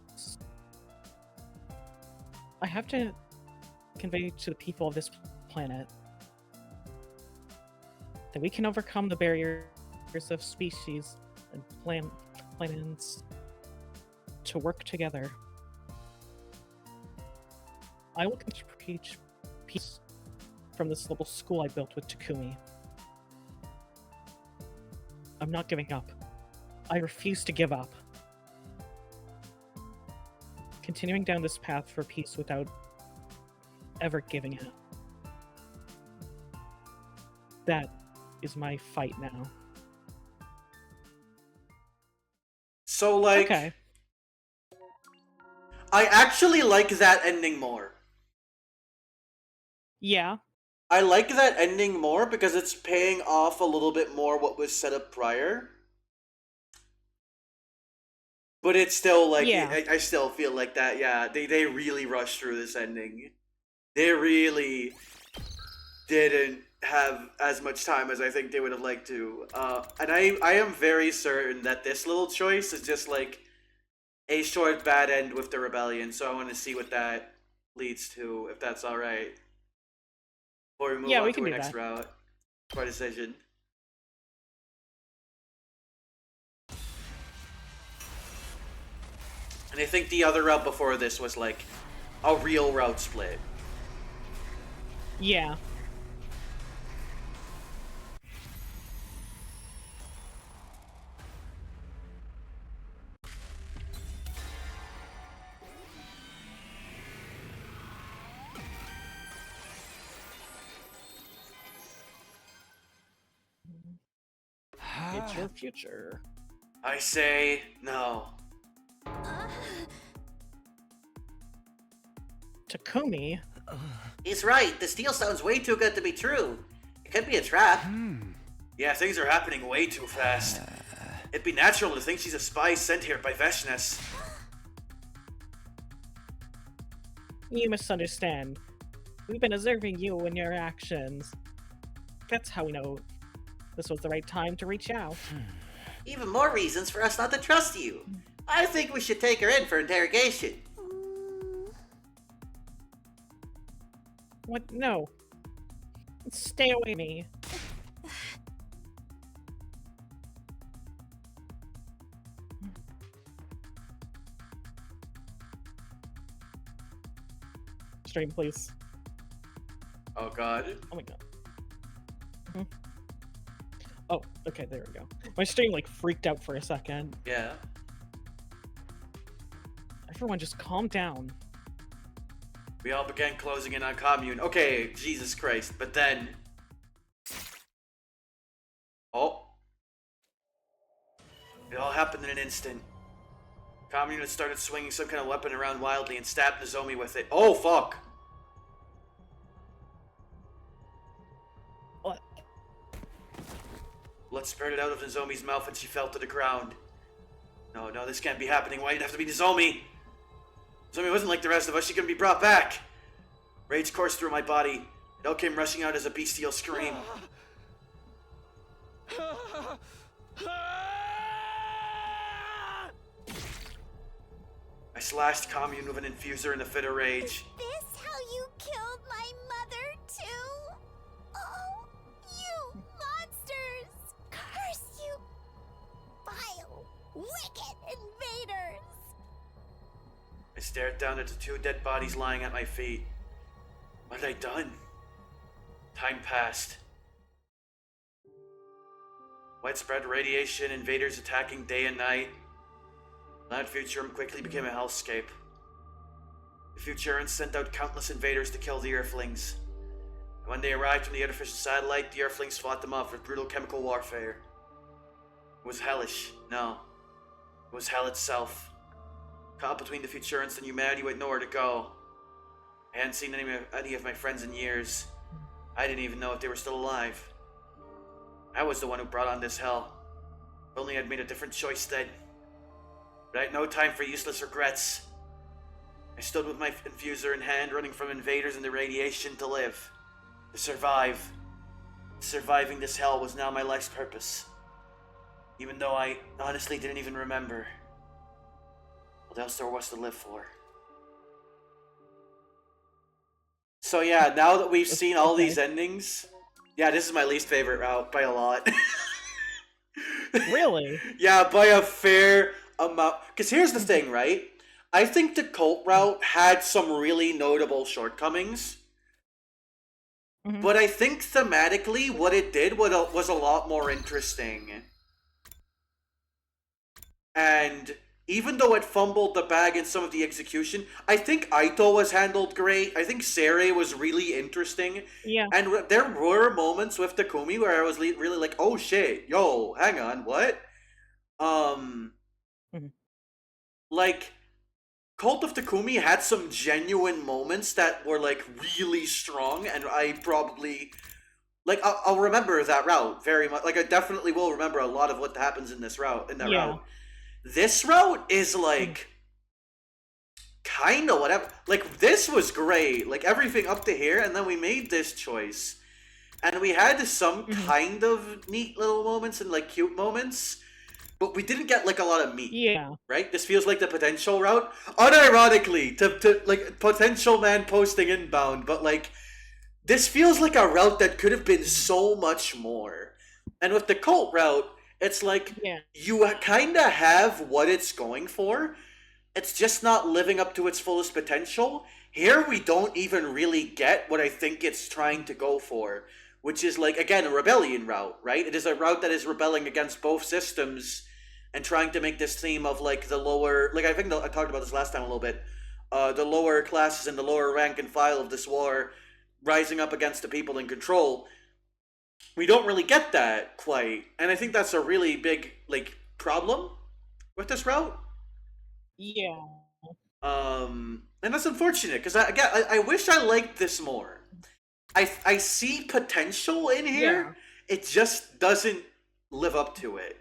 I have to convey to the people of this planet that we can overcome the barriers of species and plans to work together. I will continue to preach peace from this little school I built with Takumi. I'm not giving up. I refuse to give up. Continuing down this path for peace without ever giving up. That is my fight now. So, like... Okay. I actually like that ending more. Yeah. I like that ending more because it's paying off a little bit more what was set up prior. But it's still like, yeah. I still feel like that, yeah, they really rushed through this ending. They really didn't have as much time as I think they would have liked to. And I am very certain that this little choice is just like a short bad end with the rebellion, so I want to see what that leads to, if that's alright. Before we move on to our next route. To our decision. And I think the other route before this was like a real route split. Yeah. It's your future. I say no. Takumi? He's right. This deal sounds way too good to be true. It could be a trap. Yeah, things are happening way too fast. It'd be natural to think she's a spy sent here by Veshnas. You misunderstand. We've been observing you and your actions. That's how we know this was the right time to reach out. Even more reasons for us not to trust you. I think we should take her in for interrogation. What? No. Stay away, me. Stream, please. Oh god. Oh my god. Oh, okay, there we go. My stream like freaked out for a second. Yeah. Everyone just calm down. We all began closing in on commune. Okay, Jesus Christ. But then... Oh. It all happened in an instant. Commune had started swinging some kind of weapon around wildly and stabbed Nozomi with it. Oh, fuck! What? Blood spurted out of Nozomi's mouth and she fell to the ground. No, this can't be happening. Why did it have to be Nozomi? Nozomi wasn't like the rest of us. She couldn't be brought back. Rage coursed through my body. It all came rushing out as a bestial scream. I slashed commune with an infuser in a fit of rage. Is this how you killed my mother, too? Oh, you monsters! Curse you, vile, wicked invaders! I stared down at the two dead bodies lying at my feet. What had I done? Time passed. Widespread radiation, invaders attacking day and night. That Futurum quickly became a hellscape. The Futurans sent out countless invaders to kill the Earthlings. When they arrived from the artificial satellite, the Earthlings fought them off with brutal chemical warfare. It was hellish. No. It was hell itself. Caught between the Futurans and humanity with nowhere to go. I hadn't seen any of my friends in years. I didn't even know if they were still alive. I was the one who brought on this hell. If only I'd made a different choice then. But I had no time for useless regrets. I stood with my infuser in hand, running from invaders and the radiation to live. To survive. Surviving this hell was now my life's purpose. Even though I honestly didn't even remember what else there was to live for. So yeah, now that we've seen all these endings, yeah, this is my least favorite route by a lot. Really? Yeah, by a fair amount. Because here's the thing, right? I think the cult route had some really notable shortcomings. But I think thematically, what it did was a lot more interesting. And even though it fumbled the bag in some of the execution, I think Aito was handled great. I think Sere was really interesting. Yeah. And there were moments with Takumi where I was really like, oh shit, yo, hang on, what? Like, Cult of Takumi had some genuine moments that were like really strong, and I probably like I'll remember that route very much. Like I definitely will remember a lot of what happens in this route route. This route is like kind of whatever. Like this was great, like everything up to here, and then we made this choice, and we had some kind of neat little moments and like cute moments. But we didn't get like a lot of meat. Yeah. Right? This feels like the potential route. Unironically, to like potential man posting inbound, but like this feels like a route that could have been so much more. And with the cult route, it's like you kind of have what it's going for. It's just not living up to its fullest potential. Here we don't even really get what I think it's trying to go for, which is like again a rebellion route, right? It is a route that is rebelling against both systems and trying to make this theme of like the lower, like I think I talked about this last time a little bit, the lower classes and the lower rank and file of this war rising up against the people in control. We don't really get that quite, and I think that's a really big like problem with this route. Yeah. And that's unfortunate because I wish I liked this more. I see potential in here. It just doesn't live up to it.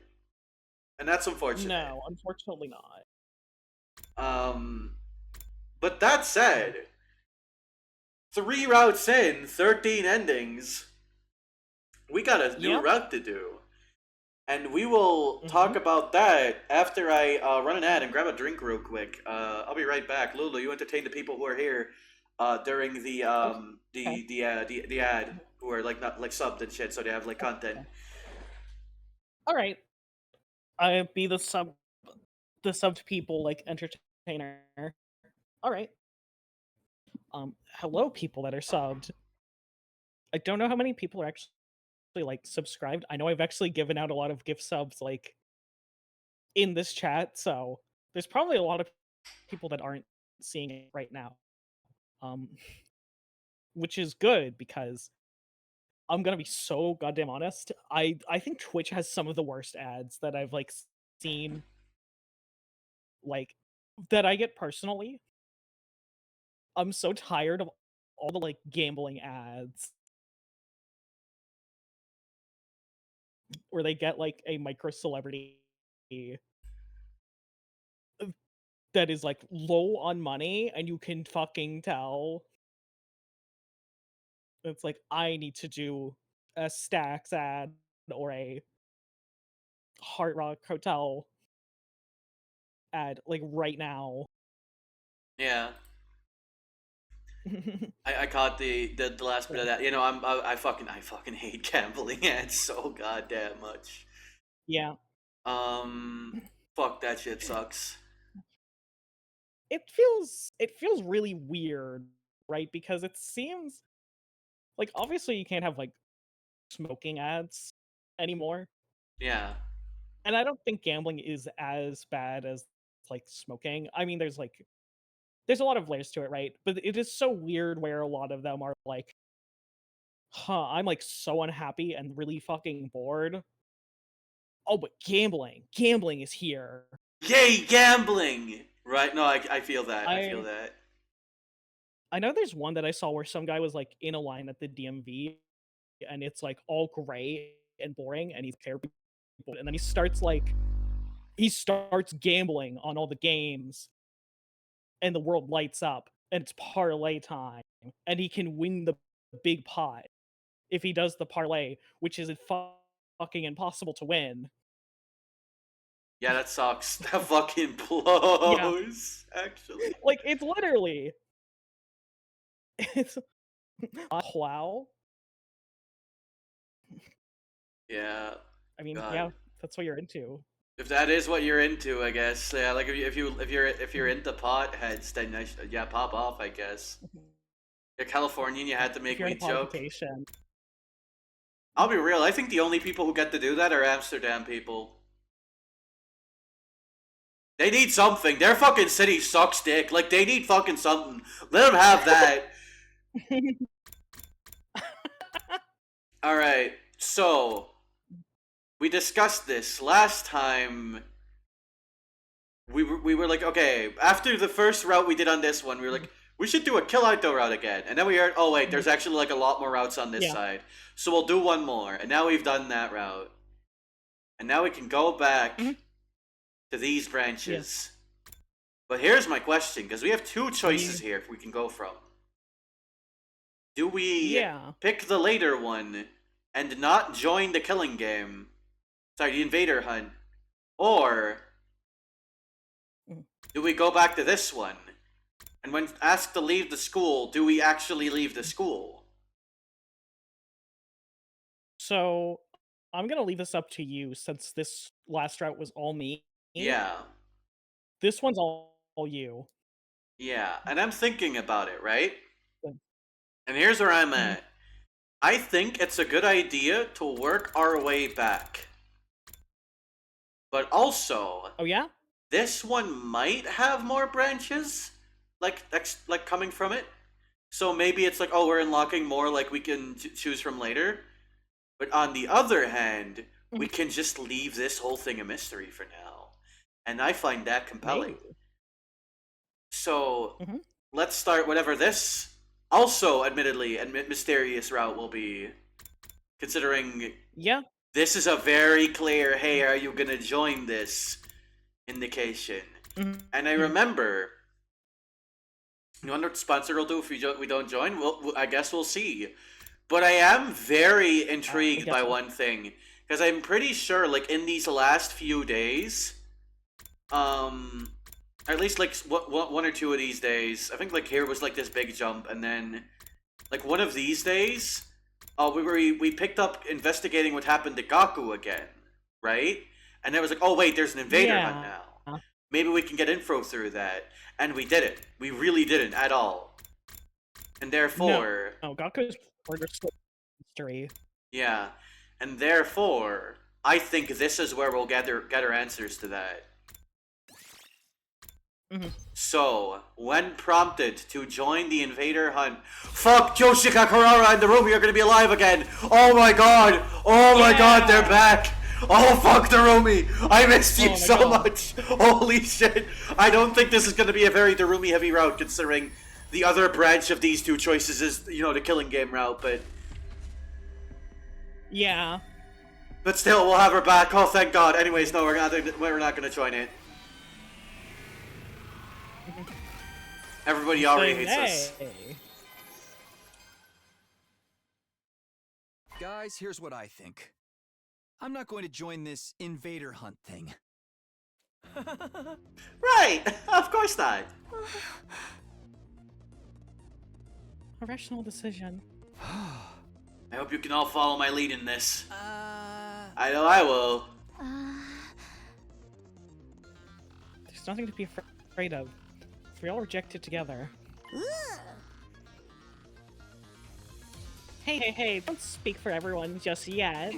And that's unfortunate. No, unfortunately not. But that said, 3 routes in, 13 endings. We got a new route to do. And we will talk about that after I run an ad and grab a drink real quick. I'll be right back. Lulu, you entertain the people who are here during the ad, who are like not like subbed and shit, so they have like content. All right. I be the subbed people like entertainer. All right. Hello, people that are subbed. I don't know how many people are actually like subscribed. I know I've actually given out a lot of gift subs like in this chat, so there's probably a lot of people that aren't seeing it right now. Which is good because I'm gonna be so goddamn honest. I think Twitch has some of the worst ads that I've like seen, like that I get personally. I'm so tired of all the like gambling ads where they get like a micro celebrity that is like low on money and you can fucking tell it's like I need to do a Stacks ad or a Hard Rock Hotel ad like right now. Yeah. I caught the last bit of that. You know, I fucking hate gambling ads so goddamn much. Yeah. Fuck that shit sucks. It feels really weird, right? Because it seems like obviously you can't have like smoking ads anymore. Yeah. And I don't think gambling is as bad as like smoking. I mean, there's a lot of layers to it, right? But it is so weird where a lot of them are like I'm like so unhappy and really fucking bored. Oh, but gambling. Gambling is here. Yay, gambling! Right? No, I feel that. I feel that. I know there's one that I saw where some guy was like in a line at the DMV and it's like all gray and boring and he's terrible, and then he starts gambling on all the games and the world lights up and it's parlay time and he can win the big pot if he does the parlay, which is fucking impossible to win. Yeah, that sucks. That fucking Yeah. blows, actually. Like, it's literally it's wow. Yeah. I mean, God. yeah, that's what you're into. If that is what you're into, I guess. Yeah, like if you're into potheads, then yeah, pop off, I guess. You're Californian, you had to make If you're me into joke. politification. I'll be real, I think the only people who get to do that are Amsterdam people. They need something. Their fucking city sucks dick. Like, they need fucking something. Let them have that. Alright, so we discussed this last time. We were like, okay, after the first route we did on this one, we were like, we should do a kill outdoor route again. And then we heard, oh wait, there's actually like a lot more routes on this side. So we'll do one more. And now we've done that route. And now we can go back to these branches. But here's my question, because we have two choices here if we can go from. Do we pick the later one and not join the killing game? Sorry, the invader hunt. Or do we go back to this one? And when asked to leave the school, do we actually leave the school? So, I'm gonna leave this up to you since this last route was all me. Yeah. This one's all you. Yeah, and I'm thinking about it, right? And here's where I'm at. I think it's a good idea to work our way back. But also... Oh, yeah? This one might have more branches, like coming from it. So maybe it's like, oh, we're unlocking more, like we can choose from later. But on the other hand, we can just leave this whole thing a mystery for now. And I find that compelling. Maybe. So, let's start whatever this, also admittedly, mysterious route will be. Considering this is a very clear, hey, are you gonna join this indication? And I remember, you wonder what the sponsor will do if we don't join? Well, I guess we'll see. But I am very intrigued by one thing, because I'm pretty sure, like, in these last few days, at least like one or two of these days, I think like here was like this big jump, and then like one of these days, we picked up investigating what happened to Gaku again, right? And it was like, oh wait, there's an invader hunt now. Maybe we can get info through that, and we didn't. We really didn't at all, and therefore, no Gaku's mystery. Yeah, and therefore, I think this is where we'll get our answers to that. So, when prompted to join the invader hunt, fuck, Yoshika Kurara and the Rumi are gonna be alive again! Oh my god! Oh my god, they're back! Oh fuck the Rumi! I missed you so much! Holy shit! I don't think this is gonna be a very Darumi heavy route, considering the other branch of these two choices is, you know, the killing game route, but... Yeah. But still, we'll have her back. Oh, thank god. Anyways, no, we're not gonna join it. Everybody already hates us. Guys, here's what I think. I'm not going to join this invader hunt thing. Right! Of course not! A rational decision. I hope you can all follow my lead in this. I know I will. There's nothing to be afraid of. We all reject it together. Hey, don't speak for everyone just yet.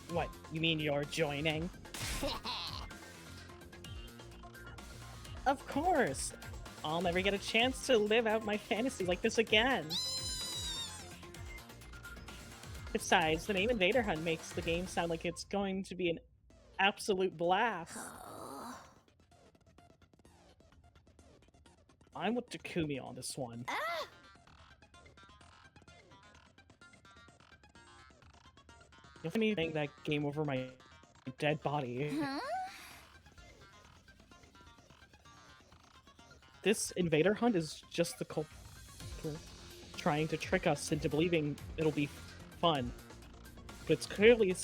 What, you mean you're joining? Of course! I'll never get a chance to live out my fantasy like this again. Besides, the name Invader Hunt makes the game sound like it's going to be an absolute blast. I'm with Takumi on this one. If anything, that game over my dead body. Huh? This Invader Hunt is just the culprit trying to trick us into believing it'll be fun. But it's clearly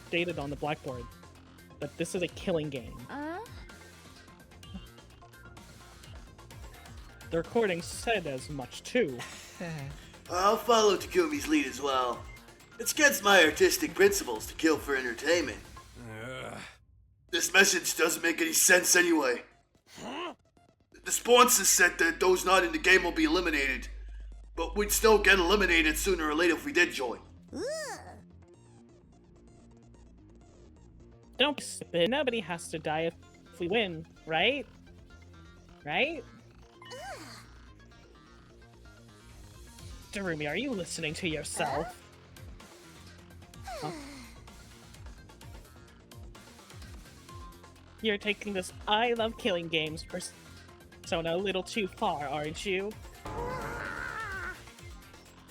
stated on the blackboard that this is a killing game. The recording said as much too. I'll follow Takumi's lead as well. It's against my artistic principles to kill for entertainment. This message doesn't make any sense anyway. The sponsors said that those not in the game will be eliminated, but we'd still get eliminated sooner or later if we did join. Don't be stupid. Nobody has to die if we win, right? Right? Darumi, are you listening to yourself? Huh? You're taking this I love killing games persona a little too far, aren't you?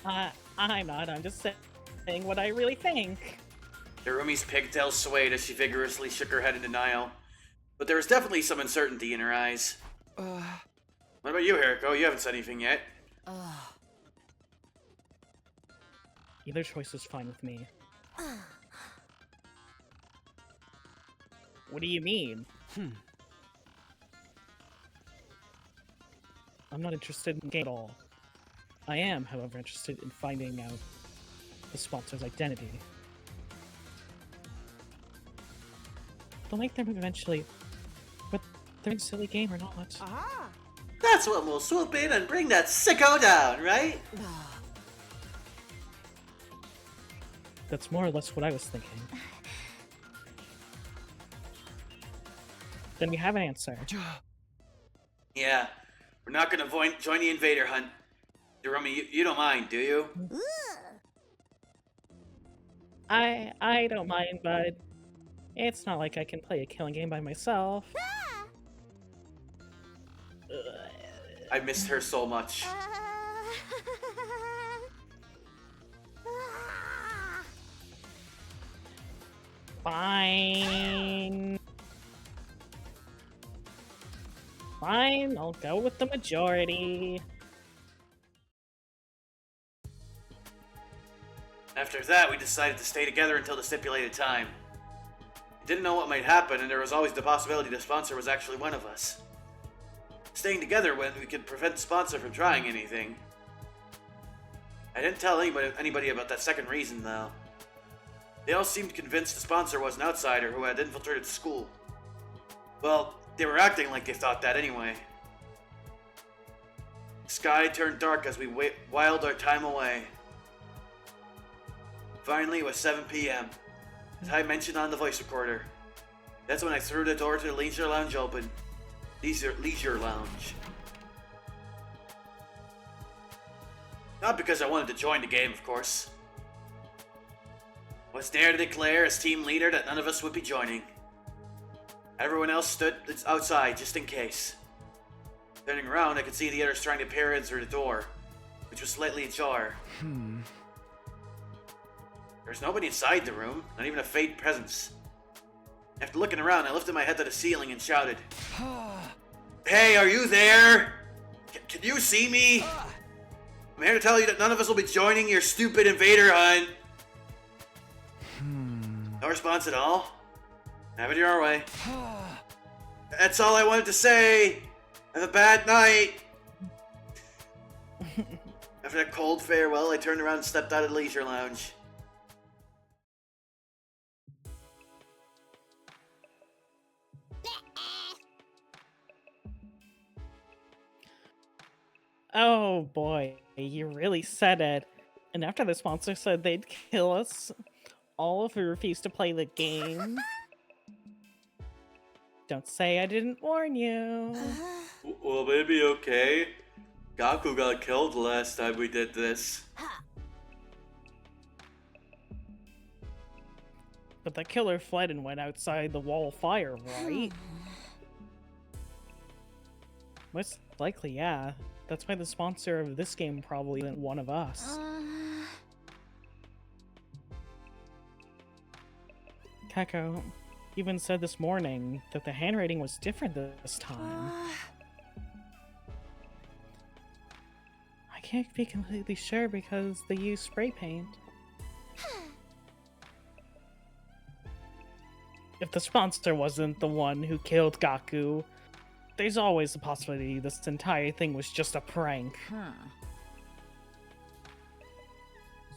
I'm not. I'm just saying what I really think. Narumi's pigtails swayed as she vigorously shook her head in denial, but there was definitely some uncertainty in her eyes. What about you, Hiriko? You haven't said anything yet. Either choice is fine with me. What do you mean? I'm not interested in the game at all. I am, however, interested in finding out the sponsor's identity. They'll make them eventually, but they're a silly game or not. That's when we'll swoop in and bring that sicko down, right? That's more or less what I was thinking. Then we have an answer. Yeah, we're not gonna join the Invader Hunt. Darumi, you don't mind, do you? I don't mind, but it's not like I can play a killing game by myself. I missed her so much. Fine. Fine, I'll go with the majority. After that, we decided to stay together until the stipulated time. We didn't know what might happen, and there was always the possibility the sponsor was actually one of us. Staying together when we could prevent the sponsor from trying anything. I didn't tell anybody about that second reason, though. They all seemed convinced the sponsor was an outsider who had infiltrated the school. Well, they were acting like they thought that anyway. The sky turned dark as we whiled our time away. Finally, it was 7 p.m. As I mentioned on the voice recorder. That's when I threw the door to the leisure lounge open. Leisure lounge. Not because I wanted to join the game, of course. I was there to declare as team leader that none of us would be joining. Everyone else stood outside just in case. Turning around, I could see the others trying to peer in through the door, which was slightly ajar. There was nobody inside the room, not even a faint presence. After looking around, I lifted my head to the ceiling and shouted, "Hey, are you there? Can you see me? I'm here to tell you that none of us will be joining your stupid invader hunt." No response at all. Have it your way. That's all I wanted to say. Have a bad night. After that cold farewell, I turned around and stepped out of the leisure lounge. Oh boy, you really said it. And after the sponsor said they'd kill us all if we refused to play the game. Don't say I didn't warn you. Well, maybe okay. Gaku got killed the last time we did this. But the killer fled and went outside the wall of fire, right? Most likely, yeah. That's why the sponsor of this game probably isn't one of us. Kako even said this morning that the handwriting was different this time. I can't be completely sure because they use spray paint. If the sponsor wasn't the one who killed Gaku, there's always the possibility this entire thing was just a prank.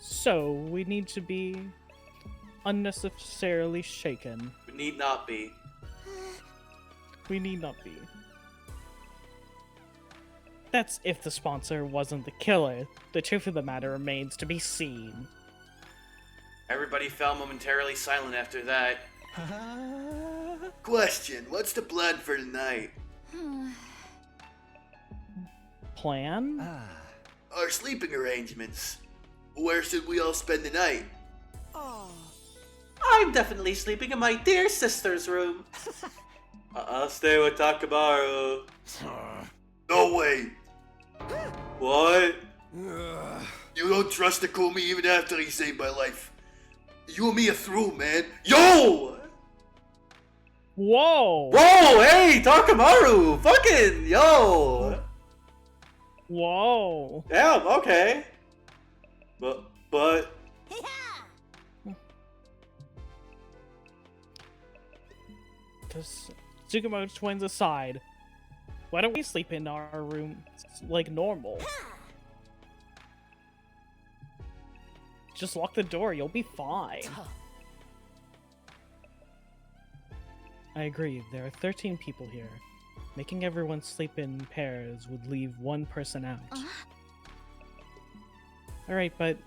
So, we need to be unnecessarily shaken. We need not be. We need not be. That's if the sponsor wasn't the killer. The truth of the matter remains to be seen. Everybody fell momentarily silent after that. Question, what's the plan for tonight? Plan? Our sleeping arrangements. Where should we all spend the night? I'm definitely sleeping in my dear sister's room. I'll stay with Takamaru. No way. What? You don't trust Takumi even after he saved my life. You and me are through, man. Yo! Whoa! Whoa, hey, Takamaru! Fucking, yo! Whoa! Damn, okay. But... Tsukumo's twins aside, why don't we sleep in our room like normal? Just lock the door, you'll be fine. I agree, there are 13 people here. Making everyone sleep in pairs would leave one person out. Alright, but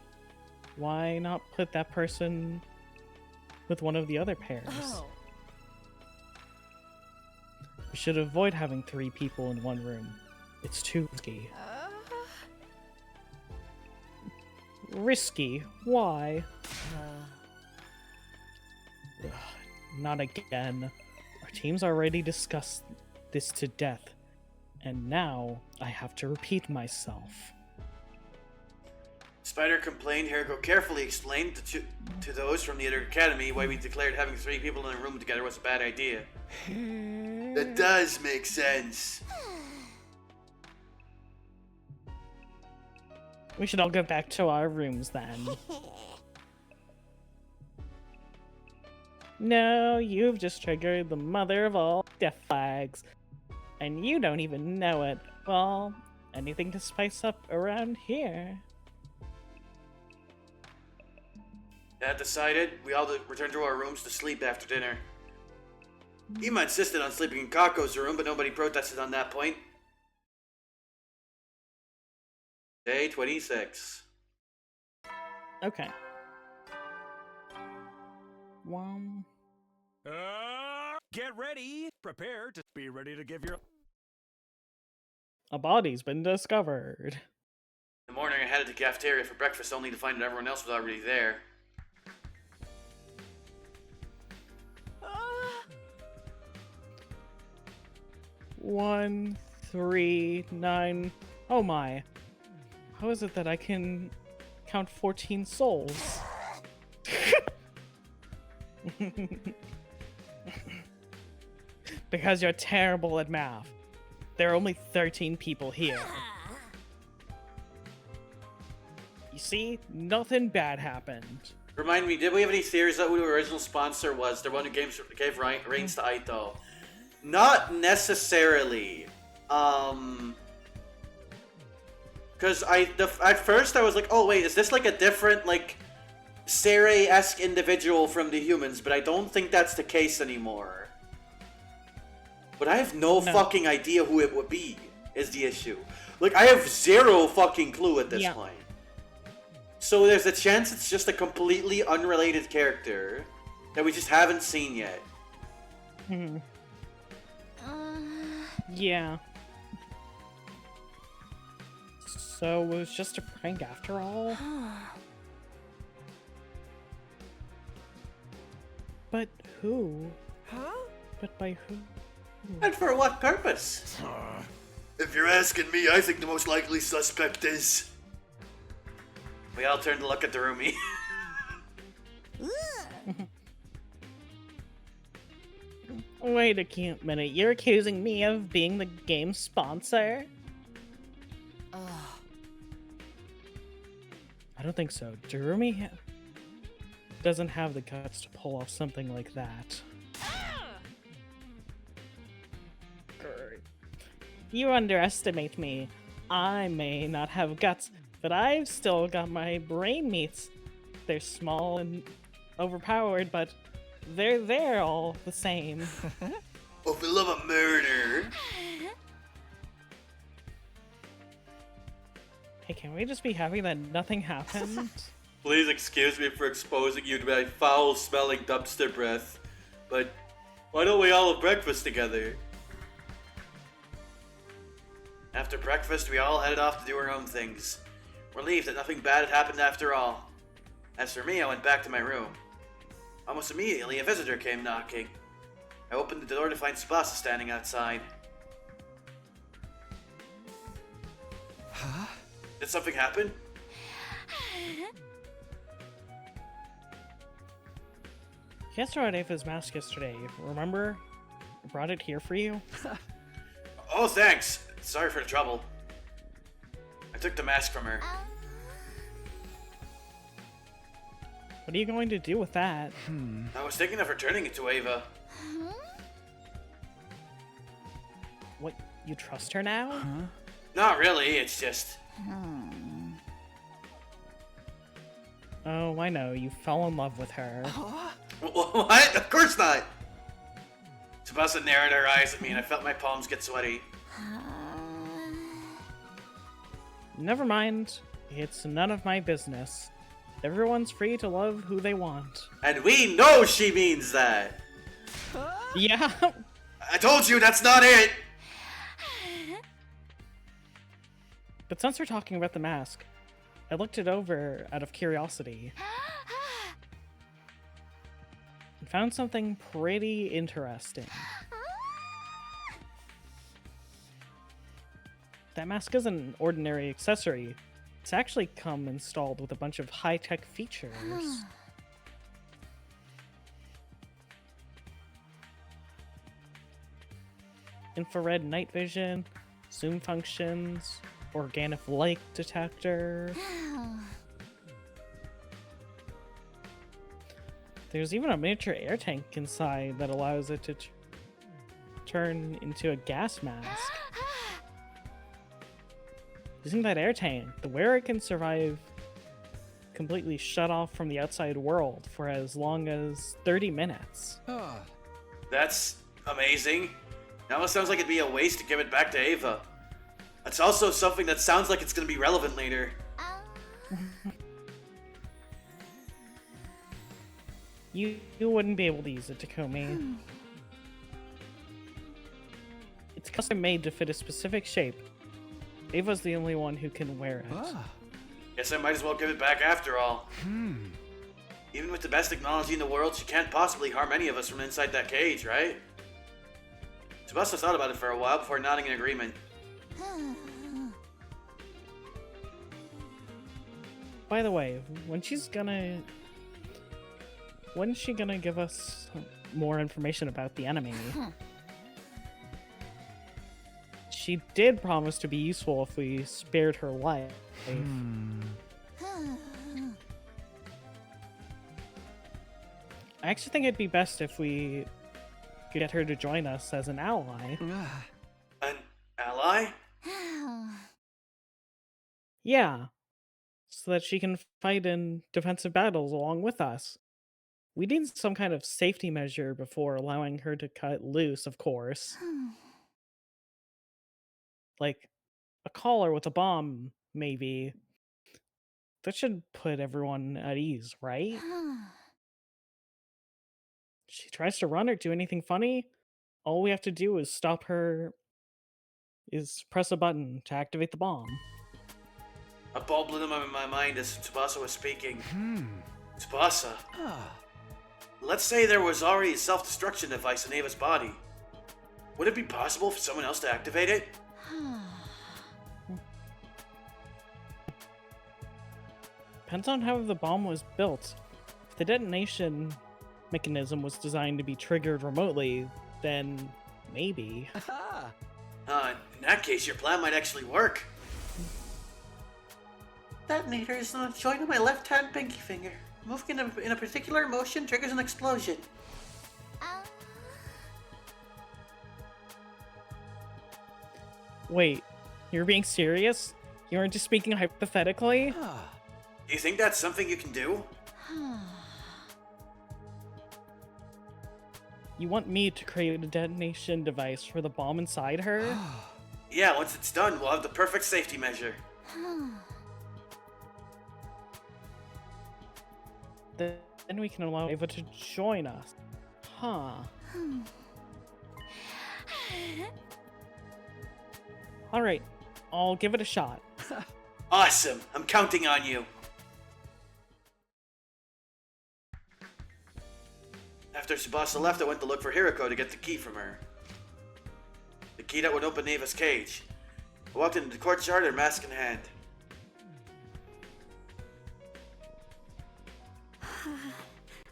why not put that person with one of the other pairs? We should avoid having 3 people in one room. It's too risky. Risky? Why? Ugh, not again. Our teams already discussed this to death, and now I have to repeat myself. Spider complained, Hiriko carefully explained to those from the other academy why we declared having 3 people in a room together was a bad idea. That does make sense. We should all go back to our rooms then. No, you've just triggered the mother of all death flags. And you don't even know it. Well, anything to spice up around here? That decided, we all returned to our rooms to sleep after dinner. Ima insisted on sleeping in Kako's room, but nobody protested on that point. Day 26. Okay. Get ready. Prepare to be ready to give your... A body's been discovered. In the morning, I headed to the cafeteria for breakfast only to find that everyone else was already there. One, 3, 9. Oh my. How is it that I can count 14 souls? Because you're terrible at math. There are only 13 people here. You see? Nothing bad happened. Remind me, did we have any theories that who the original sponsor was? The one who gave reins to Aito? Not necessarily. Because at first I was like, oh wait, is this like a different, like, Sere-esque individual from the humans? But I don't think that's the case anymore. But I have no fucking idea who it would be, is the issue. Like, I have zero fucking clue at this point. So there's a chance it's just a completely unrelated character that we just haven't seen yet. Yeah. So it was just a prank after all? But who? Huh? But by who? And for what purpose? If you're asking me, I think the most likely suspect is... We all turn to look at the roomie. Wait a minute, you're accusing me of being the game sponsor? I don't think so. Jeremy doesn't have the guts to pull off something like that. You underestimate me. I may not have guts, but I've still got my brain meats. They're small and overpowered, but they're there all the same. Oh, for love of murder. Hey, can we just be happy that nothing happened? Please excuse me for exposing you to my foul-smelling dumpster breath, but why don't we all have breakfast together? After breakfast, we all headed off to do our own things, relieved that nothing bad had happened after all. As for me, I went back to my room. Almost immediately, a visitor came knocking. I opened the door to find Tsubasa standing outside. Huh? Did something happen? He asked about Ava's mask yesterday, remember? I brought it here for you. Oh, thanks. Sorry for the trouble. I took the mask from her. What are you going to do with that? I was thinking of returning it to Ava. What, you trust her now? Not really, it's just... Oh, I know, you fell in love with her. What? Of course not! Tsubasa narrowed her eyes at me and I felt my palms get sweaty. Never mind. It's none of my business. Everyone's free to love who they want. And we know she means that! Yeah! I told you, that's not it! But since we're talking about the mask, I looked it over out of curiosity. And found something pretty interesting. That mask isn't an ordinary accessory. It's actually come installed with a bunch of high-tech features. Infrared night vision, zoom functions, organic light detector. There's even a miniature air tank inside that allows it to turn into a gas mask. Using that air tank, the wearer can survive completely shut off from the outside world for as long as 30 minutes. That's amazing. It almost sounds like it'd be a waste to give it back to Ava. It's also something that sounds like it's gonna be relevant later. You wouldn't be able to use it, Takumi. It's custom made to fit a specific shape. Ava's the only one who can wear it. Guess I might as well give it back after all. Even with the best technology in the world, she can't possibly harm any of us from inside that cage, right? Tsubasa thought about it for a while before nodding in agreement. By the way, when's she gonna give us more information about the enemy? She did promise to be useful if we spared her life. I actually think it'd be best if we could get her to join us as an ally. An ally? Yeah, so that she can fight in defensive battles along with us. We need some kind of safety measure before allowing her to cut loose, of course. Like a collar with a bomb, maybe. That should put everyone at ease, right? She tries to run or do anything funny, all we have to do is stop her, is press a button to activate the bomb. A bulb lit up in my mind as Tsubasa was speaking. Tsubasa. Let's say there was already a self-destruction device in Ava's body. Would it be possible for someone else to activate it? Depends on how the bomb was built. If the detonation mechanism was designed to be triggered remotely, then maybe. In that case, your plan might actually work. Detonator is on a joint on my left-hand pinky finger. Moving in a particular motion triggers an explosion. Wait, you're being serious? You aren't just speaking hypothetically? Do you think that's something you can do? You want me to create a detonation device for the bomb inside her? Yeah, once it's done, we'll have the perfect safety measure. Then we can allow Ava to join us. Alright, I'll give it a shot. Awesome! I'm counting on you! After Tsubasa left, I went to look for Hiriko to get the key from her. The key that would open Ava's cage. I walked into the courtyard, her mask in hand.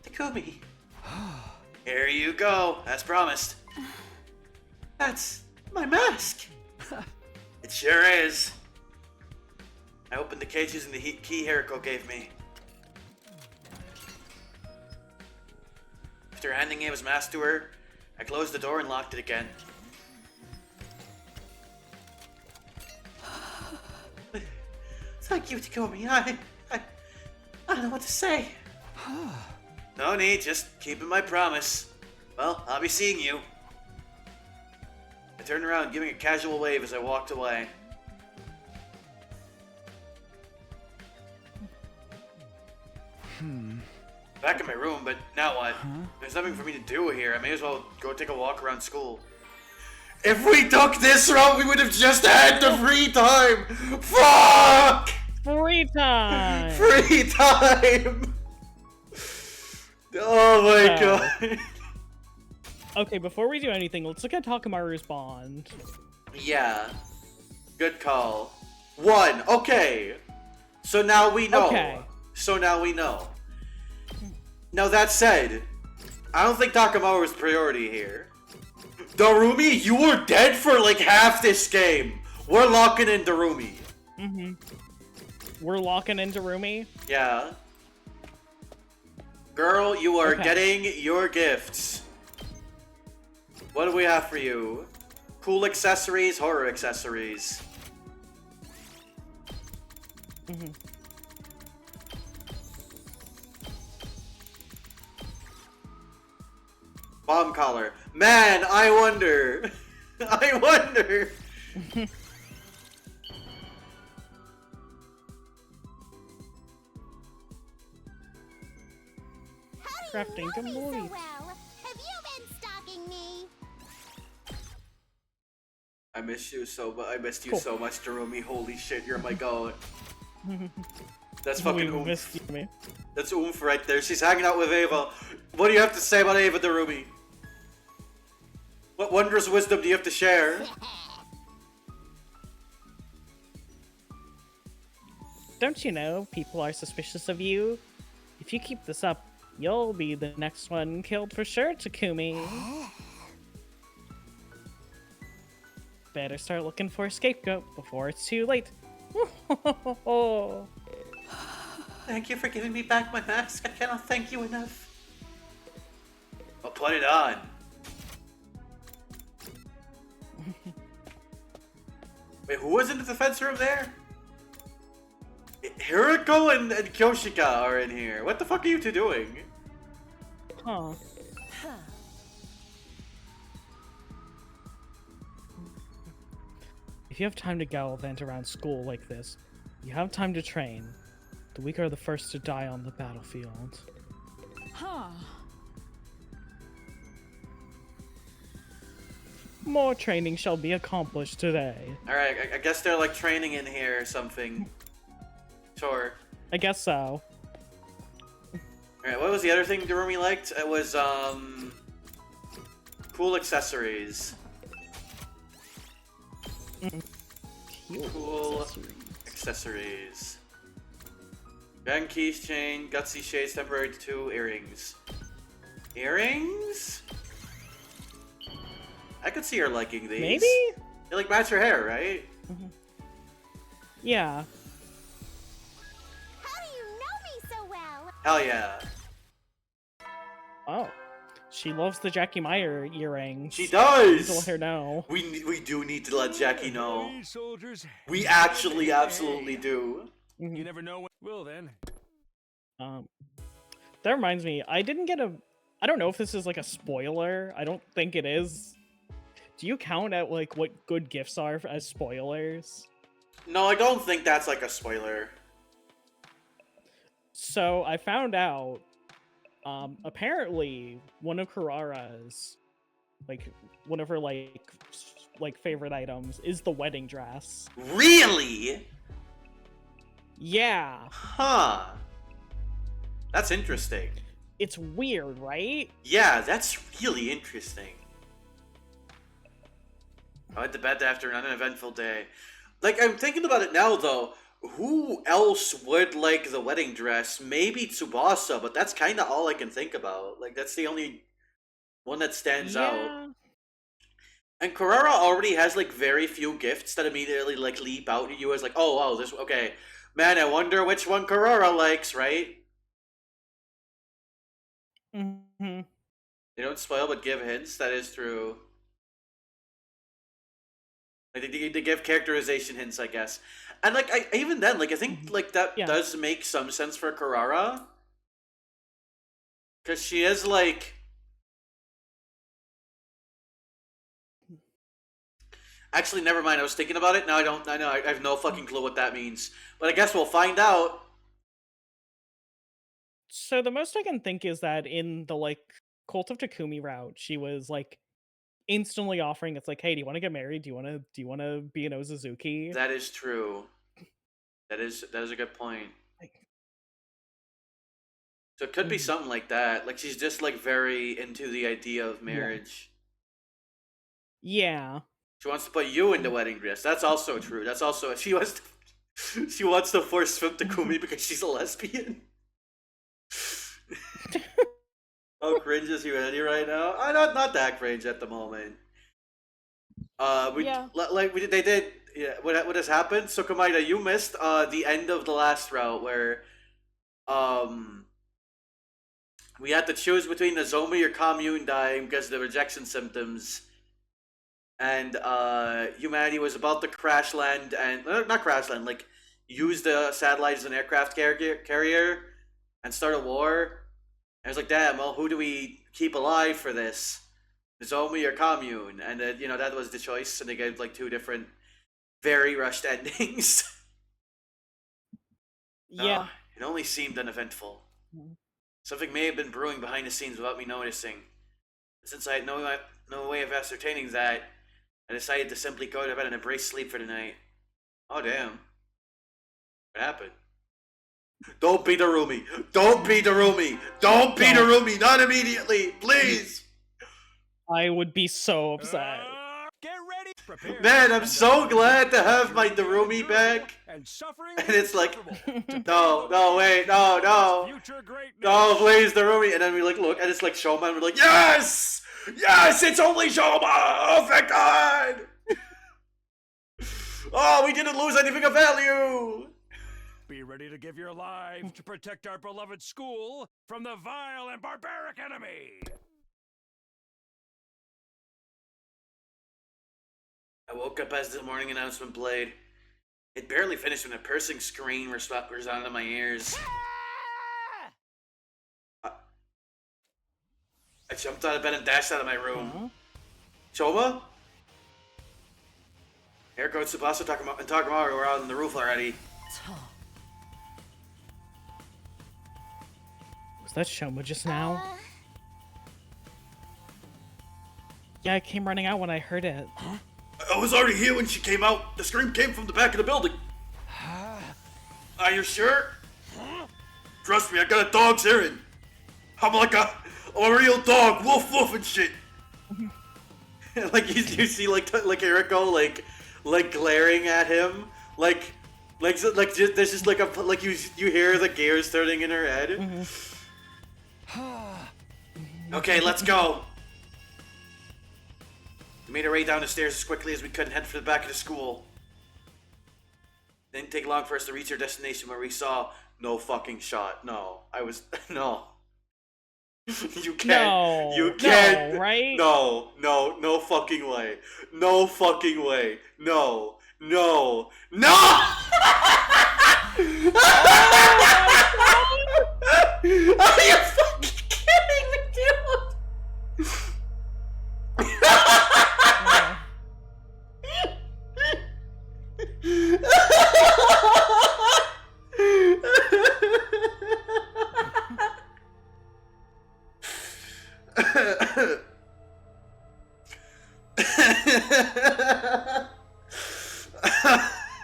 Takumi. Here you go, as promised. That's my mask. It sure is. I opened the cage using the key Hiriko gave me. After handing Ava's mask to her, I closed the door and locked it again. Thank you, Takumi. I don't know what to say. No need, just keeping my promise. Well, I'll be seeing you. I turned around, giving a casual wave as I walked away. Back in my room, but now what? There's nothing for me to do here. I may as well go take a walk around school. If we took this route, we would have just had the free time! Fuck! Free time! Free time! Oh my god. Okay, before we do anything, let's look at Takamaru's bond. Yeah. Good call. 1. Okay. So now we know. Okay. So now we know. Now that said, I don't think Takamaru is priority here. Darumi, you were dead for like half this game. We're locking in Darumi. We're locking in Darumi? Yeah. Girl, you are Okay. getting your gifts. What do we have for you? Cool accessories, horror accessories. Bomb collar. Man, I wonder. I wonder. Crafting complete. So well. Have you been stalking me? I miss you so much. I missed you so much, Darumi. Holy shit, you're my god. That's fucking We oomph. missed you, man. That's oomph right there. She's hanging out with Ava. What do you have to say about Ava, Darumi? What wondrous wisdom do you have to share? Don't you know people are suspicious of you? If you keep this up, you'll be the next one killed for sure, Takumi. Better start looking for a scapegoat before it's too late. Thank you for giving me back my mask. I cannot thank you enough. I'll put it on. Wait, who was in the defense room there? Hiriko and Kyoshika are in here. What the fuck are you two doing? Huh. If you have time to gallivant around school like this, you have time to train. The weak are the first to die on the battlefield. More training shall be accomplished today. Alright, I guess they're like training in here or something. Sure. I guess so. Alright, what was the other thing Durumi liked? It was, cool accessories. Cool accessories. Dragon keys, chain, gutsy shades, temporary 2 earrings. Earrings? I could see her liking these. Maybe? They like match her hair, right? Yeah. How do you know me so well? Hell yeah. Oh. She loves the Jackie Meyer earrings. She does! To let her know. We do need to let Jackie know. We actually absolutely do. You never know when. Well then. That reminds me, I didn't get a... I don't know if this is like a spoiler. I don't think it is. Do you count at like what good gifts are as spoilers? No, I don't think that's like a spoiler. So I found out, apparently one of Karara's, like one of her like favorite items is the wedding dress. Really? Yeah. Huh. That's interesting. It's weird, right? Yeah, that's really interesting. I went to bed after an uneventful day. Like, I'm thinking about it now, though. Who else would like the wedding dress? Maybe Tsubasa, but that's kind of all I can think about. Like, that's the only one that stands out. And Karara already has, like, very few gifts that immediately, like, leap out at you as, like, oh, wow, this... Okay. Man, I wonder which one Karara likes, right? Mm-hmm. They don't spoil, but give hints. That is true. Like, they give characterization hints, I guess. And, like, even then, like, I think, like, that does make some sense for Karara. Because she is, like... Actually, never mind. I was thinking about it. Now I have no fucking clue what that means. But I guess we'll find out. So the most I can think is that in the, like, Cult of Takumi route, she was, like, instantly offering, it's like, hey, do you want to get married? Do you want to be an Ozuzuki? That is true. That is a good point. So it could be something like that. Like, she's just, like, very into the idea of marriage. Yeah. She wants to put you in the wedding dress. That's also true. That's also... She wants to force Swim Takumi because she's a lesbian. How cringe is humanity right now? Not that cringe at the moment. They did. Yeah, what has happened? So Kamaida, you missed the end of the last route where we had to choose between Nozomi or Commune dying because of the rejection symptoms, and humanity was about to crash land and not crash land, like use the satellite as an aircraft carrier and start a war. I was like, damn, well, who do we keep alive for this? Nozomi or Commune? And that was the choice, and they gave like 2 different, very rushed endings. Yeah. It only seemed uneventful. Something may have been brewing behind the scenes without me noticing. Since I had no way of ascertaining that, I decided to simply go to bed and embrace sleep for the night. Oh, damn. What happened? Don't be Darumi! Don't be Darumi! Don't be Darumi! Not immediately! Please! I would be so upset. Get ready! Prepare. Man, I'm so glad to have my Darumi back. And it's like, no, wait, no. No, please, Darumi. And then we like look, and it's like Shoma, and we're like, yes! Yes, it's only Shoma! Oh, thank God! Oh, we didn't lose anything of value! Be ready to give your life to protect our beloved school from the vile and barbaric enemy! I woke up as the morning announcement played. It barely finished when a piercing scream resounded in my ears. I jumped out of bed and dashed out of my room. Shoma? Eriko, Tsubasa, and Takamaru were out on the roof already. Was that Shoma just now? Yeah, I came running out when I heard it. I was already here when she came out. The scream came from the back of the building. Are you sure? Trust me, I got a dog's errand. I'm like a real dog, woof woof and shit. Like you see like Eriko like glaring at him, like just, there's just like you hear the gears turning in her head. Okay, let's go. We made our way down the stairs as quickly as we could and head for the back of the school. Didn't take long for us to reach our destination where we saw no fucking shot. No, no. You can't. No, you can't. no, right? No fucking way. No fucking way. No. Are you fucking kidding me, dude?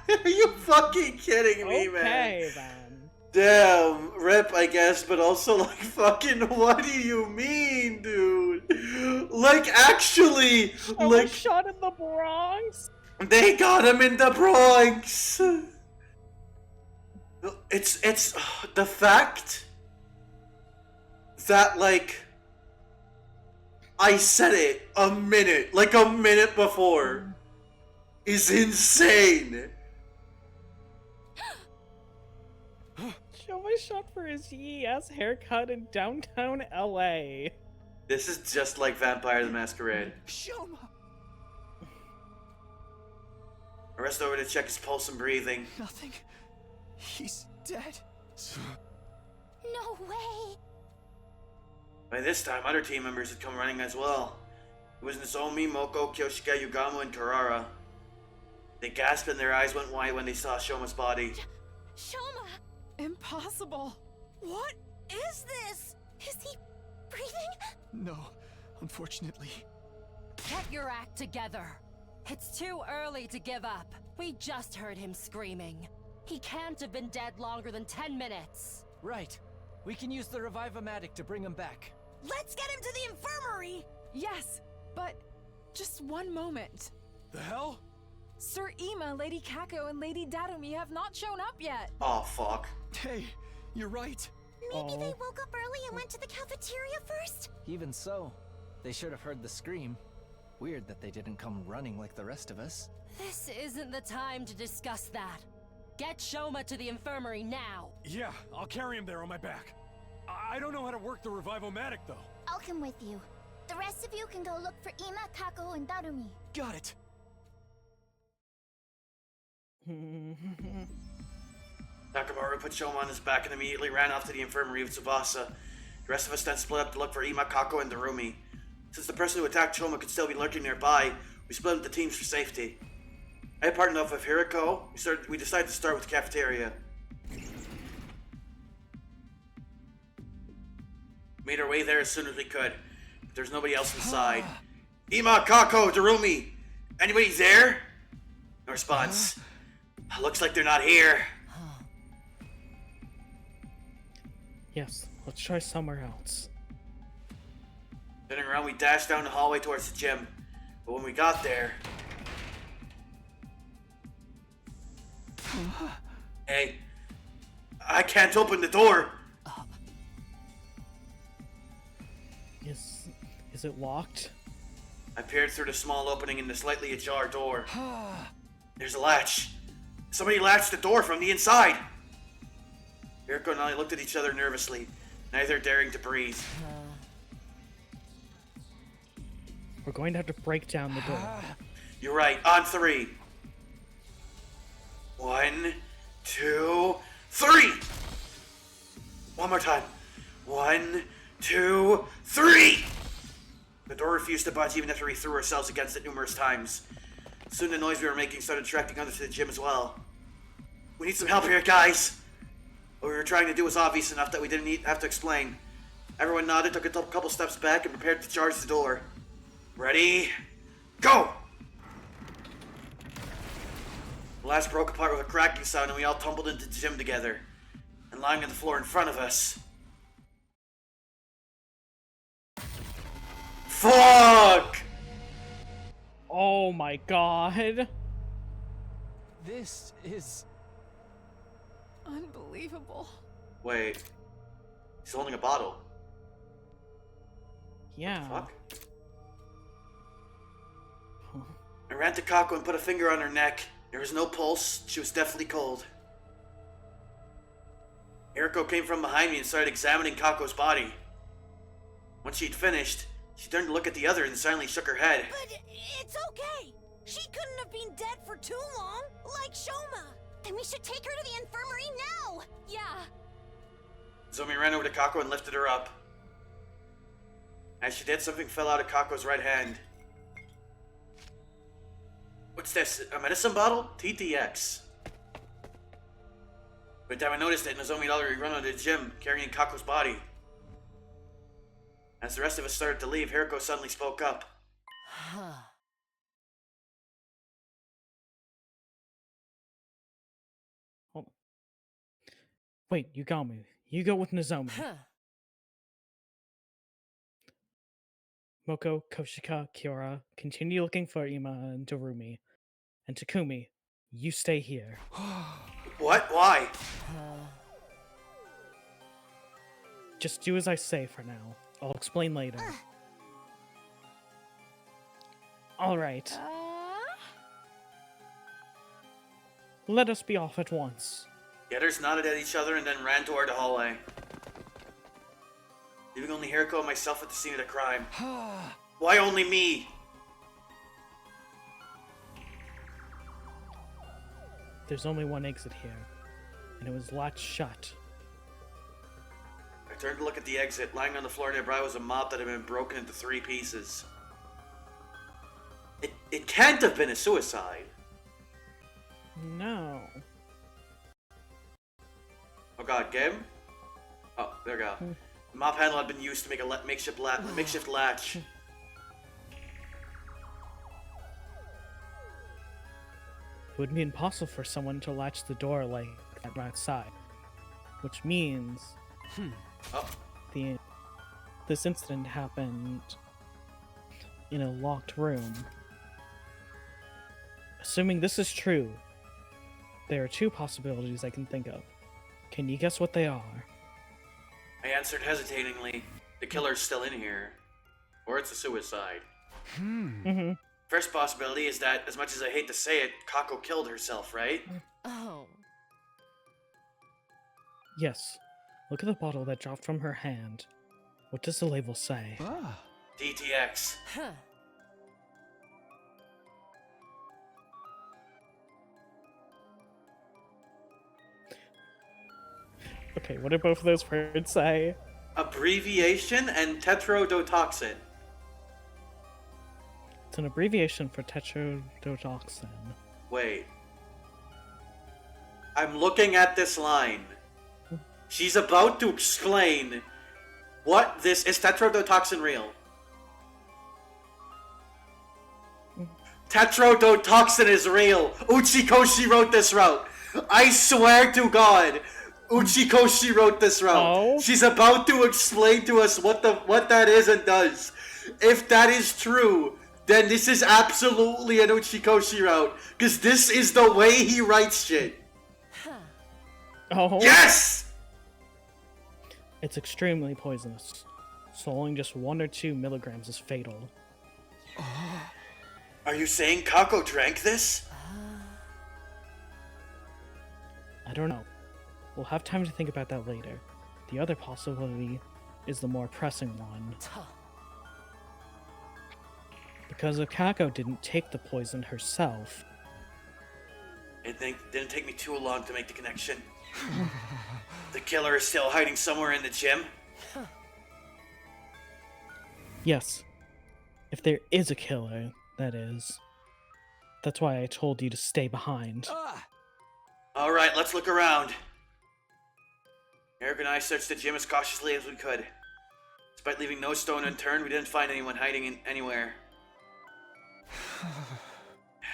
Are you fucking kidding me, man? Okay, then. Damn, rip, I guess, but also, like, fucking, what do you mean, dude? Like, actually, like, shot in the Bronx? They got him in the Bronx! It's the fact that, like, I said it a minute before is insane. Shoma shot for his yee-ass haircut in downtown LA. This is just like Vampire the Masquerade. Shoma! I rushed over to check his pulse and breathing. Nothing. He's dead. No way! By this time, other team members had come running as well. It was Nozomi, Moko, Kyoshika, Yugamo, and Karara. They gasped and their eyes went wide when they saw Shoma's body. Shoma! Impossible! What is this? Is he breathing? No, unfortunately. Get your act together. It's too early to give up. We just heard him screaming. He can't have been dead longer than 10 minutes. Right. We can use the Revive-O-Matic to bring him back. Let's get him to the infirmary! Yes, but just one moment. The hell? Sir Ima, Lady Kako, and Lady Datumi have not shown up yet. Oh, fuck. Hey, you're right. Maybe they woke up early and went to the cafeteria first? Even so, they should have heard the scream. Weird that they didn't come running like the rest of us. This isn't the time to discuss that. Get Shoma to the infirmary now. Yeah, I'll carry him there on my back. I don't know how to work the Revive-O-Matic, though. I'll come with you. The rest of you can go look for Ima, Kako, and Darumi. Got it. Nakamaru put Shoma on his back and immediately ran off to the infirmary of Tsubasa. The rest of us then split up to look for Ima, Kako, and Darumi. Since the person who attacked Shoma could still be lurking nearby, we split into teams for safety. I partnered up with Hiriko. We decided to start with the cafeteria. Made our way there as soon as we could. But there's nobody else inside. Ima, Kako, Darumi! Anybody there? No response. Looks like they're not here. Yes, let's try somewhere else. Turning around, we dashed down the hallway towards the gym. But when we got there... Hey, I can't open the door. Is it locked? I peered through the small opening in the slightly ajar door. There's a latch. Somebody latched the door from the inside. Hiriko and I looked at each other nervously, neither daring to breathe. We're going to have to break down the door. You're right. On 3. 1, 2, 3! One more time. 1, 2, 3! The door refused to budge even after we threw ourselves against it numerous times. Soon the noise we were making started attracting others to the gym as well. We need some help here, guys! What we were trying to do was obvious enough that we didn't have to explain. Everyone nodded, took a couple steps back, and prepared to charge the door. Ready? Go! glass broke apart with a cracking sound and we all tumbled into the gym together. And lying on the floor in front of us. Fuck! Oh my god. This is... Unbelievable. Wait. He's holding a bottle. Yeah. Fuck? I ran to Kako and put a finger on her neck. There was no pulse. She was deathly cold. Eriko came from behind me and started examining Kako's body. Once she'd finished, she turned to look at the other and silently shook her head. But it's okay. She couldn't have been dead for too long, like Shoma. Then we should take her to the infirmary now. Yeah. Zomi ran over to Kako and lifted her up. As she did, something fell out of Kako's right hand. What's this? A medicine bottle? TTX. By the time I noticed it, Nozomi had already run out of the gym, carrying Kako's body. As the rest of us started to leave, Hiriko suddenly spoke up. Oh. Wait, you got me. You go with Nozomi. Moko, Koshika, Kiora, continue looking for Ima and Darumi. And Takumi, you stay here. What? Why? Just do as I say for now. I'll explain later. Alright. Let us be off at once. The others nodded at each other and then ran toward the hallway. Leaving only Hiriko and myself at the scene of the crime. Why only me? There's only one exit here, and it was locked shut. I turned to look at the exit. Lying on the floor nearby was a mop that had been broken into 3 pieces. It can't have been a suicide. No. Oh god, game? Oh, there we go. The mop handle had been used to make a makeshift latch. It would be impossible for someone to latch the door like that from outside. Which means... This incident happened in a locked room. Assuming this is true, there are 2 possibilities I can think of. Can you guess what they are? I answered hesitatingly. The killer's still in here. Or it's a suicide. First possibility is that, as much as I hate to say it, Kako killed herself, right? Oh. Yes. Look at the bottle that dropped from her hand. What does the label say? DTX. Okay, what do both of those words say? Abbreviation and tetrodotoxin. It's an abbreviation for tetrodotoxin. Wait. I'm looking at this line. She's about to explain what this is. Tetrodotoxin real? Tetrodotoxin is real. Uchikoshi wrote this route. I swear to God, Uchikoshi wrote this route. Oh? She's about to explain to us what that is and does. If that is true, then this is absolutely an Uchikoshi route, because this is the way he writes shit. Oh? Yes! It's extremely poisonous. Swallowing just 1 or 2 milligrams is fatal. Are you saying Kako drank this? I don't know. We'll have time to think about that later. The other possibility is the more pressing one. Because if Kako didn't take the poison herself... It didn't take me too long to make the connection. The killer is still hiding somewhere in the gym? Yes. If there is a killer, that is. That's why I told you to stay behind. Alright, let's look around. Eric and I searched the gym as cautiously as we could. Despite leaving no stone unturned, we didn't find anyone hiding anywhere.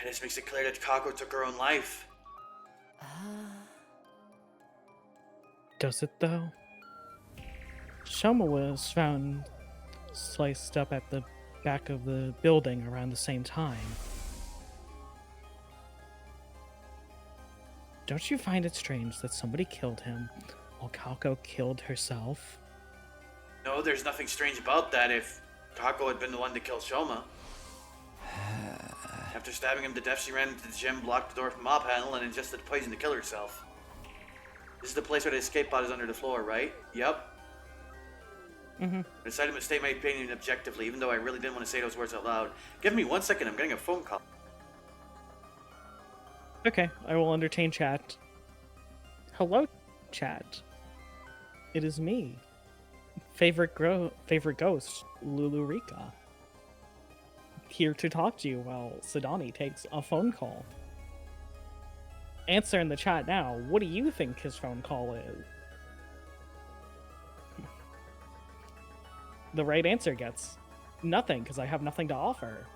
This makes it clear that Kako took her own life. Does it though? Shoma was found sliced up at the back of the building around the same time. Don't you find it strange that somebody killed him while Kako killed herself? No, there's nothing strange about that if Kako had been the one to kill Shoma. After stabbing him to death, she ran into the gym, blocked the door from mob panel, and ingested the poison to kill herself. This is the place where the escape pod is under the floor, right? Yep. Mm-hmm. I decided to state my opinion objectively, even though I really didn't want to say those words out loud. Give me 1 second, I'm getting a phone call. Okay, I will entertain chat. Hello, chat. It is me. Favorite ghost, Lulu Rika. Here to talk to you while Sidani takes a phone call. Answer in the chat now. What do you think his phone call is? The right answer gets nothing, because I have nothing to offer.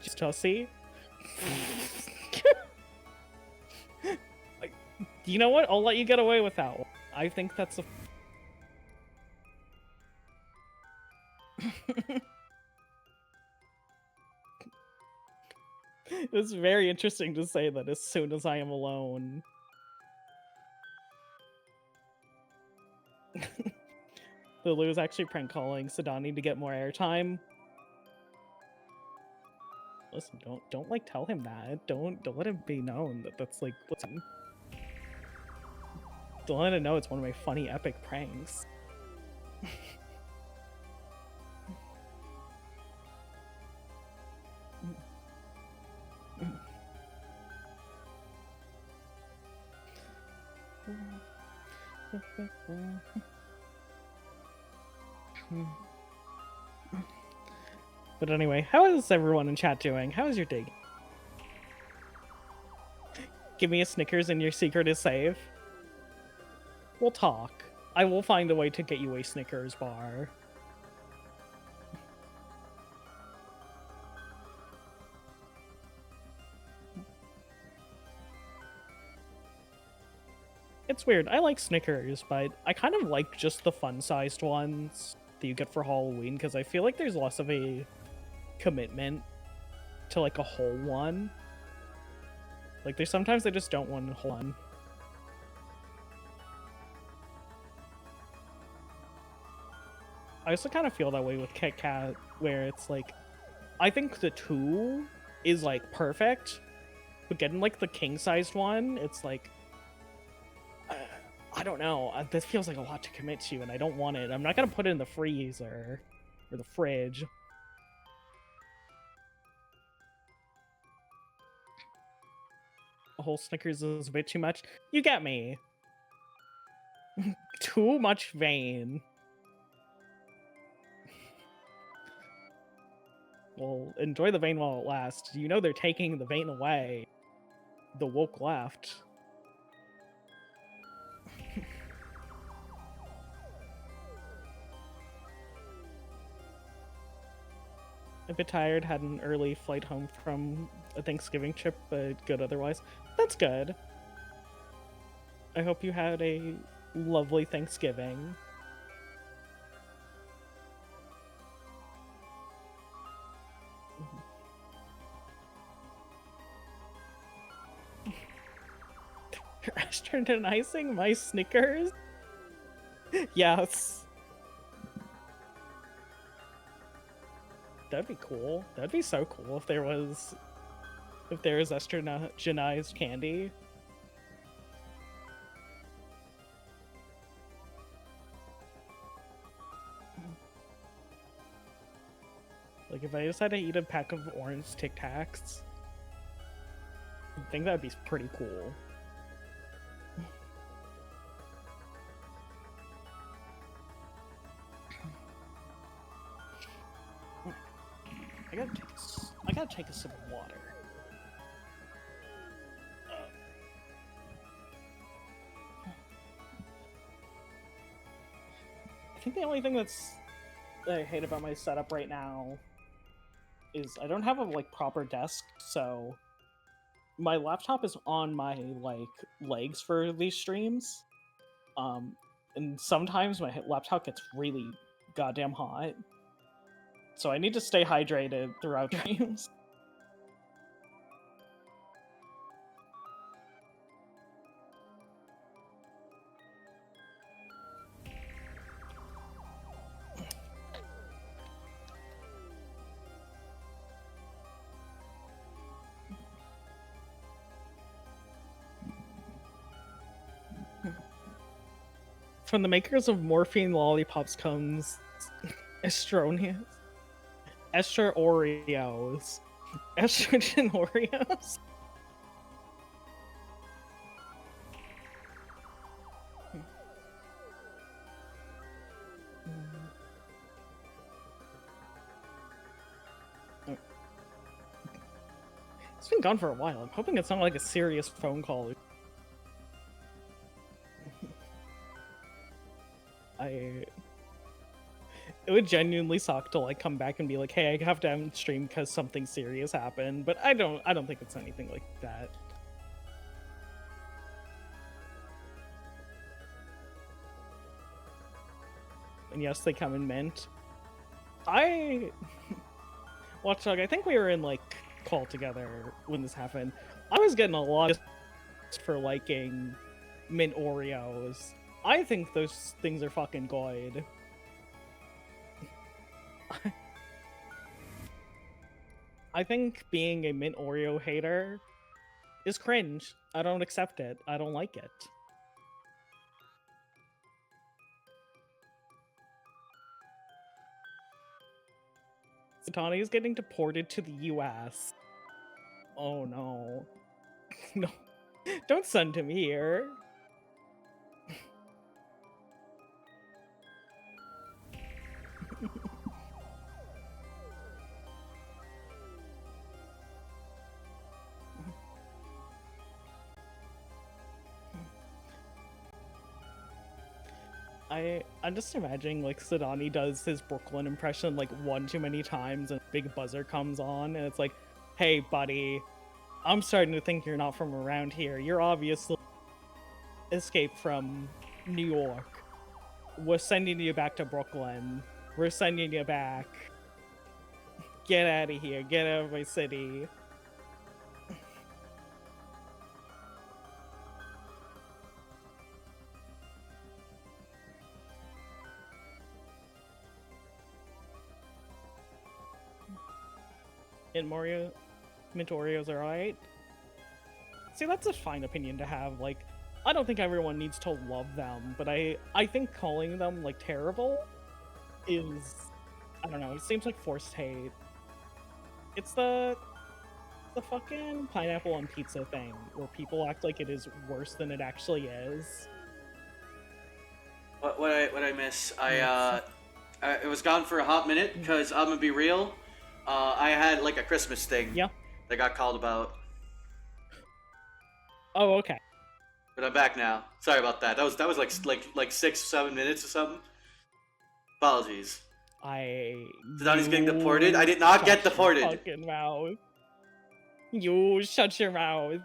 Just Tussie? Like, you know what? I'll let you get away with that one. I think that's a... It's very interesting to say that as soon as I am alone. Lulu is actually prank calling Sidani to get more airtime. Listen, don't like tell him that. Don't let him be known that that's like listen. Don't let him know it's one of my funny epic pranks. But anyway, how is everyone in chat doing? How is your day? Give me a Snickers and your secret is safe. We'll talk. I will find a way to get you a Snickers bar. It's weird. I like Snickers, but I kind of like just the fun-sized ones that you get for Halloween, because I feel like there's less of a commitment to like a whole one. Like there's sometimes I just don't want a whole one. I also kind of feel that way with Kit Kat, where it's like, I think the 2 is like perfect, but getting like the king-sized one, it's like, I don't know. This feels like a lot to commit to, and I don't want it. I'm not gonna put it in the freezer or the fridge. A whole Snickers is a bit too much. You get me. Too much vein. Well, enjoy the vein while it lasts. You know they're taking the vein away. The woke left. A bit tired, had an early flight home from a Thanksgiving trip, but good otherwise. That's good. I hope you had a lovely Thanksgiving. Resternizing my Snickers? Yes. That'd be cool. That'd be so cool if there was estrogenized candy. Like if I decided to eat a pack of orange Tic Tacs, I think that'd be pretty cool. I gotta take a sip of water. I think the only thing that I hate about my setup right now is I don't have a like proper desk, so my laptop is on my like legs for these streams. And sometimes my laptop gets really goddamn hot. So I need to stay hydrated throughout streams. From the makers of morphine lollipops comes Estronius. Esther Oreos. Estrogen Oreos? It's been gone for a while. I'm hoping it's not like a serious phone call. It would genuinely suck to like come back and be like, hey, I have to end stream because something serious happened, but I don't think it's anything like that. And yes, they come in mint. Watchdog, I think we were in like call together when this happened. I was getting a lot for liking mint Oreos. I think those things are fucking good. I think being a mint Oreo hater is cringe. I don't accept it. I don't like it. Satani is getting deported to the US. Oh no. No. Don't send him here. I'm just imagining like Sadani does his Brooklyn impression like one too many times and a big buzzer comes on and it's like, hey buddy, I'm starting to think you're not from around here. You're obviously escaped from New York. We're sending you back to Brooklyn. We're sending you back. Get out of here. Get out of my city. And mint Oreos are alright. See, that's a fine opinion to have. Like, I don't think everyone needs to love them, but I think calling them, like, terrible is, I don't know, it seems like forced hate. It's the fucking pineapple on pizza thing, where people act like it is worse than it actually is. What I miss? It was gone for a hot minute because I'm gonna be real. I had like a Christmas thing. Yeah. That got called about. Oh, okay. But I'm back now. Sorry about that. That was like 6-7 minutes or something. Apologies. Sadani's getting deported. I did not get deported. Fucking mouth. You shut your mouth.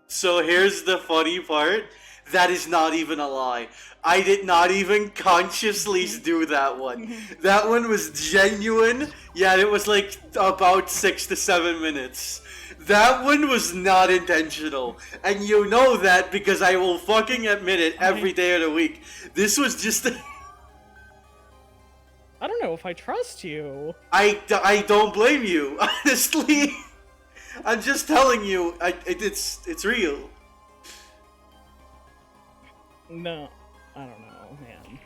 So here's the funny part. That is not even a lie. I did not even consciously do that one. That one was genuine. Yeah, it was like about 6 to 7 minutes. That one was not intentional. And you know that because I will fucking admit it every day of the week. This was just I don't know if I trust you. I don't blame you, honestly. I'm just telling you, it's real. No, I don't know, man.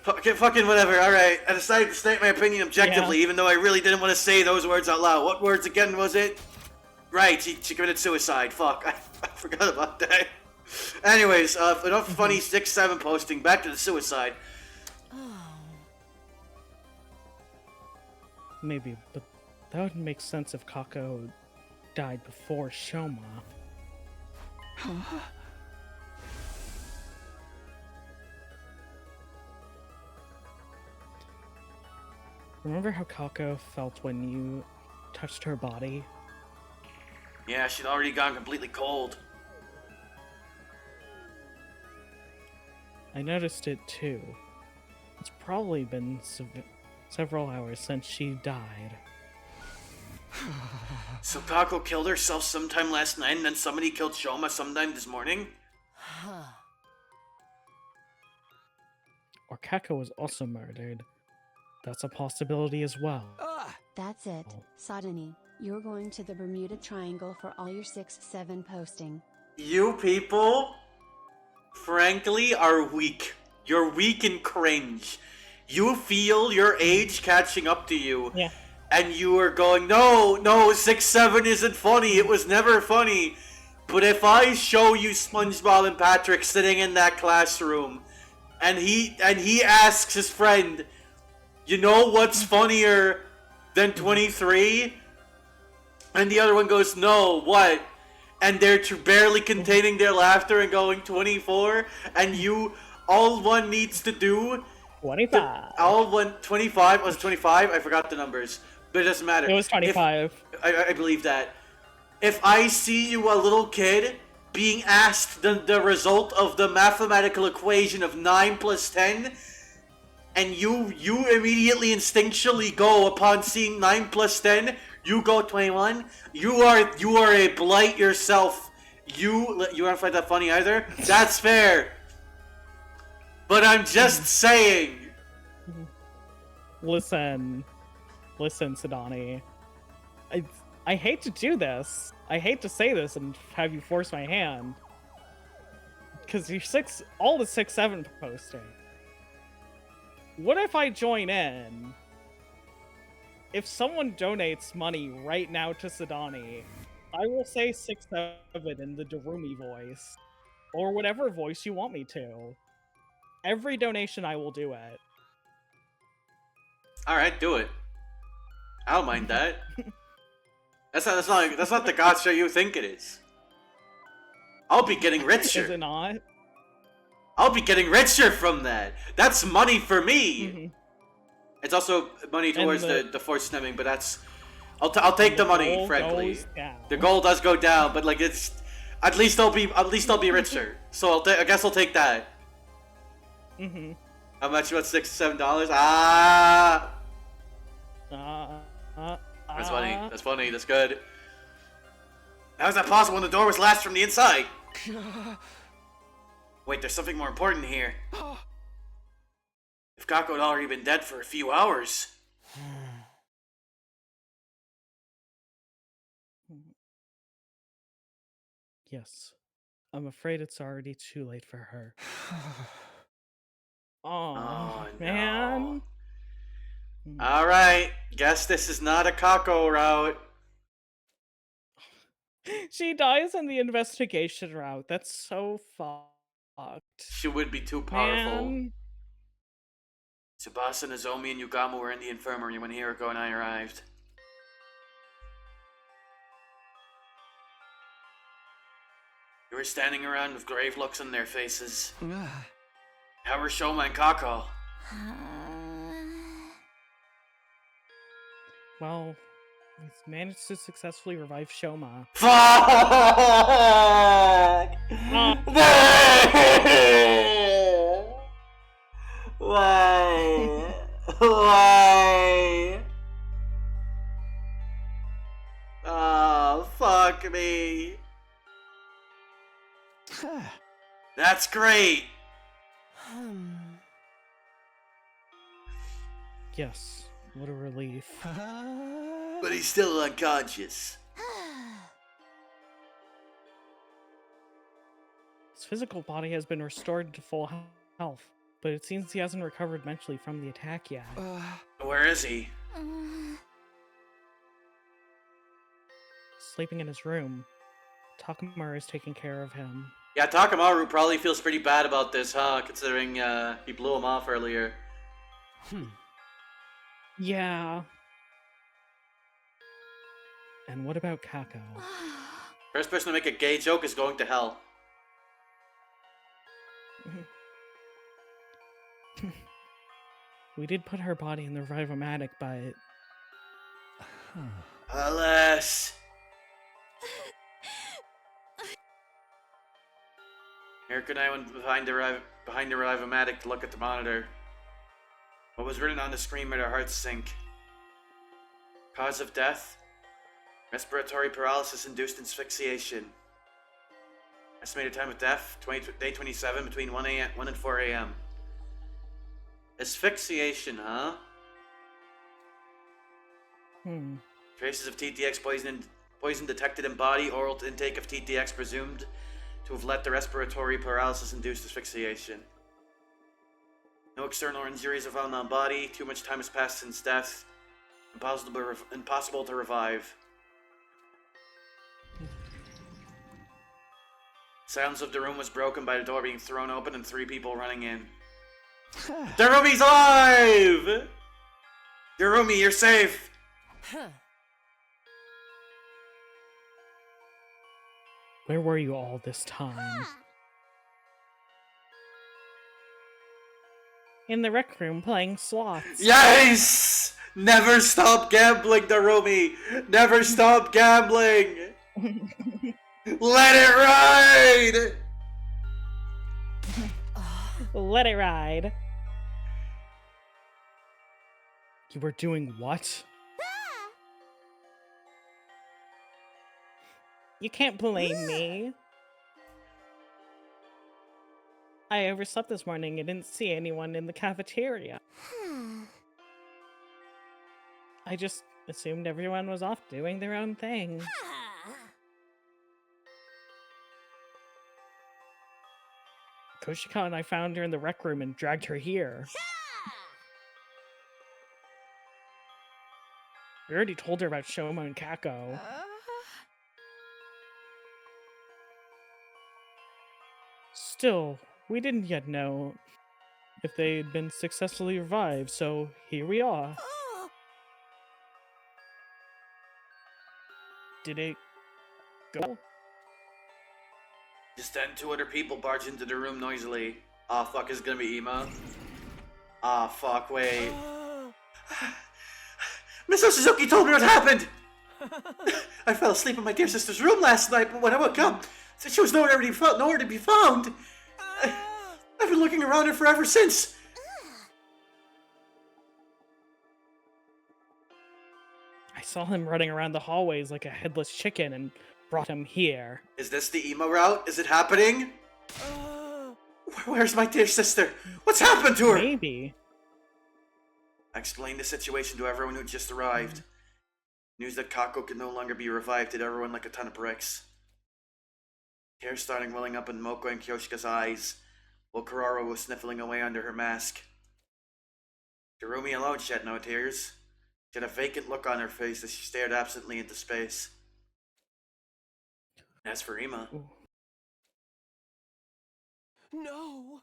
Fucking whatever, alright. I decided to state my opinion objectively, even though I really didn't want to say those words out loud. What words again was it? Right, she committed suicide. Fuck, I forgot about that. Anyways, enough funny 6-7 posting, back to the suicide. Maybe, but that would make sense if Kako died before Shoma. Remember how Kako felt when you touched her body? Yeah, she'd already gone completely cold. I noticed it too. It's probably been several hours since she died. So Kako killed herself sometime last night, and then somebody killed Shoma sometime this morning? Or Kako was also murdered. That's a possibility as well. That's it, Sodani. You're going to the Bermuda Triangle for all your 6-7 posting. You people, frankly, are weak. You're weak and cringe. You feel your age catching up to you. Yeah. And you are going, no, 6-7 isn't funny. It was never funny. But if I show you SpongeBob and Patrick sitting in that classroom, and he asks his friend, you know what's funnier than 23? And the other one goes, no, what? And they're barely containing their laughter and going 24, and all one needs to do... 25. 25? Was it 25? I forgot the numbers. But it doesn't matter. It was 25. I believe that. If I see you, a little kid, being asked the result of the mathematical equation of 9 plus 10, and you immediately instinctually go upon seeing 9 plus 10, you go 21, you are a blight yourself. You don't find that funny either? That's fair. But I'm just saying. Listen, Sidani. I hate to do this. I hate to say this and have you force my hand. Because you're all the 6-7 posting. What if I join in? If someone donates money right now to Sidani, I will say 6-7 in the Darumi voice. Or whatever voice you want me to. Every donation, I will do it. Alright, do it. I don't mind that. That's not the God show you think it is. I'll be getting richer. Is it not? I'll be getting richer from that. That's money for me. Mm-hmm. It's also money towards the force stemming, but that's I'll take the money, frankly. The goal does go down, but like it's at least I'll be richer. So I guess I'll take that. Mm-hmm. How much? About $6-7? That's funny. That's funny. That's good. How is that possible when the door was latched from the inside? Wait, there's something more important here. If Kako had already been dead for a few hours. Yes. I'm afraid it's already too late for her. Oh, man. Alright, guess this is not a Kako route. She dies in the investigation route. That's so fucked. She would be too powerful. Man. Tsubasa, Nozomi, and Yugamo were in the infirmary when Hiroko and I arrived. They were standing around with grave looks on their faces. How were Shoma and Kako? Well, we've managed to successfully revive Shoma. Fuck! Why? Why? Oh, fuck me. That's great. Yes, what a relief. But he's still unconscious. His physical body has been restored to full health, but it seems he hasn't recovered mentally from the attack yet. Where is he? Sleeping in his room. Takamaru is taking care of him. Yeah, Takamaru probably feels pretty bad about this, huh? Considering he blew him off earlier. Yeah. And what about Kako? First person to make a gay joke is going to hell. We did put her body in the Revivomatic, but... Alas! Eric and I went behind the Revivomatic to look at the monitor. What was written on the screen made our hearts sink. Cause of death? Respiratory paralysis-induced asphyxiation. Estimated time of death, day 27, between 1 and 4 a.m. Asphyxiation, huh? Traces of TTX poison detected in body. Oral intake of TTX presumed to have led to respiratory paralysis-induced asphyxiation. No external injuries are found on body. Too much time has passed since death. Impossible to revive. Silence of the room was broken by the door being thrown open and 3 people running in. Darumi's alive! Darumi, you're safe! Where were you all this time? In the rec room playing slots. Yes! Never stop gambling, Darumi! Never stop gambling! Let it ride! Let it ride. You were doing what? You can't blame me. I overslept this morning and didn't see anyone in the cafeteria. I just assumed everyone was off doing their own thing. Koshika and I found her in the rec room and dragged her here. We already told her about Shoma and Kako. Still, we didn't yet know if they'd been successfully revived, so here we are. Did it go? Just then 2 other people barged into the room noisily. Aw, fuck, is it gonna be Ema? Ah, fuck, wait. Miss Suzuki told me what happened! I fell asleep in my dear sister's room last night, but when I woke up, she was nowhere to be found. I've been looking around her forever since. I saw him running around the hallways like a headless chicken and brought him here. Is this the Ema route? Is it happening? Where's my dear sister? What's happened to her? Maybe. I explained the situation to everyone who just arrived. News that Kako could no longer be revived hit everyone like a ton of bricks. Tears starting welling up in Moko and Kyoshika's eyes, while Kurara was sniffling away under her mask. Darumi alone shed no tears. She had a vacant look on her face as she stared absently into space. As for Ema... No!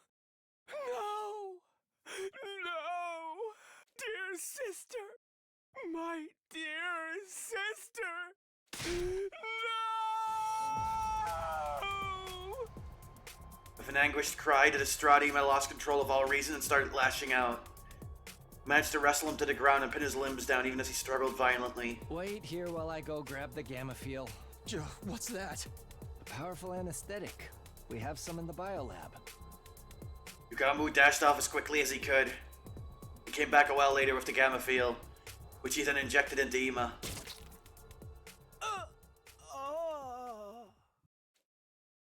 No! No! Dear sister! My dear sister! No! With an anguished cry, the distraught Ema lost control of all reason and started lashing out. Managed to wrestle him to the ground and pin his limbs down even as he struggled violently. Wait here while I go grab the gamma feel. Joe, what's that? A powerful anesthetic. We have some in the biolab. Yugamu dashed off as quickly as he could. He came back a while later with the gamma field, which he then injected into Ema.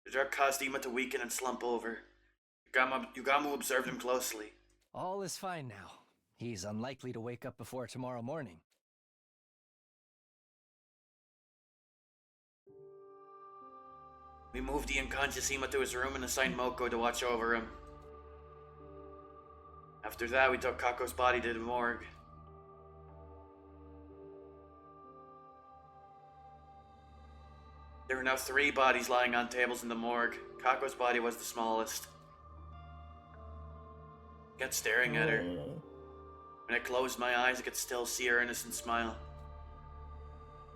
The drug caused Ema to weaken and slump over. Yugamu observed him closely. All is fine now. He's unlikely to wake up before tomorrow morning. We moved the unconscious Ema to his room and assigned Moko to watch over him. After that, we took Kako's body to the morgue. There were now 3 bodies lying on tables in the morgue. Kako's body was the smallest. I kept staring at her. When I closed my eyes, I could still see her innocent smile.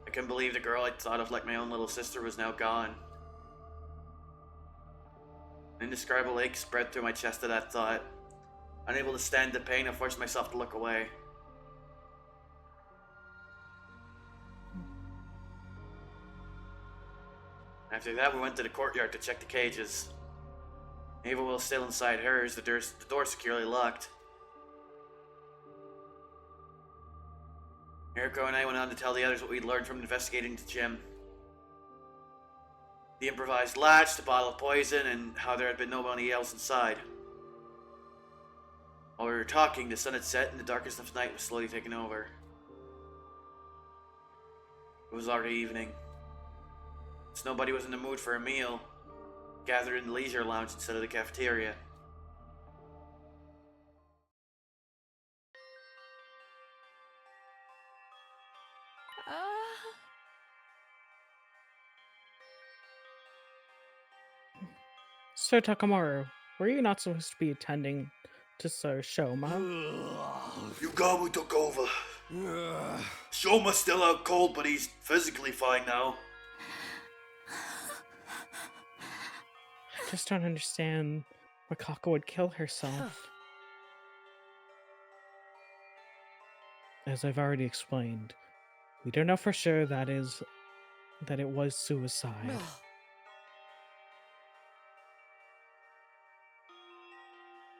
I couldn't believe the girl I'd thought of like my own little sister was now gone. An indescribable ache spread through my chest at that thought. Unable to stand the pain, I forced myself to look away. After that, we went to the courtyard to check the cages. Ava was still inside hers, the door securely locked. Rika and I went on to tell the others what we'd learned from investigating the gym. The improvised latch, the bottle of poison, and how there had been nobody else inside. While we were talking, the sun had set and the darkness of night was slowly taking over. It was already evening. Since nobody was in the mood for a meal, we gathered in the leisure lounge instead of the cafeteria. Sir Takamaru, were you not supposed to be attending to Sir Shoma? Yugamu took over. Shoma's still out cold, but he's physically fine now. I just don't understand why Kako would kill herself. As I've already explained, we don't know for sure that it was suicide.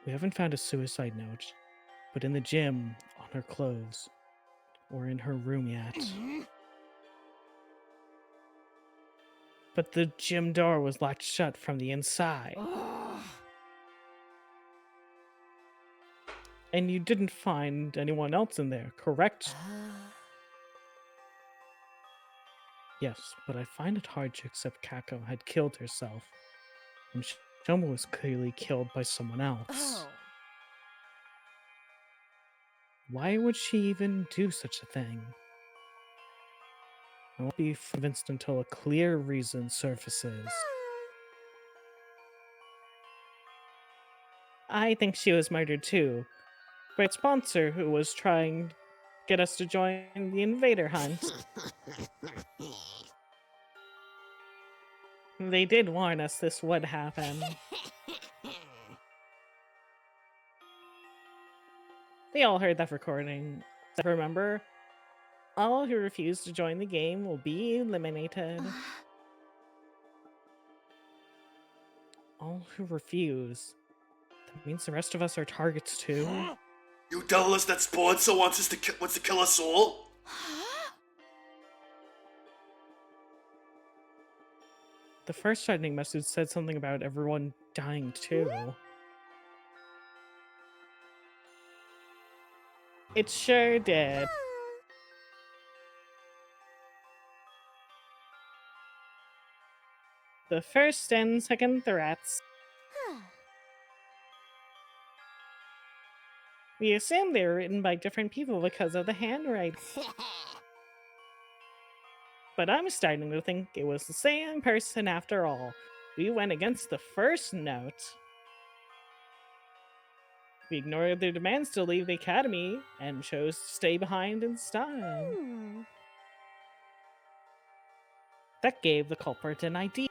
We haven't found a suicide note, but in the gym, on her clothes, or in her room yet. But the gym door was locked shut from the inside. And you didn't find anyone else in there, correct? Yes, but I find it hard to accept Kako had killed herself. And Shoma was clearly killed by someone else. Why would she even do such a thing? I won't be convinced until a clear reason surfaces. I think she was murdered too, by a sponsor who was trying to get us to join the invader hunt. They did warn us this would happen. They all heard that recording. Remember? All who refuse to join the game will be eliminated. All who refuse? That means the rest of us are targets too? You tell us that sponsor wants to kill us all? The first threatening message said something about everyone dying too. It sure did. The first and second threats. We assume they were written by different people because of the handwriting. But I'm starting to think it was the same person after all. We went against the first note. We ignored their demands to leave the academy and chose to stay behind instead. That gave the culprit an idea.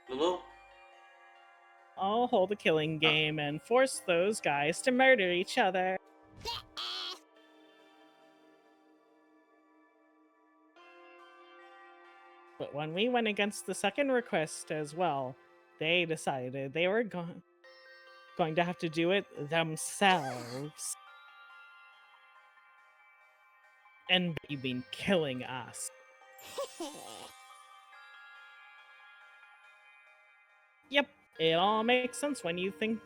Lulu? I'll hold a killing game and force those guys to murder each other. But when we went against the second request as well, they decided they were going to have to do it themselves. And you've been killing us. Yep, it all makes sense when you think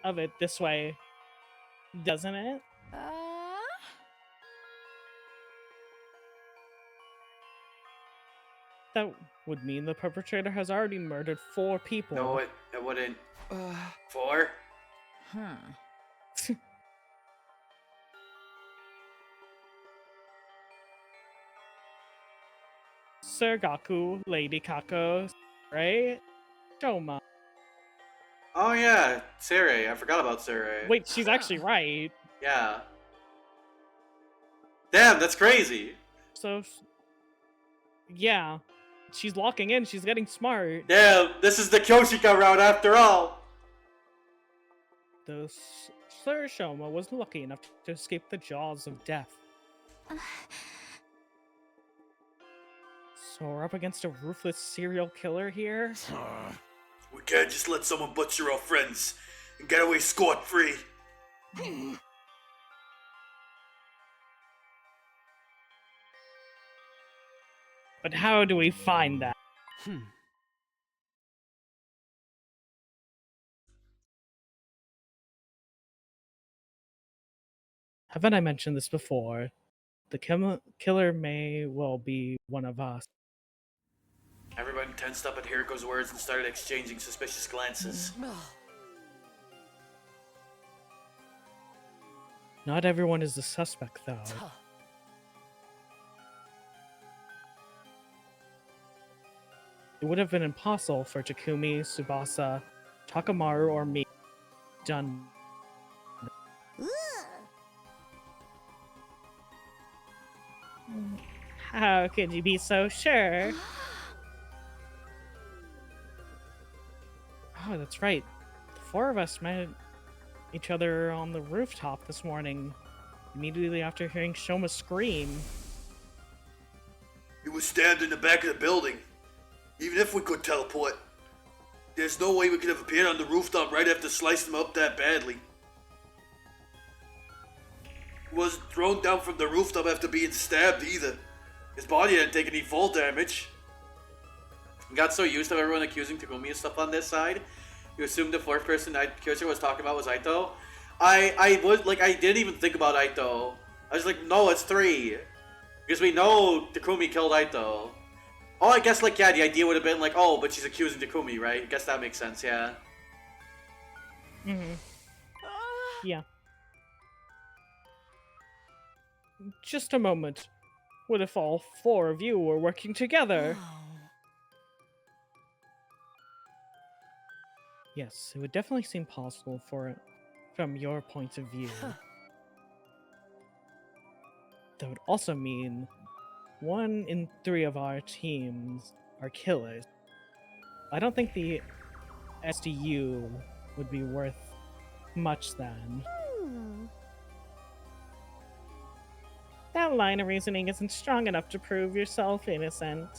of it this way, doesn't it? That would mean the perpetrator has already murdered 4 people. No, it wouldn't. 4? Sir Gaku, Lady Kako, right? Shoma. Oh yeah, Sere. I forgot about Sere. Wait, she's actually right. Yeah. Damn, that's crazy. So, Yeah. She's locking in. She's getting smart. Damn, this is the Kyoshika route after all. The Sir Shoma was lucky enough to escape the jaws of death. So we're up against a ruthless serial killer here? We can't just let someone butcher our friends and get away scot-free. But how do we find that? Haven't I mentioned this before? The killer may well be one of us. Everyone tensed up at Hiriko's words and started exchanging suspicious glances. Not everyone is the suspect, though. It would have been impossible for Takumi, Tsubasa, Takamaru, or me done. How could you be so sure? Oh, that's right. The four of us met each other on the rooftop this morning, immediately after hearing Shoma scream. He was stabbed in the back of the building. Even if we could teleport, there's no way we could have appeared on the rooftop right after slicing him up that badly. He wasn't thrown down from the rooftop after being stabbed either. His body didn't take any fall damage. He got so used to everyone accusing Takumi of stuff on this side, you assumed the fourth person Kyoshika was talking about was Aito. I didn't even think about Aito. I was like, no, it's 3. Because we know Takumi killed Aito. Oh, I guess, like, yeah, the idea would have been like, oh, but she's accusing Takumi, right? I guess that makes sense, yeah. Yeah. Just a moment. What if all 4 of you were working together? Yes, it would definitely seem possible from your point of view. That would also mean 1 in 3 of our teams are killers. I don't think the SDU would be worth much then. That line of reasoning isn't strong enough to prove yourself innocent.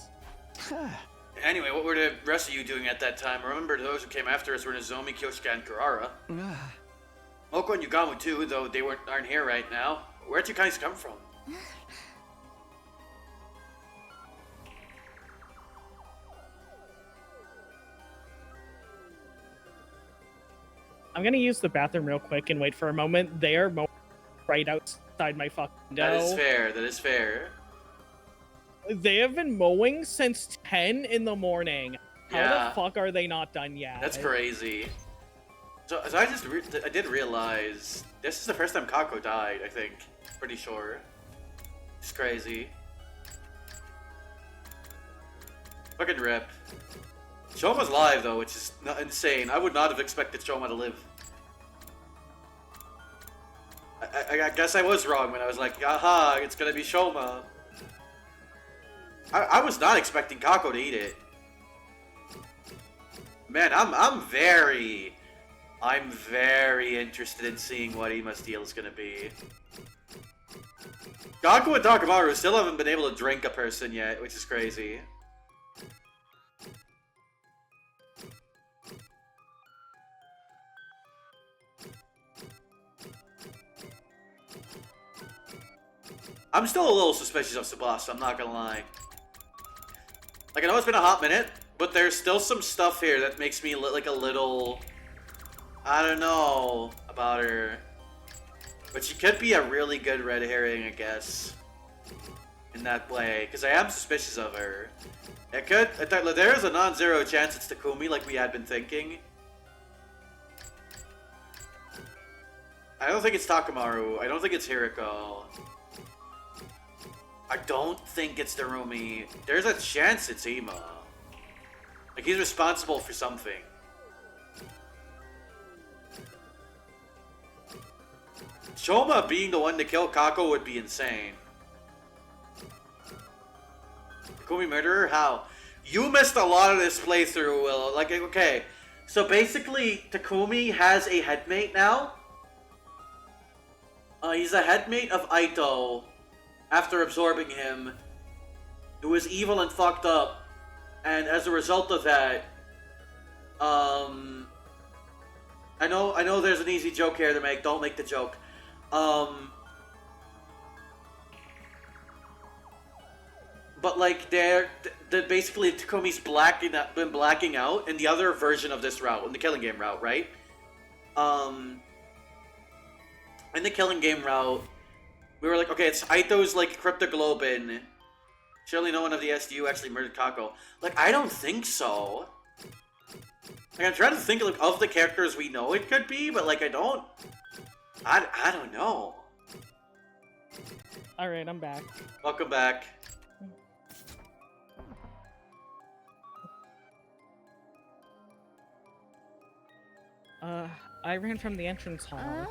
Anyway, what were the rest of you doing at that time? Remember, those who came after us were Nozomi, Kyoshika, and Kurara. Moko and Yugamu too, though they aren't here right now. Where'd you guys come from? I'm gonna use the bathroom real quick and wait for a moment. They are right outside my fucking door. That is fair, that is fair. They have been mowing since 10 in the morning. How the fuck are they not done yet? That's crazy. So I did realize this is the first time Kako died, I think. Pretty sure. It's crazy. Fucking rip. Shoma's live though, which is insane. I would not have expected Shoma to live. I guess I was wrong when I was like, aha, it's gonna be Shoma. I was not expecting Kako to eat it. Man, I'm very interested in seeing what Ima's deal is gonna be. Kako and Takamaru still haven't been able to drink a person yet, which is crazy. I'm still a little suspicious of Tsubasa, I'm not gonna lie. Like, I know it's been a hot minute, but there's still some stuff here that makes me like a little... I don't know about her. But she could be a really good red herring, I guess. In that way, because I am suspicious of her. It could... There is a non-zero chance it's Takumi, like we had been thinking. I don't think it's Takamaru. I don't think it's Hiriko. I don't think it's Darumi. There's a chance it's Ima. Like, he's responsible for something. Shoma being the one to kill Kako would be insane. Takumi murderer? How? You missed a lot of this playthrough, Will. Like, okay. So basically, Takumi has a headmate now. He's a headmate of Aito after absorbing him, who is evil and fucked up. And as a result of that, I know there's an easy joke here to make. Don't make the joke. But like they're basically Takumi's been blacking out in the other version of this route, in the killing game route, right? In the killing game route, we were like, okay, it's Aito's like cryptoglobin. Surely no one of the SDU actually murdered Kako. Like, I don't think so. Like, I'm trying to think like of the characters we know it could be, but like I don't know. Alright, I'm back. Welcome back. I ran from the entrance hall.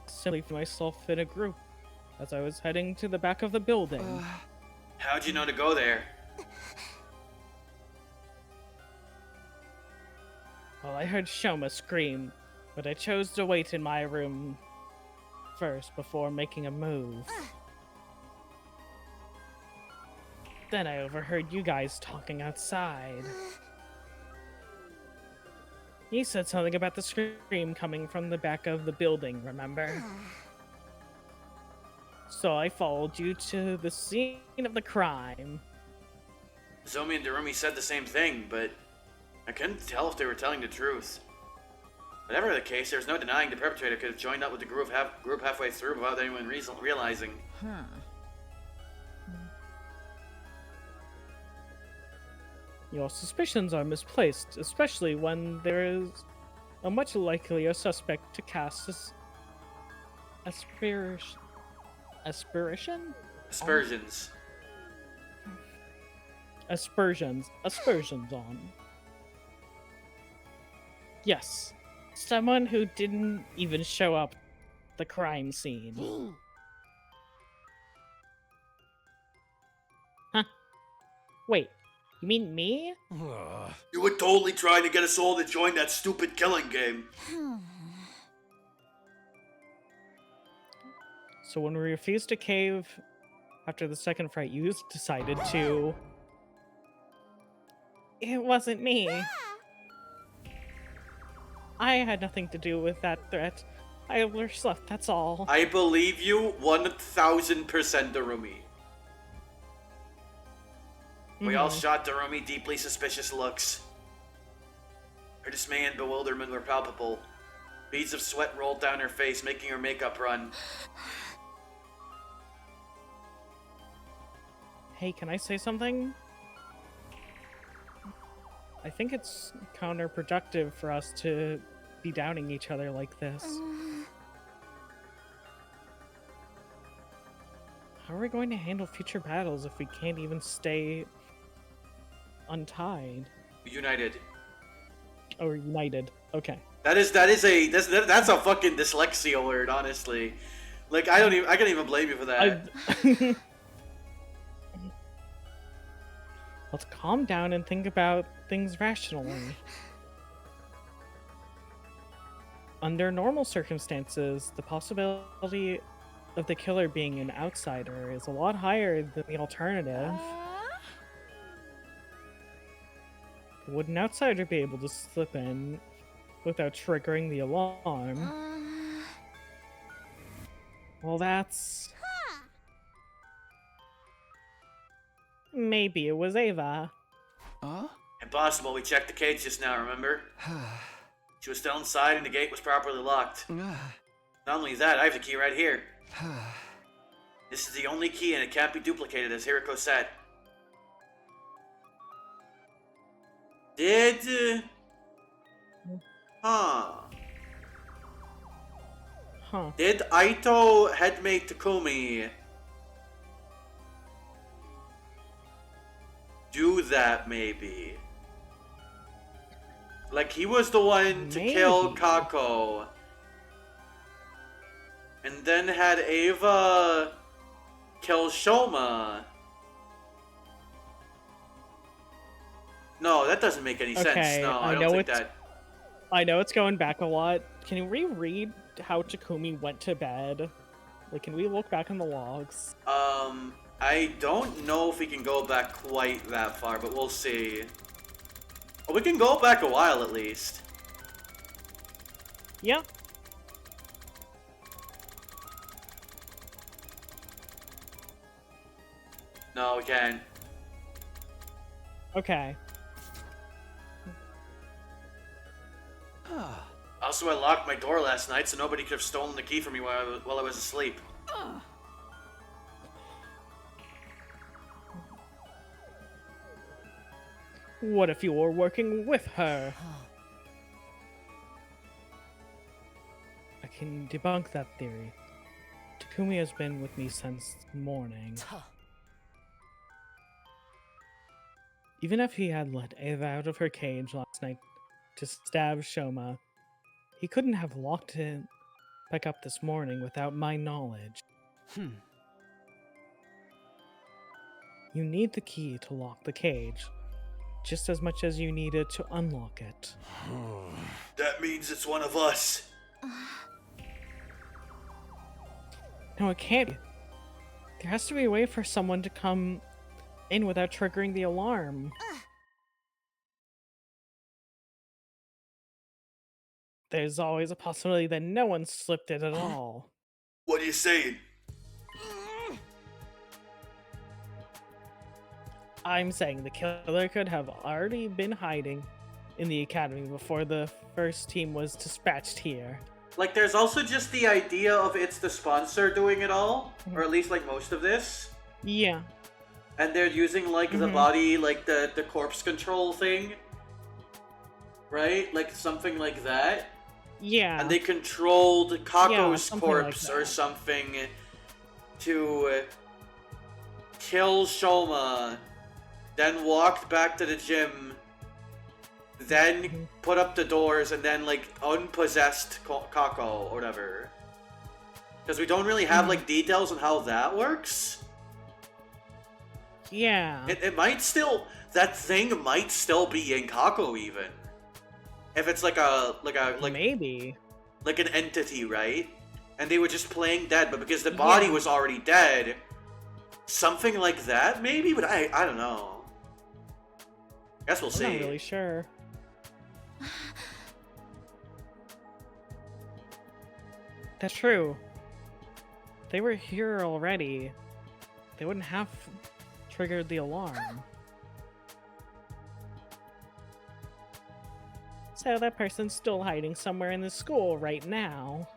Simply for myself in a group as I was heading to the back of the building. How'd you know to go there? Well, I heard Shoma scream, but I chose to wait in my room first before making a move. Then I overheard you guys talking outside. You said something about the scream coming from the back of the building, remember? So I followed you to the scene of the crime. Zomi and Darumi said the same thing, but I couldn't tell if they were telling the truth. Whatever the case, there's no denying the perpetrator could have joined up with the group halfway through without anyone realizing. Your suspicions are misplaced, especially when there is a much likelier suspect to cast aspersions on. Yes, someone who didn't even show up at the crime scene. Huh? Wait. You mean me? You were totally trying to get us all to join that stupid killing game. So when we refused to cave after the second fright, you decided to... It wasn't me. I had nothing to do with that threat. I overslept, that's all. I believe you 1000%, Darumi. We all shot Darumi deeply suspicious looks. Her dismay and bewilderment were palpable. Beads of sweat rolled down her face, making her makeup run. Hey, can I say something? I think it's counterproductive for us to be downing each other like this. How are we going to handle future battles if we can't even stay untied? United. Or united. Okay. That's a fucking dyslexia word, honestly. Like I can't even blame you for that. Let's calm down and think about things rationally. Under normal circumstances, the possibility of the killer being an outsider is a lot higher than the alternative. Would an outsider be able to slip in without triggering the alarm? Well, that's... Maybe it was Ava. Impossible, we checked the cage just now, remember? She was still inside and the gate was properly locked. Not only that, I have the key right here. This is the only key and it can't be duplicated, as Hiriko said. Did... Did Aito headmate Takumi do that, maybe? Like, he was the one to kill Kako. and then had Ava kill Shoma. No, that doesn't make any sense. No, I don't think that. I know it's going back a lot. Can you reread how Takumi went to bed? Like, can we look back in the logs? I don't know if we can go back quite that far, but we'll see. Oh, we can go back a while at least. Yeah. No, we can't. Okay. Also, I locked my door last night so nobody could have stolen the key from me while I was asleep. What if you were working with her? I can debunk that theory. Takumi has been with me since morning. Even if he had let Ava out of her cage last night to stab Shoma, he couldn't have locked it back up this morning without my knowledge. You need the key to lock the cage, just as much as you need it to unlock it. That means it's one of us. No, it can't be. There has to be a way for someone to come in without triggering the alarm. There's always a possibility that no one slipped it at all. What are you saying? I'm saying the killer could have already been hiding in the academy before the first team was dispatched here. Like, there's also just the idea of it's the sponsor doing it all, or at least, like, most of this. Yeah. And they're using, like, the body, like, the corpse control thing. Right? Like, something like that. Yeah. And they controlled Kako's something corpse like or something to kill Shoma, then walked back to the gym, then put up the doors, and then, like, unpossessed Kako or whatever. Because we don't really have, like, details on how that works. Yeah. It might still... That thing might still be in Kako, even. If it's like maybe. Like an entity, right? And they were just playing dead, but because the body was already dead, something like that, maybe? But I don't know. Guess we'll see. I'm not really sure. That's true. They were here already. They wouldn't have triggered the alarm. So that person's still hiding somewhere in the school right now.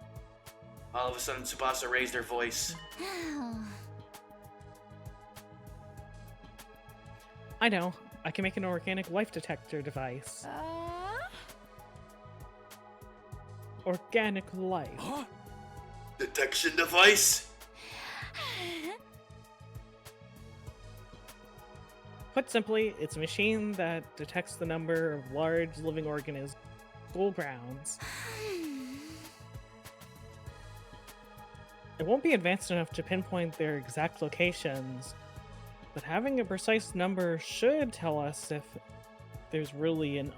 All of a sudden, Tsubasa raised her voice. I know. I can make an organic life detector device. Organic life. Detection device? Put simply, it's a machine that detects the number of large living organisms in school grounds. It won't be advanced enough to pinpoint their exact locations, but having a precise number should tell us if there's really an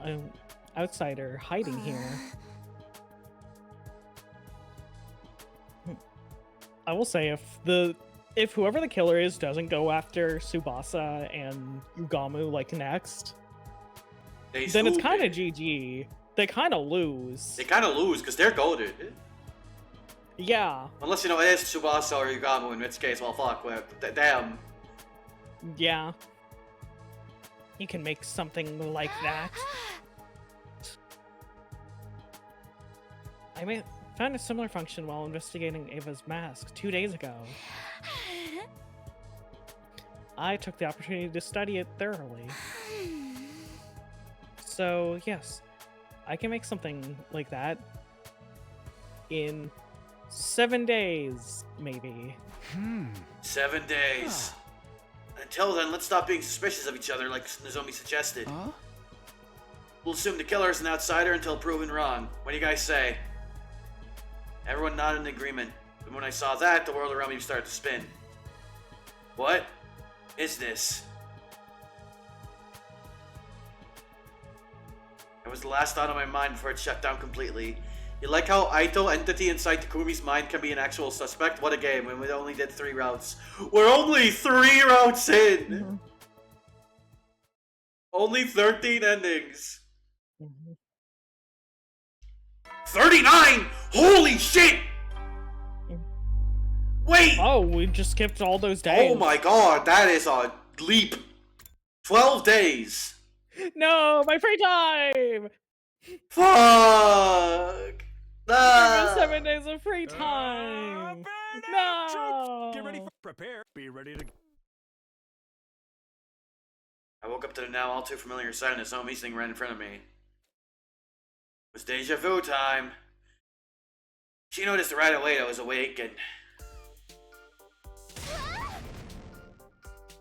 outsider hiding here. I will say, if whoever the killer is doesn't go after Tsubasa and Ugamu like next, then it's kind of GG. They kind of lose. They kind of lose because they're goated. Yeah. Unless, you know, it is Tsubasa or Ugamu, in which case, well, fuck, damn. Yeah. You can make something like that. I found a similar function while investigating Ava's mask 2 days ago. I took the opportunity to study it thoroughly. So, yes, I can make something like that in 7 days, maybe. 7 days. Until then, let's stop being suspicious of each other like Nozomi suggested. We'll assume the killer is an outsider until proven wrong. What do you guys say? Everyone nodded in agreement. And when I saw that, the world around me started to spin. What is this? It was the last thought on my mind before it shut down completely. You like how Aito, entity inside Takumi's mind, can be an actual suspect? What a game, when we only did 3 routes. We're only 3 routes in! Only 13 endings. 39?! Holy shit! Wait! Oh, we just skipped all those days. Oh my god, that is a leap. 12 days. No, my free time! Fuck! Give me 7 days of free time! No! Get ready for prepare. Be ready to. I woke up to the now all too familiar sight of Nozomi sitting right in front of me. It was deja vu time. She noticed right away that I was awake and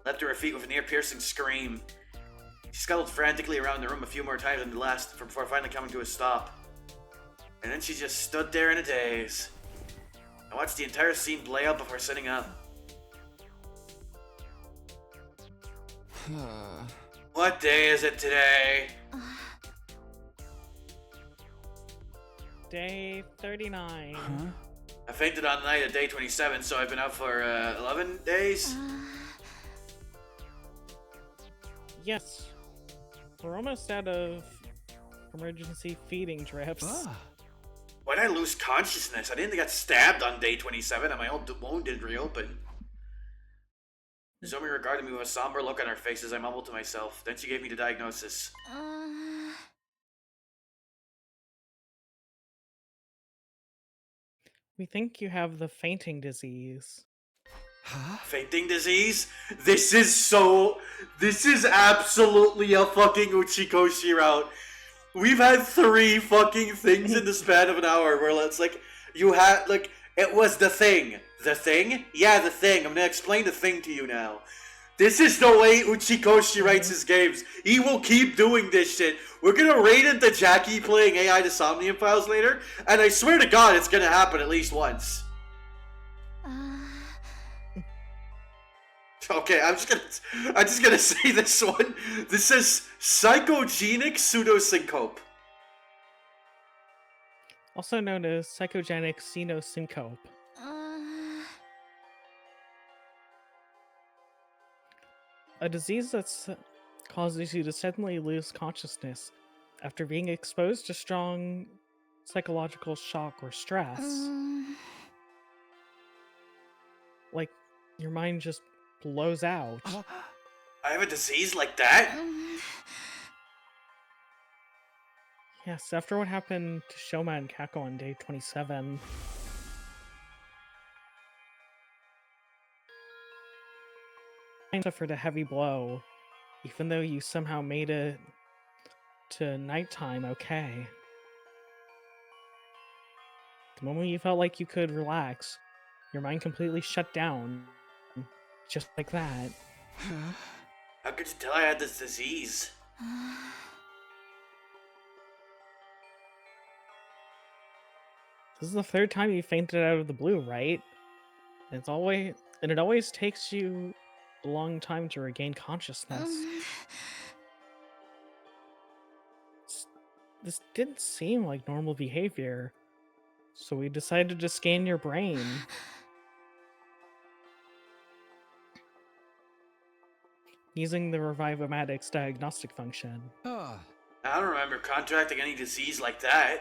leapt to her feet with an ear-piercing scream. She scuttled frantically around the room a few more times than the last before finally coming to a stop. And then she just stood there in a daze. I watched the entire scene play out before sitting up. What day is it today? Day 39. I fainted on the night of day 27, so I've been out for 11 days? Yes. We're almost out of emergency feeding drips. Why did I lose consciousness? I didn't get stabbed on day 27 and my own wound didn't reopen. Nozomi regarded me with a somber look on her face as I mumbled to myself. Then she gave me the diagnosis. We think you have the fainting disease. Fainting disease? This is absolutely a fucking Uchikoshi route. We've had 3 fucking things in the span of an hour where it's like, you had, like, it was the thing. The thing? Yeah, the thing. I'm gonna explain the thing to you now. This is the way Uchikoshi writes his games. He will keep doing this shit. We're gonna raid into Jackie playing AI the Somnium Files later, and I swear to God it's gonna happen at least once. Okay, I'm just gonna say this one. This is psychogenic pseudosyncope. Also known as psychogenic xenosyncope. A disease that causes you to suddenly lose consciousness after being exposed to strong psychological shock or stress. Like, your mind just blows out. I have a disease like that? Yes, after what happened to Shoma and Kako on day 27. I suffered a heavy blow, even though you somehow made it to nighttime okay. The moment you felt like you could relax, your mind completely shut down. Just like that. How could you tell I had this disease? This is the 3rd time you fainted out of the blue, right? And it always takes you a long time to regain consciousness. This didn't seem like normal behavior, so we decided to scan your brain. Using the Revivomatics diagnostic function. I don't remember contracting any disease like that.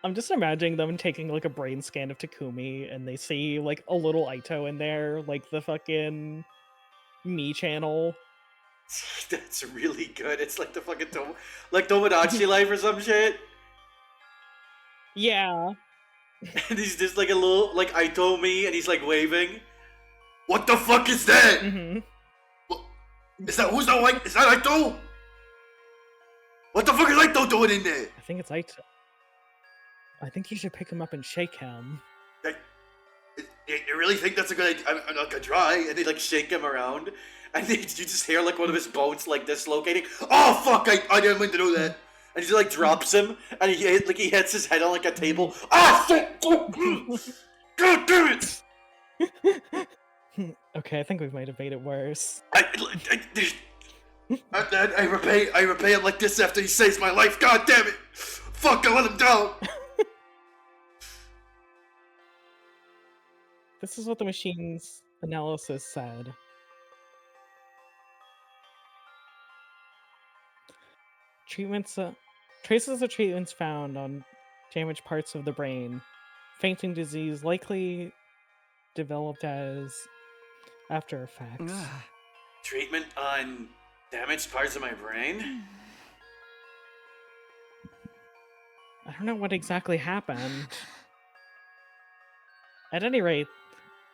I'm just imagining them taking like a brain scan of Takumi and they see like a little Aito in there, like the fucking Me channel. That's really good. It's like the fucking Tomodachi Life or some shit. Yeah. And he's just like a little like Aito Me and he's like waving. What the fuck is that? Is that who's that white? Is that Aito? What the fuck is Aito doing in there? I think it's Aito. I think you should pick him up and shake him. You really think that's a good idea? I'm not gonna try. And they like shake him around, and you just hear like one of his bones like dislocating. Oh fuck! I didn't mean to do that. And he like drops him, and he hits his head on like a table. Ah, shit! God damn it! Okay, I think we might have made it worse. I repay him like this after he saves my life. God damn it! Fuck! I let him down. This is what the machine's analysis said. Traces of treatments found on damaged parts of the brain. Fainting disease likely developed as after effects. Treatment on damaged parts of my brain? I don't know what exactly happened. At any rate,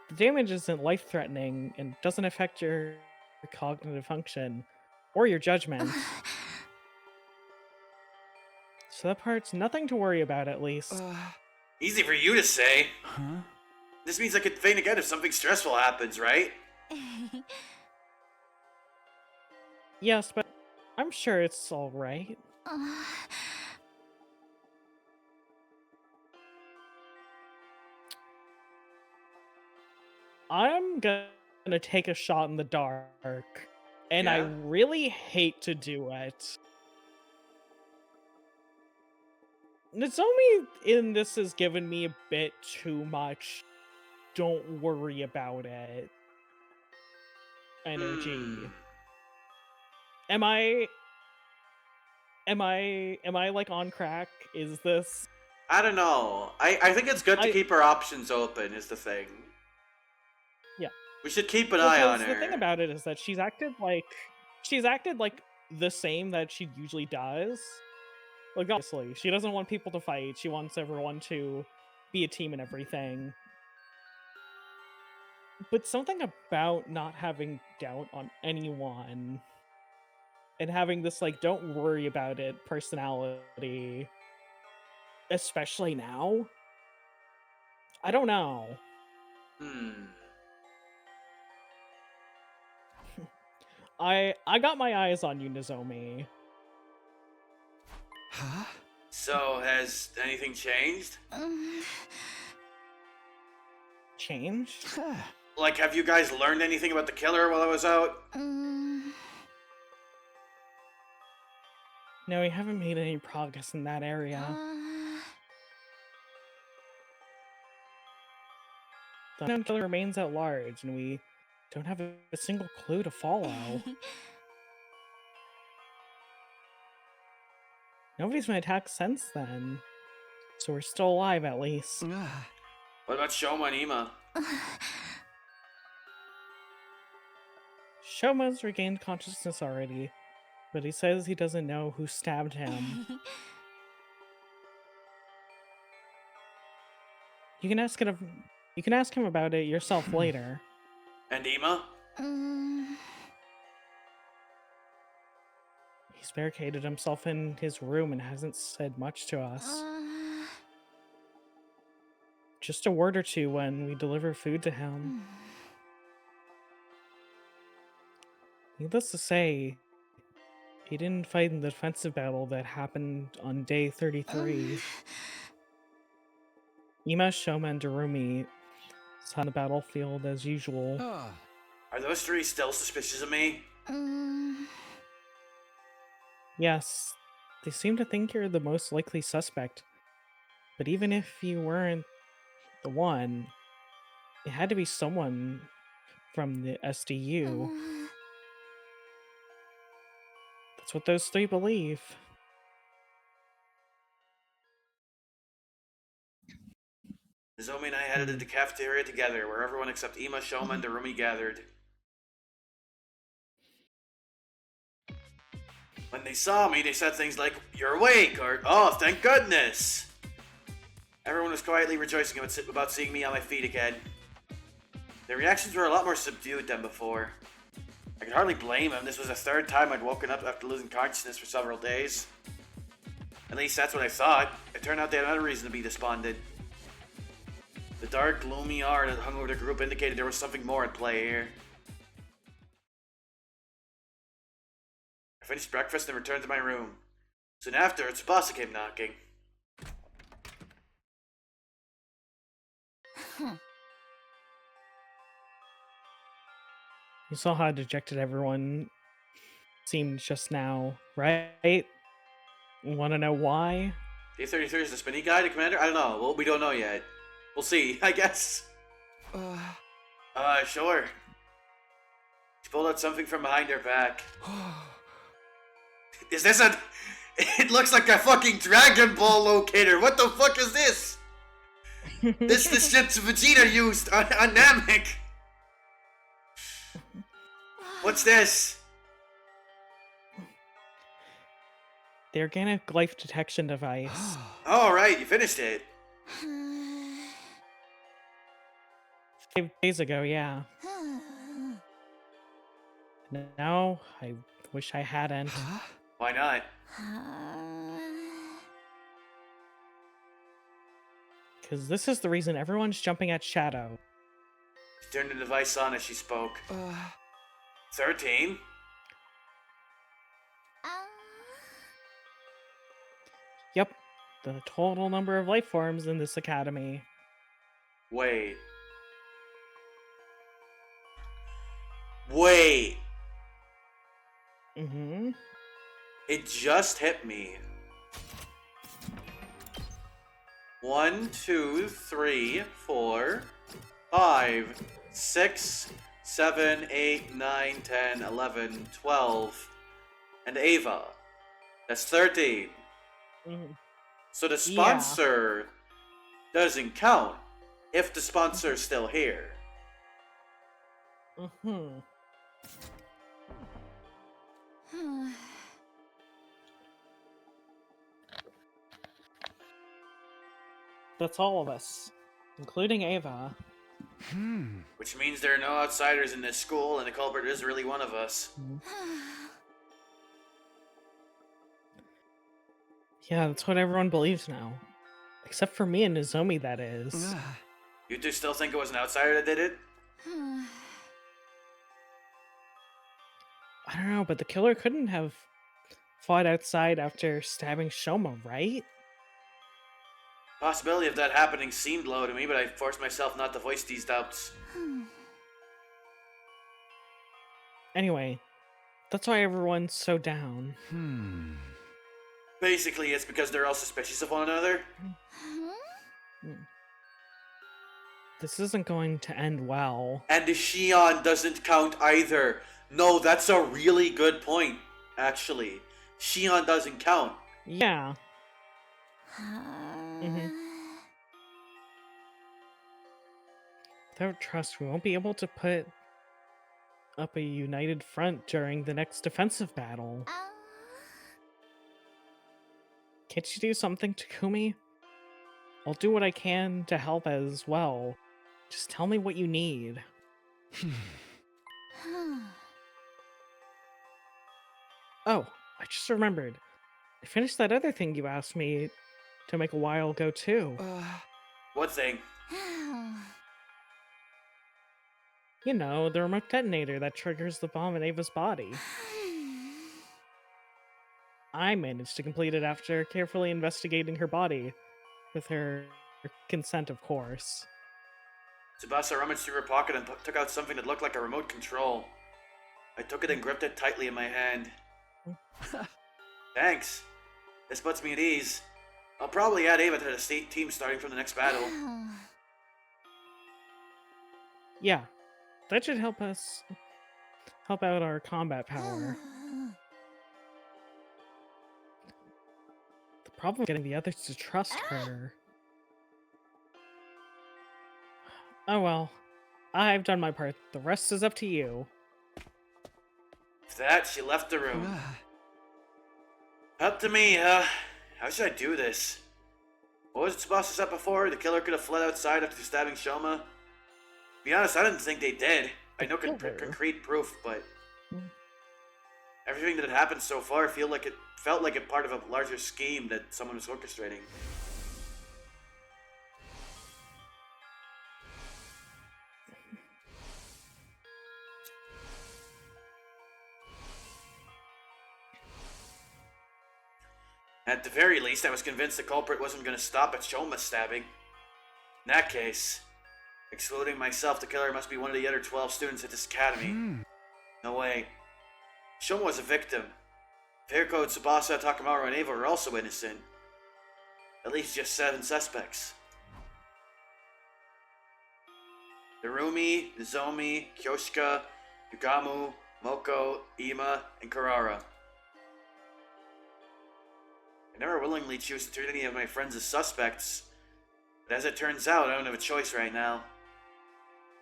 the damage isn't life-threatening and doesn't affect your cognitive function or your judgment. So that part's nothing to worry about, at least. Easy for you to say. Huh? This means I could faint again if something stressful happens, right? Yes, but I'm sure it's alright. I'm gonna take a shot in the dark, and I really hate to do it. Nozomi in this has given me a bit too much don't worry about it energy. Am I like on crack? Is this? I don't know. I think it's good to keep our options open is the thing. Yeah. We should keep an eye on her. The thing about it is that she's acted like the same that she usually does. Like, obviously, she doesn't want people to fight. She wants everyone to be a team and everything. But something about not having doubt on anyone and having this, like, don't worry about it personality, especially now, I don't know. I got my eyes on you, Nozomi. Huh? So, has anything changed? Changed? Like, have you guys learned anything about the killer while I was out? No, we haven't made any progress in that area. The unknown killer remains at large, and we don't have a single clue to follow. Nobody's been attacked since then, so we're still alive at least. What about Shoma and Ima? Shoma's regained consciousness already, but he says he doesn't know who stabbed him. You can ask him about it yourself later. And Ima? He's barricaded himself in his room and hasn't said much to us. Just a word or two when we deliver food to him. Needless to say, he didn't fight in the defensive battle that happened on day 33. Ima, Shoma, and Darumi saw on the battlefield as usual. Are those three still suspicious of me? Yes, they seem to think you're the most likely suspect. But even if you weren't the one, it had to be someone from the SDU. That's what those three believe. Nozomi and I headed to the cafeteria together, where everyone except Ima, Shoma, and Darumi gathered. When they saw me, they said things like, "You're awake," or "Oh, thank goodness." Everyone was quietly rejoicing about seeing me on my feet again. Their reactions were a lot more subdued than before. I could hardly blame them. This was the third time I'd woken up after losing consciousness for several days. At least that's what I thought. It turned out they had another reason to be despondent. The dark, gloomy aura that hung over the group indicated there was something more at play here. I finished breakfast and returned to my room. Soon after, Tsubasa came knocking. You saw how dejected everyone seemed just now, right? Want to know why? D33 is the spinny guy to Commander? I don't know. Well, we don't know yet. We'll see, I guess. Sure. She pulled out something from behind her back. Is this a... It looks like a fucking Dragon Ball locator. What the fuck is this? This is the shit Vegeta used on Namek. What's this? The organic life detection device. All right, you finished it. 5 days ago, yeah. Now, I wish I hadn't. Why not? Because this is the reason everyone's jumping at Shadow. She turned the device on as she spoke. 13? Yep, the total number of life forms in this academy. Wait. Mm-hmm. It just hit me. 1, 2, 3, 4, 5, 6, 7, 8, 9, 10, 11, 12, and Ava. That's 13. So the sponsor doesn't count if the sponsor is still here. That's all of us, including Ava. Which means there are no outsiders in this school, and the culprit is really one of us. Yeah, that's what everyone believes now. Except for me and Nozomi, that is. You two still think it was an outsider that did it? I don't know, but the killer couldn't have fought outside after stabbing Shoma, right? Possibility of that happening seemed low to me, but I forced myself not to voice these doubts. Anyway, that's why everyone's so down. Basically, it's because they're all suspicious of one another. This isn't going to end well. And the Shion doesn't count either. No, that's a really good point, actually. Shion doesn't count. Yeah. Without trust, we won't be able to put up a united front during the next defensive battle. Can't you do something, Takumi? I'll do what I can to help as well. Just tell me what you need. Oh, I just remembered. I finished that other thing you asked me to make a while ago, too. What thing? You know, the remote detonator that triggers the bomb in Ava's body. I managed to complete it after carefully investigating her body. With her consent, of course. Tsubasa rummaged through her pocket and took out something that looked like a remote control. I took it and gripped it tightly in my hand. Thanks. This puts me at ease. I'll probably add Ava to the state team starting from the next battle. Yeah, that should help us help out our combat power. The problem is getting the others to trust her. Oh well, I've done my part. The rest is up to you. With that, she left the room. Up to me, how should I do this? What was Tsubasa said before? The killer could have fled outside after stabbing Shoma? To be honest, I didn't think they did. I know concrete proof, but everything that had happened so far felt like a part of a larger scheme that someone was orchestrating. At the very least, I was convinced the culprit wasn't going to stop at Shoma's stabbing. In that case, excluding myself, the killer must be one of the other 12 students at this academy. No way. Shoma was a victim. Virko, Tsubasa, Takamaru, and Ava were also innocent. At least just 7 suspects. Narumi, Nozomi, Kyoshika, Yugamu, Moko, Ima, and Karara. I never willingly choose to treat any of my friends as suspects, but as it turns out, I don't have a choice right now.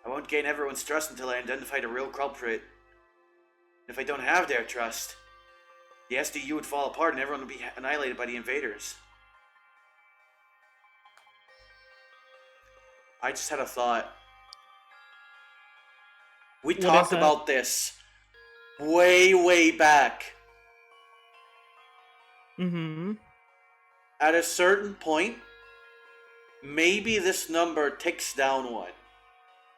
I won't gain everyone's trust until I identify the real culprit. And if I don't have their trust, the SDU would fall apart and everyone would be annihilated by the invaders. I just had a thought. We talked about this way back. At a certain point, maybe this number ticks down 1.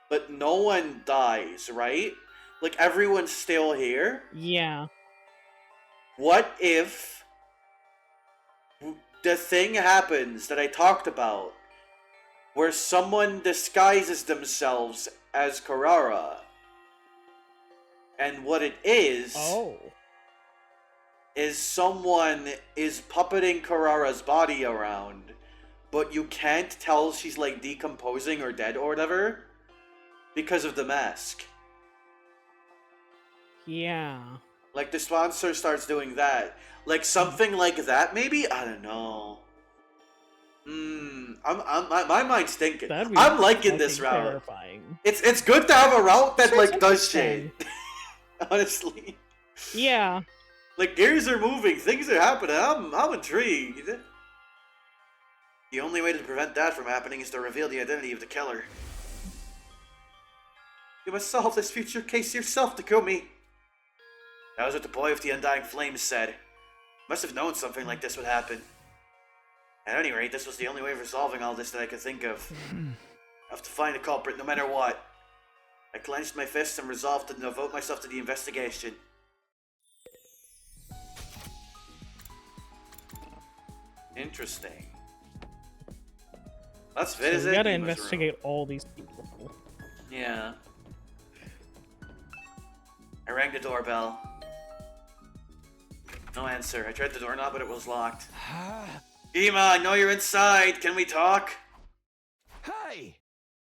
But no one dies, right? Like, everyone's still here? Yeah. What if the thing happens that I talked about, where someone disguises themselves as Karara, and what it is someone is puppeting Karara's body around, but you can't tell she's like decomposing or dead or whatever because of the mask. Yeah. Like the sponsor starts doing that. Like something like that maybe? I don't know. My mind's thinking. I'm liking this route. Terrifying. It's good to have a route that like does shit. Honestly. Yeah. Like gears are moving, things are happening. I'm intrigued. The only way to prevent that from happening is to reveal the identity of the killer. You must solve this future case yourself, Takumi. That was what the boy with the undying flames said. Must have known something like this would happen. At any rate, this was the only way of resolving all this that I could think of. I have to find the culprit no matter what. I clenched my fists and resolved to devote myself to the investigation. Interesting. Let's visit. So we gotta investigate all these people. Yeah. I rang the doorbell. No answer. I tried the doorknob, but it was locked. Ima, I know you're inside. Can we talk? Hey!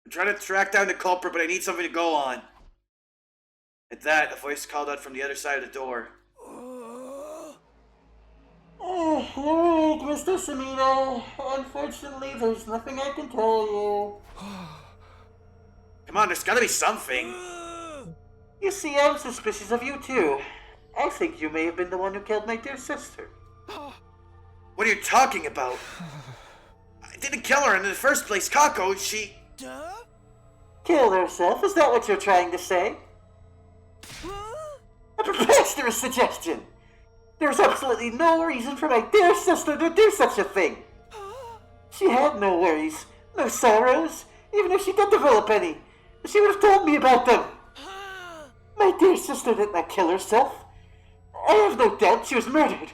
I'm trying to track down the culprit, but I need something to go on. At that, a voice called out from the other side of the door. Oh, Mr. Semino. Unfortunately, there's nothing I can tell you. Come on, there's gotta be something. You see, I'm suspicious of you too. I think you may have been the one who killed my dear sister. What are you talking about? I didn't kill her in the first place, Kako. She... Killed herself? Is that what you're trying to say? A preposterous suggestion! There's absolutely no reason for my dear sister to do such a thing! She had no worries, no sorrows. Even if she did develop any, she would have told me about them. My dear sister did not kill herself. I have no doubt she was murdered.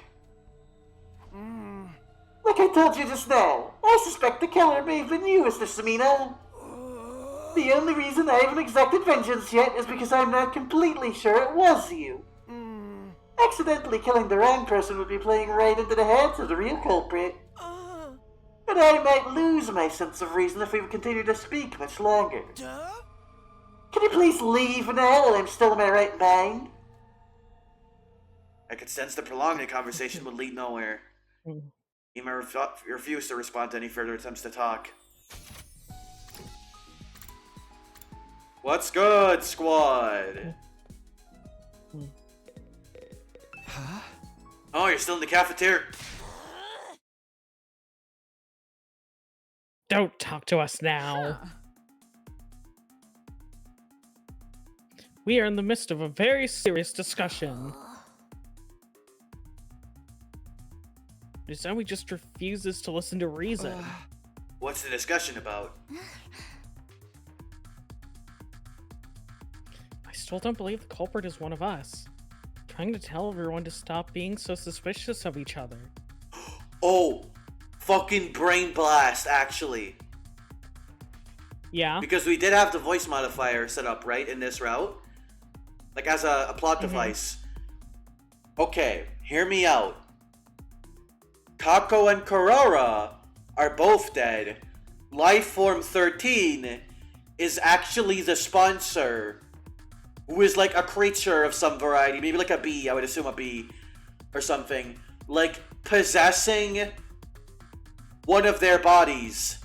Like I told you just now, I suspect the killer may have been you, Mr. Semino. The only reason I haven't exacted vengeance yet is because I'm not completely sure it was you. Accidentally killing the wrong person would be playing right into the hands of the real culprit. But I might lose my sense of reason if we continue to speak much longer. Can you please leave now while I'm still in my right mind? I could sense that prolonging the conversation would lead nowhere. Ima refused to respond to any further attempts to talk. What's good, squad? Huh? Oh, you're still in the cafeteria? Don't talk to us now. We are in the midst of a very serious discussion. Izumi just refuses to listen to reason. What's the discussion about? I still don't believe the culprit is one of us. Trying to tell everyone to stop being so suspicious of each other. Oh, fucking brain blast, actually. Yeah. Because we did have the voice modifier set up, right, in this route? Like, as a plot device. Okay, hear me out. Kako and Karara are both dead. Lifeform 13 is actually the sponsor, who is like a creature of some variety, maybe like a bee, I would assume a bee, or something. Like, possessing one of their bodies.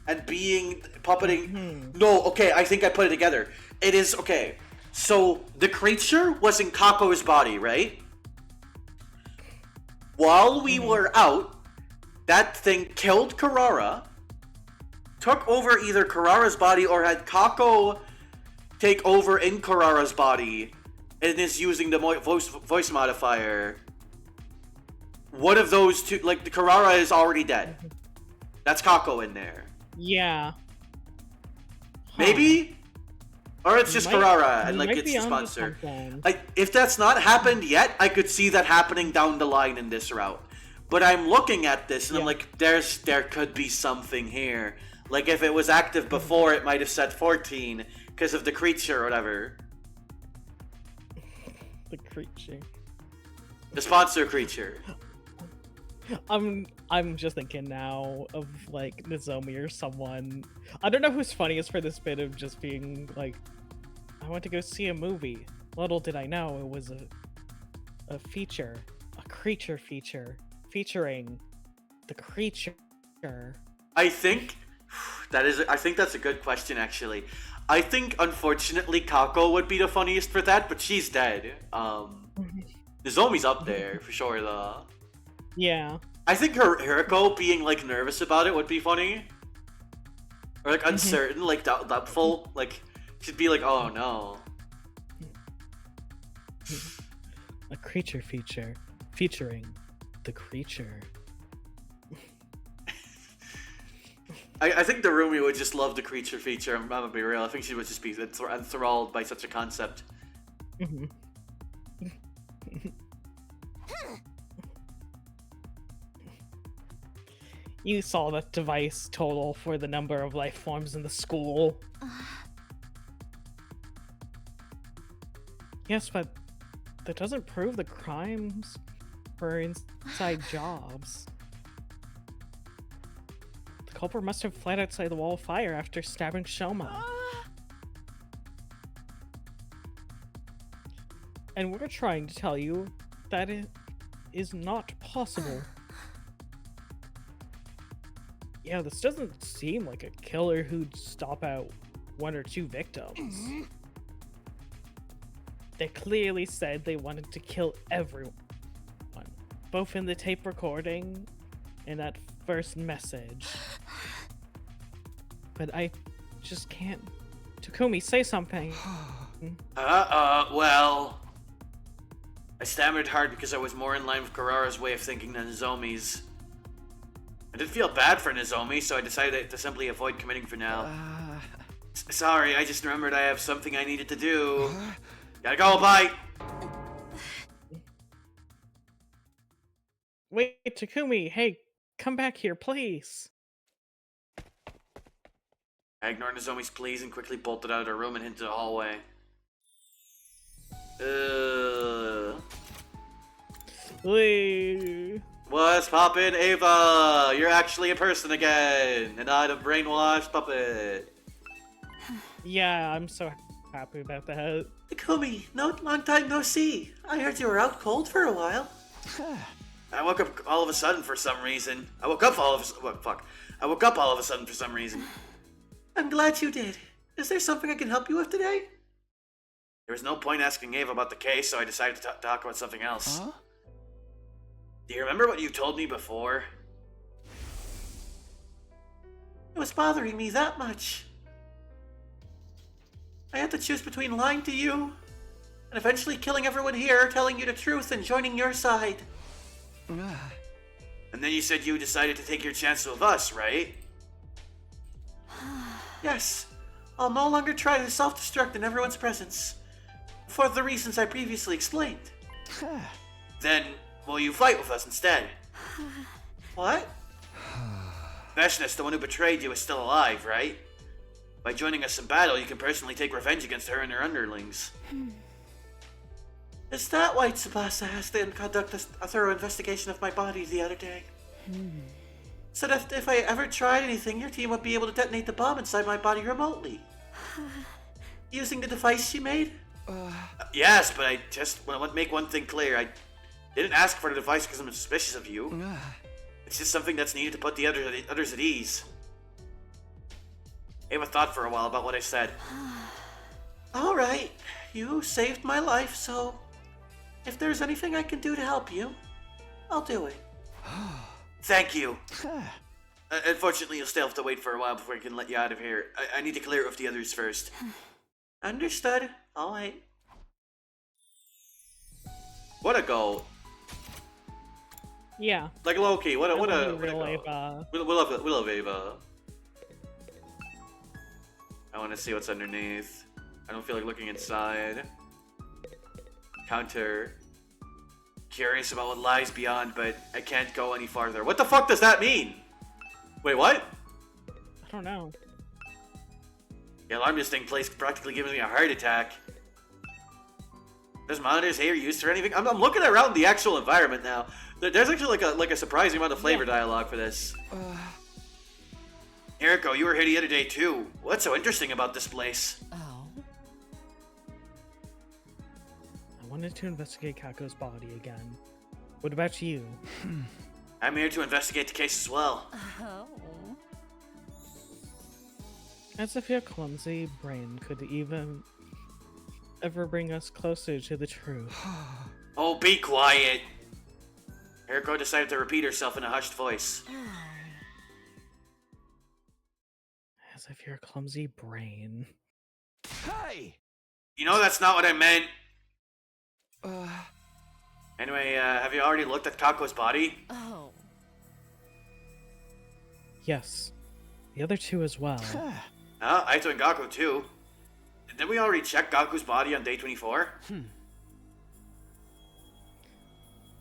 And being, puppeting, no, okay, I think I put it together. It is, okay, so the creature was in Kako's body, right? While we were out, that thing killed Karara, took over either Karara's body or had Kako take over in Karara's body, and is using the voice modifier. One of those two, like, the Karara is already dead. That's Kako in there. Yeah. Maybe? Or it's just Karara, and like might it's be the onto sponsor. something. If that's not happened yet, I could see that happening down the line in this route. But I'm looking at this and I'm like, there could be something here. Like if it was active before, it might have said 14 because of the creature or whatever. The creature. The sponsor creature. I'm just thinking now of like Nozomi or someone. I don't know who's funniest for this bit of just being like, I went to go see a movie. Little did I know it was a feature, a creature feature, featuring the creature. I think that's a good question actually. I think unfortunately Kako would be the funniest for that, but she's dead. Nozomi's up there for sure though. Yeah. I think Hiriko being like nervous about it would be funny. Or like uncertain, like doubtful. Like she'd be like, oh no. A creature feature featuring the creature. I think the Rumi would just love the creature feature. I'm gonna be real. I think she would just be enthralled by such a concept. You saw the device total for the number of life forms in the school. Yes, but that doesn't prove the crimes were inside jobs. The culprit must have fled outside the wall of fire after stabbing Shoma. And we're trying to tell you that it is not possible. Yeah, this doesn't seem like a killer who'd stop out one or two victims. They clearly said they wanted to kill everyone, both in the tape recording and that first message. But I just can't. Takumi, say something. Well, I stammered hard because I was more in line with Karara's way of thinking than Nozomi's. I did feel bad for Nozomi, so I decided to simply avoid committing for now. Sorry, I just remembered I have something I needed to do. Gotta go, bye! Wait, Takumi, hey, come back here, please. I ignored Nozomi's pleas and quickly bolted out of the room and into the hallway. What's poppin', Ava? You're actually a person again, and not a brainwashed puppet. Yeah, I'm so happy about that. Takumi, long time no see. I heard you were out cold for a while. I woke up all of a sudden for some reason. I woke up all of a sudden for some reason. I'm glad you did. Is there something I can help you with today? There was no point asking Ava about the case, so I decided to talk about something else. Huh? Do you remember what you told me before? It was bothering me that much. I had to choose between lying to you and eventually killing everyone here, telling you the truth, and joining your side. And then you said you decided to take your chance with us, right? Yes, I'll no longer try to self-destruct in everyone's presence, for the reasons I previously explained. Then, will you fight with us instead? What? Veshna's, the one who betrayed you, is still alive, right? By joining us in battle, you can personally take revenge against her and her underlings. Is that why Tsubasa asked to conduct a thorough investigation of my body the other day? So that if I ever tried anything, your team would be able to detonate the bomb inside my body remotely. Using the device she made? Yes, but I just want to make one thing clear. I didn't ask for the device because I'm suspicious of you. It's just something that's needed to put the others at ease. I haven't thought for a while about what I said. Alright, you saved my life, so if there's anything I can do to help you, I'll do it. Thank you. Unfortunately, you'll still have to wait for a while before I can let you out of here. I need to clear it with the others first. Understood. I'll wait. What a goal. Yeah. Like Loki, what a goal. Ava. We love Ava. I want to see what's underneath. I don't feel like looking inside. Counter. Curious about what lies beyond, but I can't go any farther. What the fuck does that mean? Wait, what? I don't know. The alarm this thing plays practically giving me a heart attack. There's monitors here used for anything? I'm looking around the actual environment now. There's actually like a surprising amount of flavor dialogue for this. Eriko, you were here the other day too. What's so interesting about this place? Oh. I wanted to investigate Kako's body again. What about you? I'm here to investigate the case as well. Oh. As if your clumsy brain could even ever bring us closer to the truth. Oh, be quiet. Eriko decided to repeat herself in a hushed voice. As if your clumsy brain. Hey! You know that's not what I meant. Anyway, have you already looked at Kako's body? Oh. Yes. The other two as well. Aito and Gaku too. Didn't we already check Gaku's body on day 24?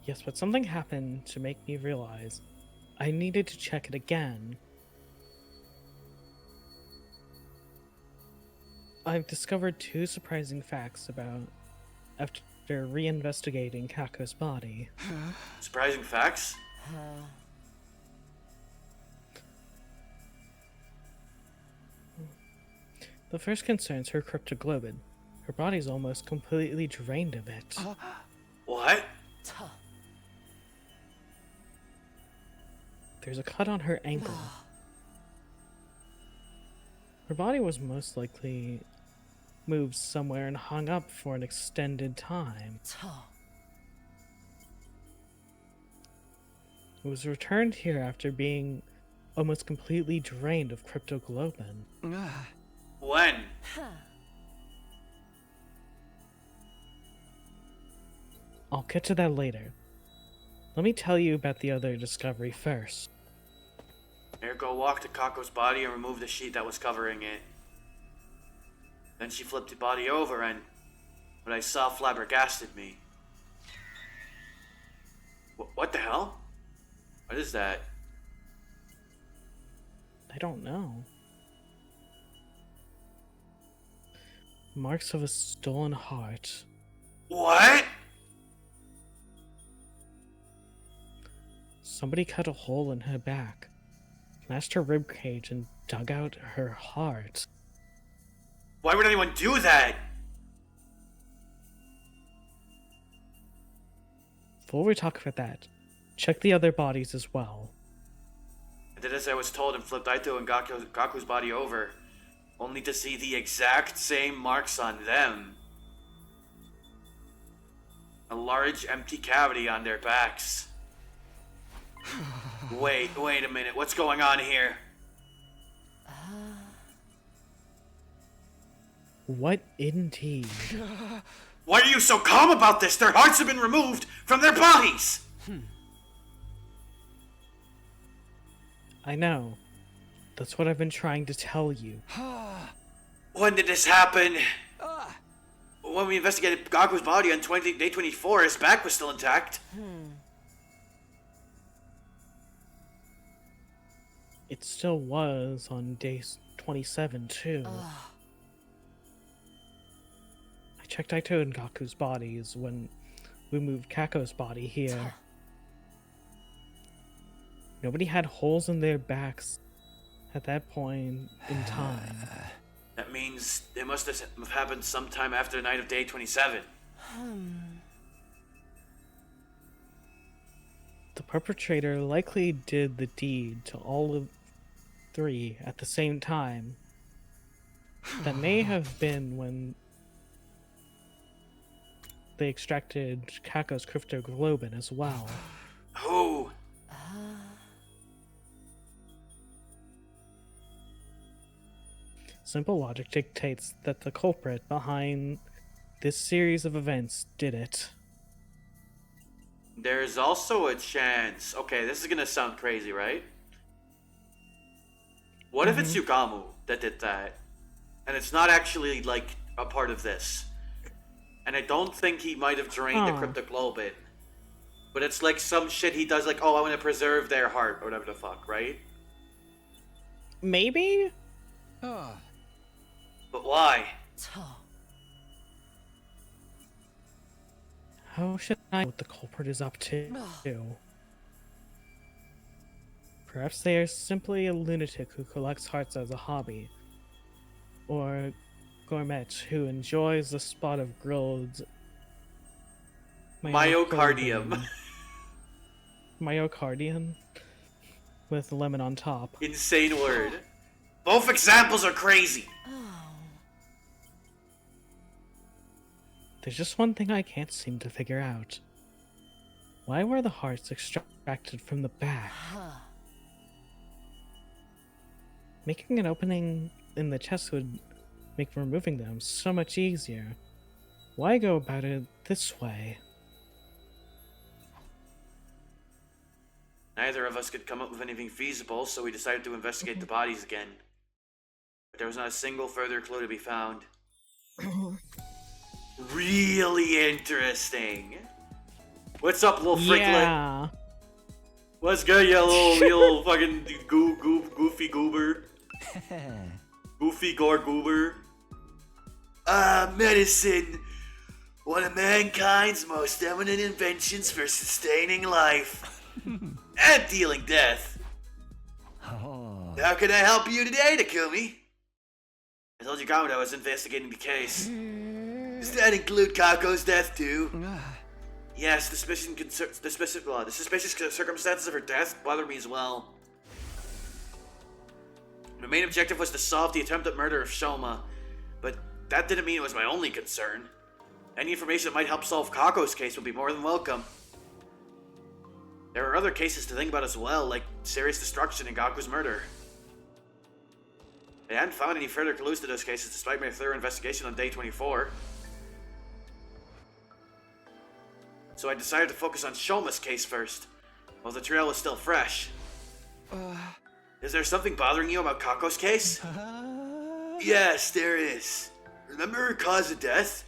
Yes, but something happened to make me realize I needed to check it again. I've discovered two surprising facts about after reinvestigating Kako's body. Surprising facts? The first concerns her cryptoglobin. Her body's almost completely drained of it. What? There's a cut on her ankle. Her body was most likely moved somewhere and hung up for an extended time. It was returned here after being almost completely drained of cryptoglobin. When? I'll get to that later. Let me tell you about the other discovery first. Eriko walked to Kako's body and removed the sheet that was covering it. Then she flipped the body over and what I saw flabbergasted me. What the hell? What is that? I don't know. Marks of a stolen heart. What? Somebody cut a hole in her back, smashed her ribcage, and dug out her heart. Why would anyone do that? Before we talk about that, check the other bodies as well. I did as I was told and flipped Aito and Gaku's body over, only to see the exact same marks on them. A large empty cavity on their backs. Wait a minute, what's going on here? What indeed? Why are you so calm about this? Their hearts have been removed from their bodies! I know. That's what I've been trying to tell you. When did this happen? When we investigated Gaku's body on day 24, his back was still intact. It still was on day 27, too. I checked Aito and Gaku's bodies when we moved Kako's body here. Nobody had holes in their backs at that point in time. That means it must have happened sometime after the night of day 27. The perpetrator likely did the deed to all of three at the same time. That may have been when they extracted Kako's cryptoglobin as well. Who? Simple logic dictates that the culprit behind this series of events did it. There's also a chance... Okay, this is gonna sound crazy, right? What if it's Yugamu that did that? And it's not actually, like, a part of this. And I don't think he might have drained the cryptoglobin. But it's like some shit he does, like, oh, I want to preserve their heart, or whatever the fuck, right? Maybe? But why? How should I know what the culprit is up to? Perhaps they are simply a lunatic who collects hearts as a hobby. Or a gourmet who enjoys the spot of grilled... Myocardium. Myocardium? With lemon on top. Insane word. Both examples are crazy. There's just one thing I can't seem to figure out. Why were the hearts extracted from the back? Making an opening in the chest would make removing them so much easier. Why go about it this way? Neither of us could come up with anything feasible, so we decided to investigate the bodies again. But there was not a single further clue to be found. Really interesting. What's up, little fricklet? Yeah. What's good, you little fucking goofy goober? Goofy gore goober? Medicine. One of mankind's most eminent inventions for sustaining life. And dealing death. How can I help you today, Takumi? I told you Gamuto I was investigating the case. Does that include Kako's death too? Yes, the suspicious circumstances of her death bother me as well. My main objective was to solve the attempted murder of Shoma, but that didn't mean it was my only concern. Any information that might help solve Kako's case would be more than welcome. There are other cases to think about as well, like serious destruction and Gaku's murder. I hadn't found any further clues to those cases despite my thorough investigation on day 24. So I decided to focus on Shoma's case first, while the trail was still fresh. Is there something bothering you about Kako's case? Yes, there is. Remember her cause of death?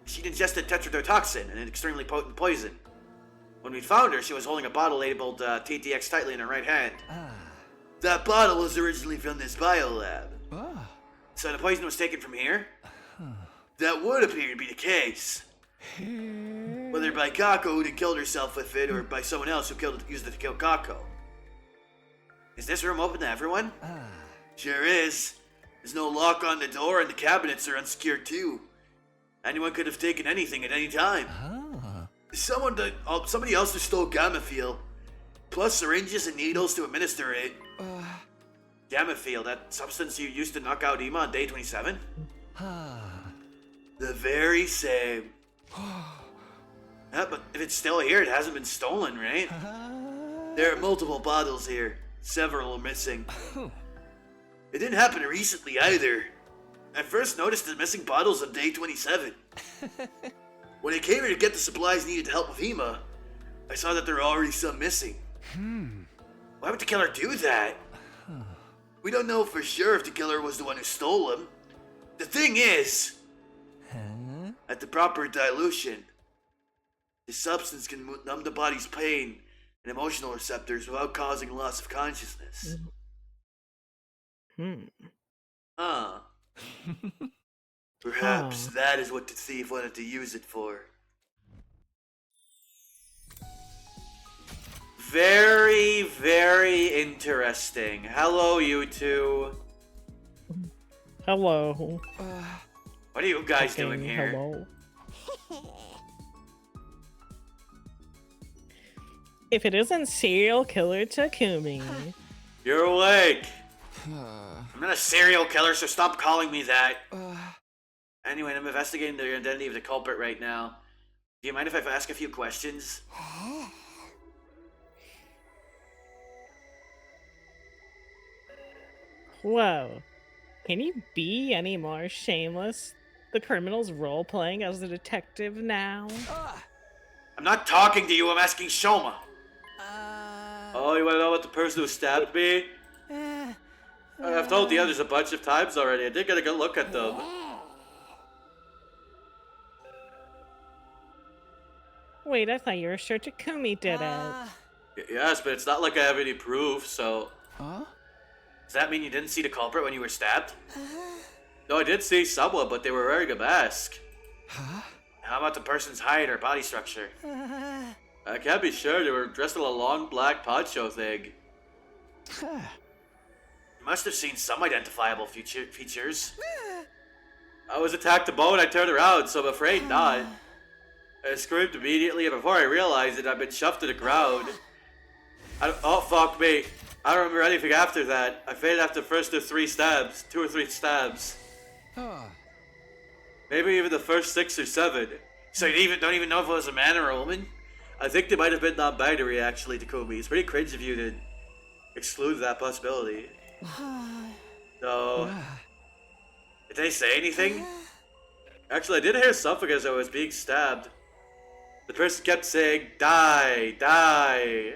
She'd ingested tetrodotoxin, an extremely potent poison. When we found her, she was holding a bottle labeled TTX tightly in her right hand. That bottle was originally from this biolab. So the poison was taken from here? That would appear to be the case. Whether by Kako, who had killed herself with it, or by someone else who used it to kill Kako. Is this room open to everyone? Sure is. There's no lock on the door, and the cabinets are unsecured too. Anyone could have taken anything at any time. Somebody else who stole Gammafiel, plus syringes and needles to administer it. Gammafiel, that substance you used to knock out Ima on day 27? The very same. But if it's still here, it hasn't been stolen, right? There are multiple bottles here. Several are missing. It didn't happen recently either. I first noticed the missing bottles on day 27. When I came here to get the supplies needed to help with Hema, I saw that there were already some missing. Why would the killer do that? We don't know for sure if the killer was the one who stole them. The thing is, at the proper dilution, the substance can numb the body's pain and emotional receptors without causing loss of consciousness. Huh. Perhaps that is what the thief wanted to use it for. Very, very interesting. Hello, you two. Hello. What are you guys doing here? Hello. If it isn't serial killer Takumi. You're awake. I'm not a serial killer, so stop calling me that. Anyway, I'm investigating the identity of the culprit right now. Do you mind if I ask a few questions? Whoa. Can you be any more shameless? The criminal's role-playing as a detective now? I'm not talking to you, I'm asking Shoma. Oh, you wanna know about the person who stabbed me? I've told the others a bunch of times already. I did get a good look at them. Wait, I thought you were sure Takumi did it. Yes, but it's not like I have any proof, so... Huh? Does that mean you didn't see the culprit when you were stabbed? No, I did see someone, but they were wearing a mask. Huh? How about the person's height or body structure? I can't be sure. They were dressed in a long black poncho thing. You must have seen some identifiable features. I was attacked the moment I turned around, so I'm afraid not. I screamed immediately, and before I realized it, I'd been shoved to the ground. Oh, fuck me. I don't remember anything after that. I fainted after the first 2 or 3 stabs. Maybe even the first 6 or 7. So you don't even know if it was a man or a woman? I think they might have been non-binary, actually, Takumi. It's pretty cringe of you to exclude that possibility. So, did they say anything? Actually, I did hear something as I was being stabbed. The person kept saying, "Die, die."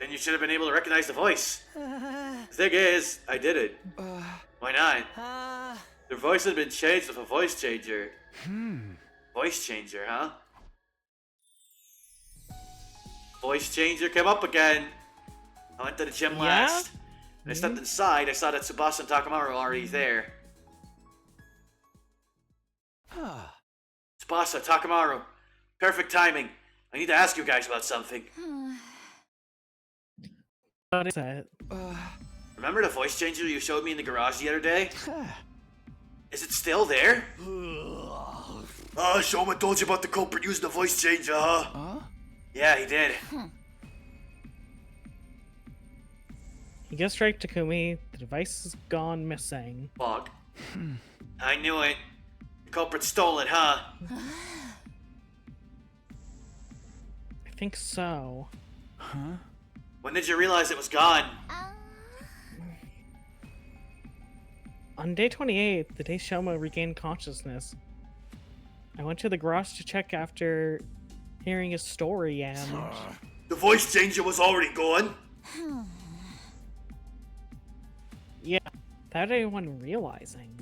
Then you should have been able to recognize the voice. The thing is, I didn't. Why not? Their voice had been changed with a voice changer. Voice changer, huh? Voice changer came up again. I went to the gym last. And I stepped inside, I saw that Tsubasa and Takamaru were already there. Tsubasa, Takamaru. Perfect timing. I need to ask you guys about something. What is that? Remember the voice changer you showed me in the garage the other day? Is it still there? Shoma told you about the culprit using the voice changer, huh? Yeah, he did. You guessed right, Takumi. The device has gone missing. Fuck. I knew it. The culprit stole it, huh? I think so. When did you realize it was gone? On day 28, the day Shoma regained consciousness, I went to the garage to check after hearing his story and... The voice changer was already gone? Yeah, without anyone realizing.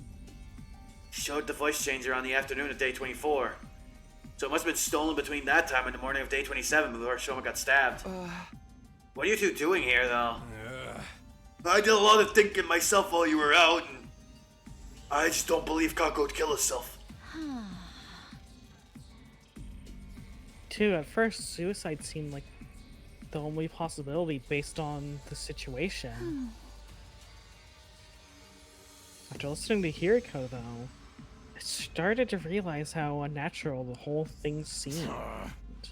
Showed the voice changer on the afternoon of day 24. So it must have been stolen between that time and the morning of day 27 before Shoma got stabbed. What are you two doing here, though? I did a lot of thinking myself while you were out, and I just don't believe Kako would kill herself. Too, at first, suicide seemed like the only possibility based on the situation. After listening to Hiriko, though, I started to realize how unnatural the whole thing seemed.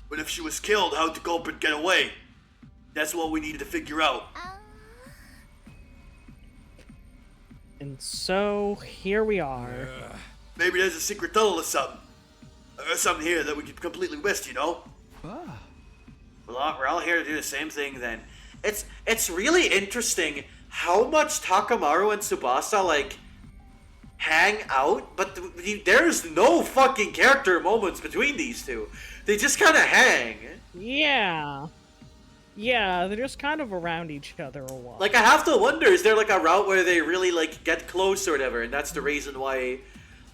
But if she was killed, how'd the culprit get away? That's what we needed to figure out. And so, here we are. Maybe there's a secret tunnel or something. Or something here that we could completely missed, you know? Well, we're all here to do the same thing then. It's really interesting how much Takamaru and Tsubasa, like, hang out, but there's no fucking character moments between these two. They just kind of hang. Yeah. Yeah, they're just kind of around each other a lot. Like, I have to wonder, is there, like, a route where they really, like, get close or whatever, and that's the reason why,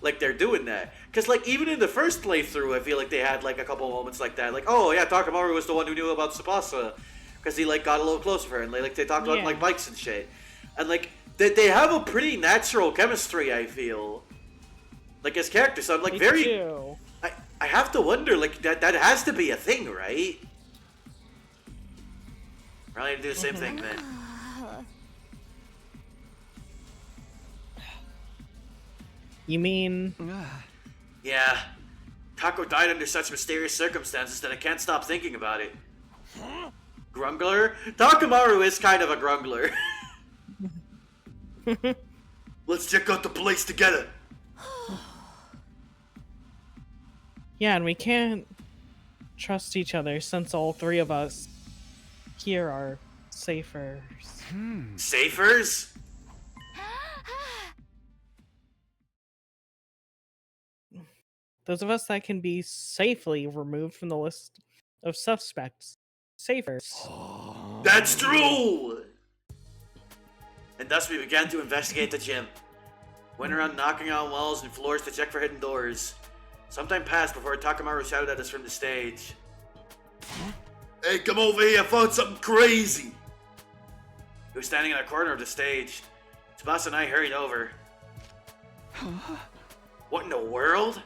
like they're doing that. Because like even in the first playthrough, I feel like they had like a couple moments like that. Like, oh yeah, Takamaru was the one who knew about Tsubasa because he like got a little closer to her, and they talked about like bikes and shit. And like they have a pretty natural chemistry, I feel. Like as characters, so I'm like I have to wonder, like that has to be a thing, right? Probably do the same thing then. You mean? Yeah. Tako died under such mysterious circumstances that I can't stop thinking about it. Grumbler? Takamaru is kind of a grumbler. Let's check out the place together. Yeah, and we can't trust each other since all three of us here are safers. Safers? Those of us that can be safely removed from the list of suspects. Safers. That's true! And thus we began to investigate the gym. Went around knocking on walls and floors to check for hidden doors. Some time passed before Takamaru shouted at us from the stage. Hey, come over here, I found something crazy! He was standing in a corner of the stage. Tsubasa and I hurried over. What in the world?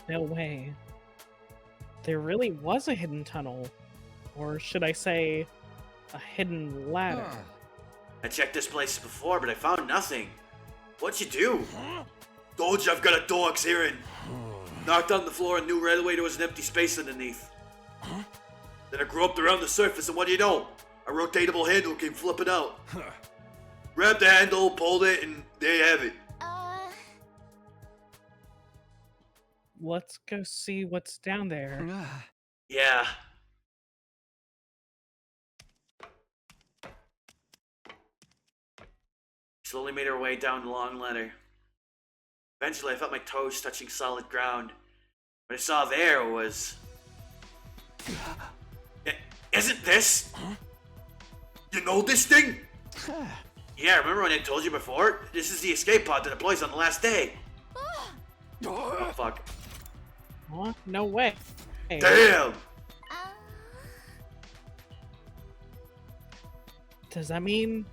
No way. There really was a hidden tunnel. Or should I say, a hidden ladder. I checked this place before, but I found nothing. What'd you do? Told you I've got a dog's hearing. Knocked on the floor and knew right away there was an empty space underneath. Then I groped around the surface, and what do you know? A rotatable handle came flipping out. Grabbed the handle, pulled it, and there you have it. Let's go see what's down there. Yeah. Slowly made our way down the long ladder. Eventually, I felt my toes touching solid ground. What I saw there was... Isn't this? You know this thing? Yeah, remember when I told you before? This is the escape pod that deploys on the last day. Oh, fuck. What? No way. Damn! Does that mean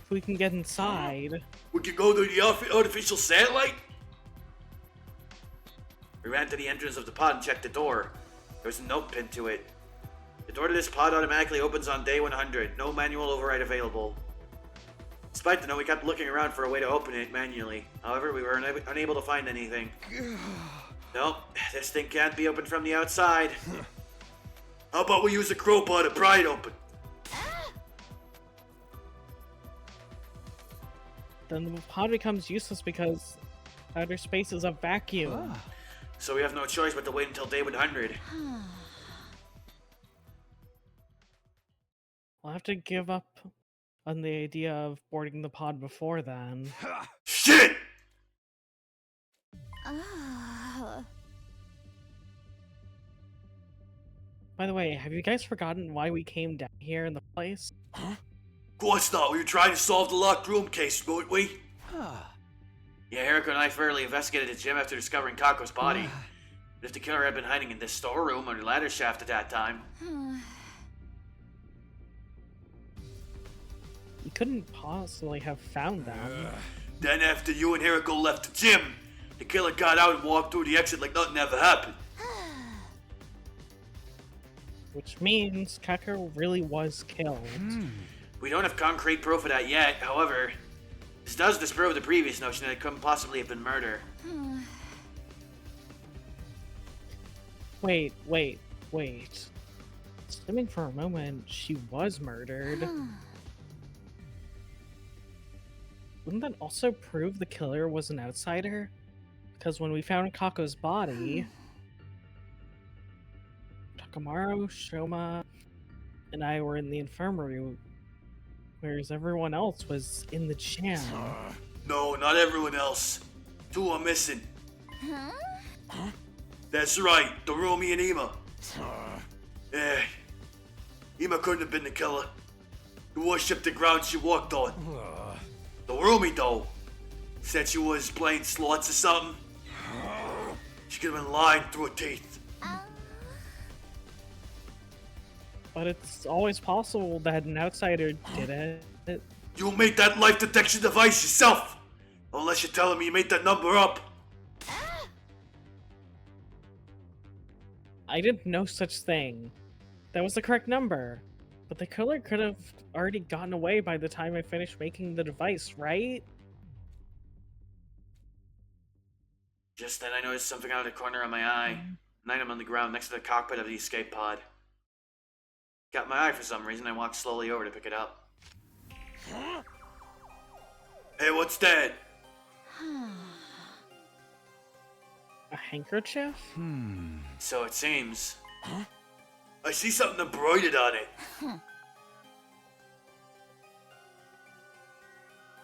if we can get inside... We can go to the artificial satellite? We ran to the entrance of the pod and checked the door. There was a note pinned to it. The door to this pod automatically opens on day 100. No manual override available. Despite the note, we kept looking around for a way to open it manually. However, we were unable to find anything. Nope, this thing can't be opened from the outside. How about we use a crowbar to pry it open? Then the pod becomes useless because outer space is a vacuum. So we have no choice but to wait until day 100. We'll have to give up on the idea of boarding the pod before then. Shit! By the way, have you guys forgotten why we came down here in the place? Of course not. We were trying to solve the locked room case, weren't we? Yeah, Rika and I thoroughly investigated the gym after discovering Kako's body. But if the killer had been hiding in this storeroom or ladder shaft at that time... You couldn't possibly have found them. Then after you and Hiriko left the gym, the killer got out and walked through the exit like nothing ever happened. Which means Kako really was killed. We don't have concrete proof of that yet, however, this does disprove the previous notion that it couldn't possibly have been murder. Wait. Assuming for a moment she was murdered. Wouldn't that also prove the killer was an outsider? Because when we found Kako's body, Takamaru, Shoma, and I were in the infirmary, whereas everyone else was in the gym. No, not everyone else. 2 are missing. That's right, the Rumi and Ima. Yeah, Ima couldn't have been the killer. He worshipped the ground she walked on. The Rumi, though, Said she was playing slots or something. She could have been lying through her teeth. But it's always possible that an outsider did it. You made that life detection device yourself! Unless you're telling me you made that number up. I did no such thing. That was the correct number. But the killer could have already gotten away by the time I finished making the device, right? Just then I noticed something out of the corner of my eye. An item on the ground next to the cockpit of the escape pod. Got my eye for some reason. I walked slowly over to pick it up. Hey, what's that? A handkerchief? So it seems. I see something embroidered on it.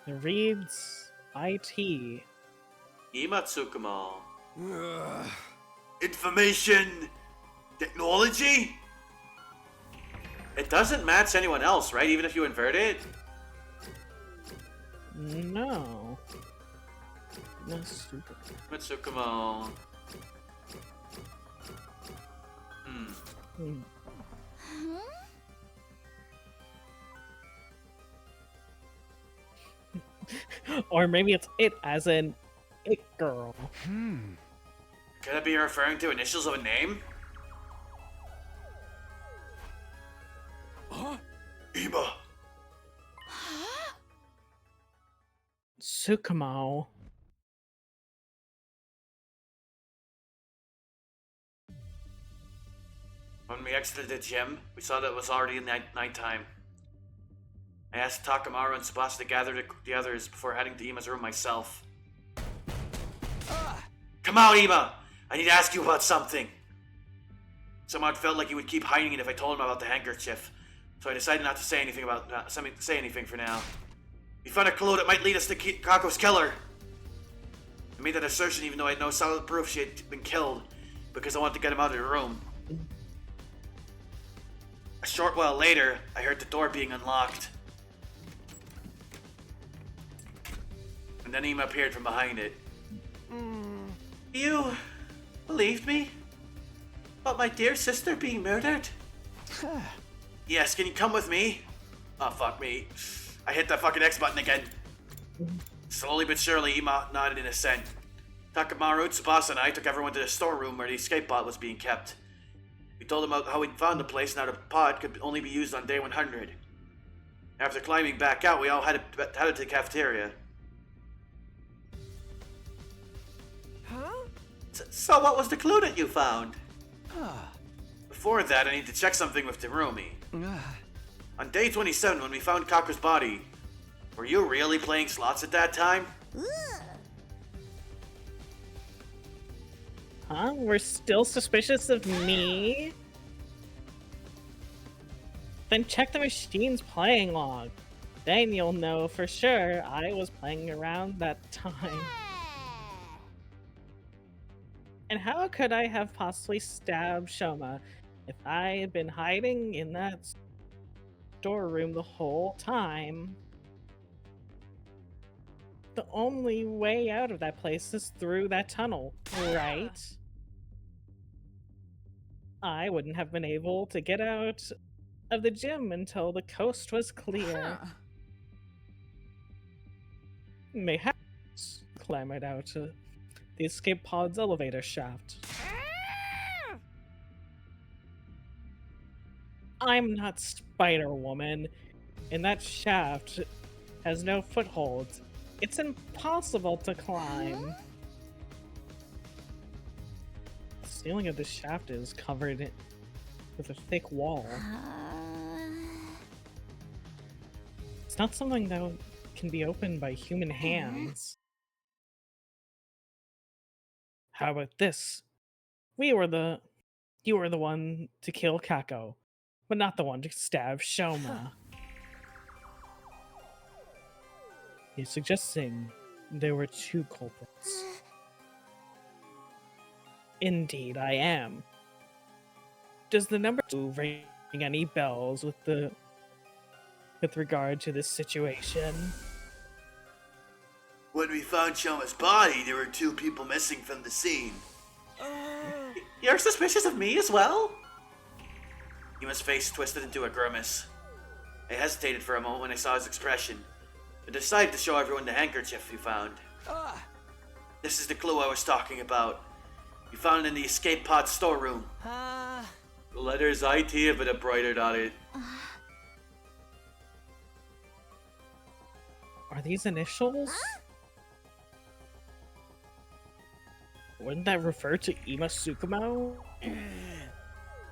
It reads IT. Imatsukumo. Information technology? It doesn't match anyone else, right? Even if you invert it? No. Mitsukumo. Or maybe it's it as in it girl. Could that be referring to initials of a name? Ima. Tsukumo. When we exited the gym, we saw that it was already in nighttime. I asked Takamaru and Tsubasa to gather the others before heading to Ima's room myself. Come out, Ima! I need to ask you about something. Somehow it felt like he would keep hiding it if I told him about the handkerchief, so I decided not to say anything for now. We found a clue that might lead us to Kako's killer. I made that assertion even though I had no solid proof she had been killed, because I wanted to get him out of the room. A short while later, I heard the door being unlocked. And then Ima appeared from behind it. You believed me? About my dear sister being murdered? Yes, can you come with me? Oh, fuck me. I hit that fucking X button again. Slowly but surely, Ima nodded in assent. Takamaru, Tsubasa, and I took everyone to the storeroom where the escape pod was being kept. We told them how we'd found the place and how the pod could only be used on day 100. After climbing back out, we all headed to the cafeteria. So what was the clue that you found? Before that, I need to check something with Terumi. On day 27, when we found Kaku's body, were you really playing slots at that time? Huh? We're still suspicious of me? Then check the machine's playing log. Then you'll know for sure I was playing around that time. And how could I have possibly stabbed Shoma if I had been hiding in that storeroom the whole time? The only way out of that place is through that tunnel, right? I wouldn't have been able to get out of the gym until the coast was clear. Mayhaps clambered out to the escape pod's elevator shaft. I'm not Spider-Woman, and that shaft has no footholds. It's impossible to climb. The ceiling of the shaft is covered with a thick wall. It's not something that can be opened by human hands. How about this? You were the one to kill Kako, but not the one to stab Shoma. You're suggesting there were two culprits. Indeed, I am. Does the number 2 ring any bells with regard to this situation? When we found Shoma's body, there were 2 people missing from the scene. You're suspicious of me as well? Ima's face twisted into a grimace. I hesitated for a moment when I saw his expression, but decided to show everyone the handkerchief we found. This is the clue I was talking about. We found it in the escape pod storeroom. The letters IT have been embroidered on it. Are these initials? Wouldn't that refer to Ima Tsukumo?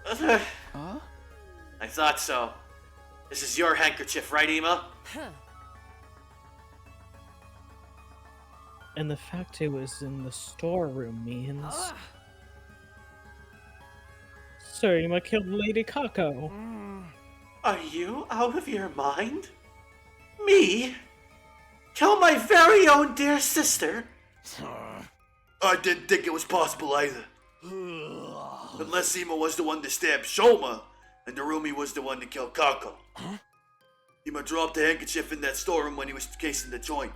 I thought so. This is your handkerchief, right, Ima? And the fact it was in the storeroom means... Sir Ima killed Lady Kako. Are you out of your mind? Me? Kill my very own dear sister? I didn't think it was possible either. Unless Ima was the one to stab Shoma, and Narumi was the one to kill Kako. Ima dropped the handkerchief in that storeroom when he was casing the joint.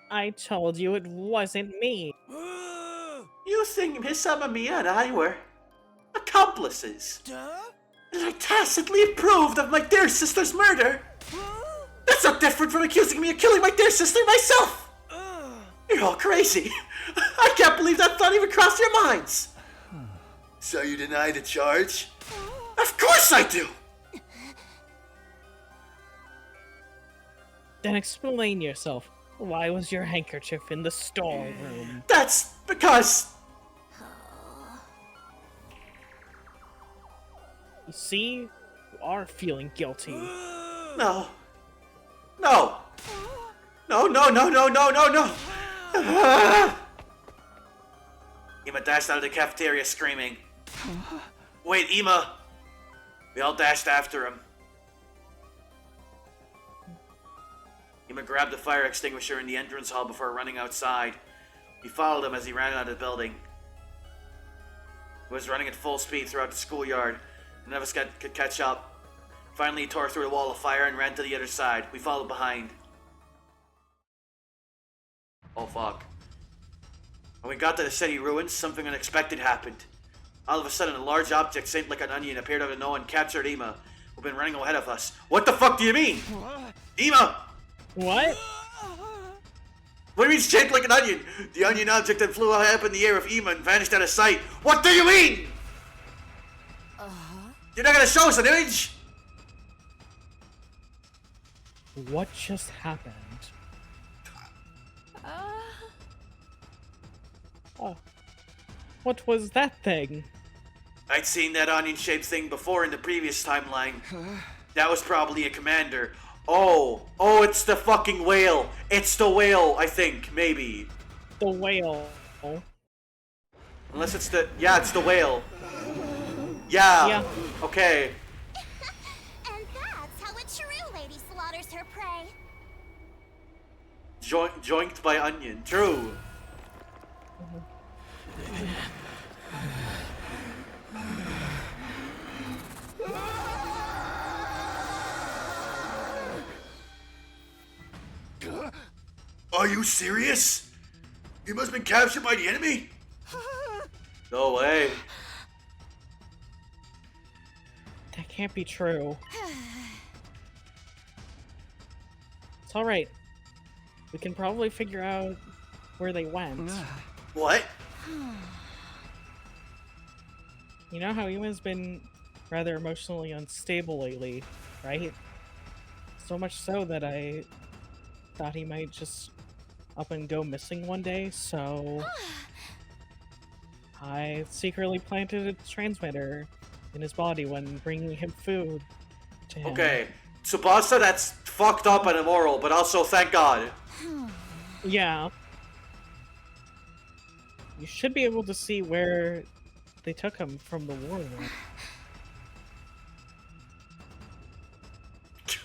I told you it wasn't me. You think Miss Amamiya and I were accomplices? And I tacitly approved of my dear sister's murder? That's not different from accusing me of killing my dear sister myself! You're all crazy. I can't believe that thought even crossed your minds. So you deny the charge? Of course I do! Then explain yourself. Why was your handkerchief in the storeroom? That's because... You see? You are feeling guilty. No. No! No, no, no, no, no, no, no! Ima dashed out of the cafeteria screaming. Wait, Ima! We all dashed after him. Ima grabbed the fire extinguisher in the entrance hall before running outside. We followed him as he ran out of the building. He was running at full speed throughout the schoolyard. None of us could catch up. Finally, he tore through the wall of fire and ran to the other side. We followed behind. Oh fuck. When we got to the city ruins, something unexpected happened. All of a sudden, a large object shaped like an onion appeared out of nowhere and captured Ima, who'd been running ahead of us. What the fuck do you mean? Ima! What? What do you mean shaped like an onion? The onion object then flew high up in the air with Ima and vanished out of sight. What do you mean? You're not gonna show us an image? What just happened? Oh. What was that thing? I'd seen that onion-shaped thing before in the previous timeline. That was probably a commander. Oh, it's the fucking whale. It's the whale, I think, maybe. The whale. Unless it's the... Yeah, it's the whale. Yeah. Okay. And that's how a true lady slaughters her prey. Joinked by onion. True. Are you serious? You must have been captured by the enemy? No way. That can't be true. It's alright. We can probably figure out where they went. What? You know how Ima's been rather emotionally unstable lately, right? So much so that I thought he might just up and go missing one day, so I secretly planted a transmitter in his body when bringing him food to him. Okay, Tsubasa, that's fucked up and immoral, but also thank God. Yeah. You should be able to see where they took him from the war room.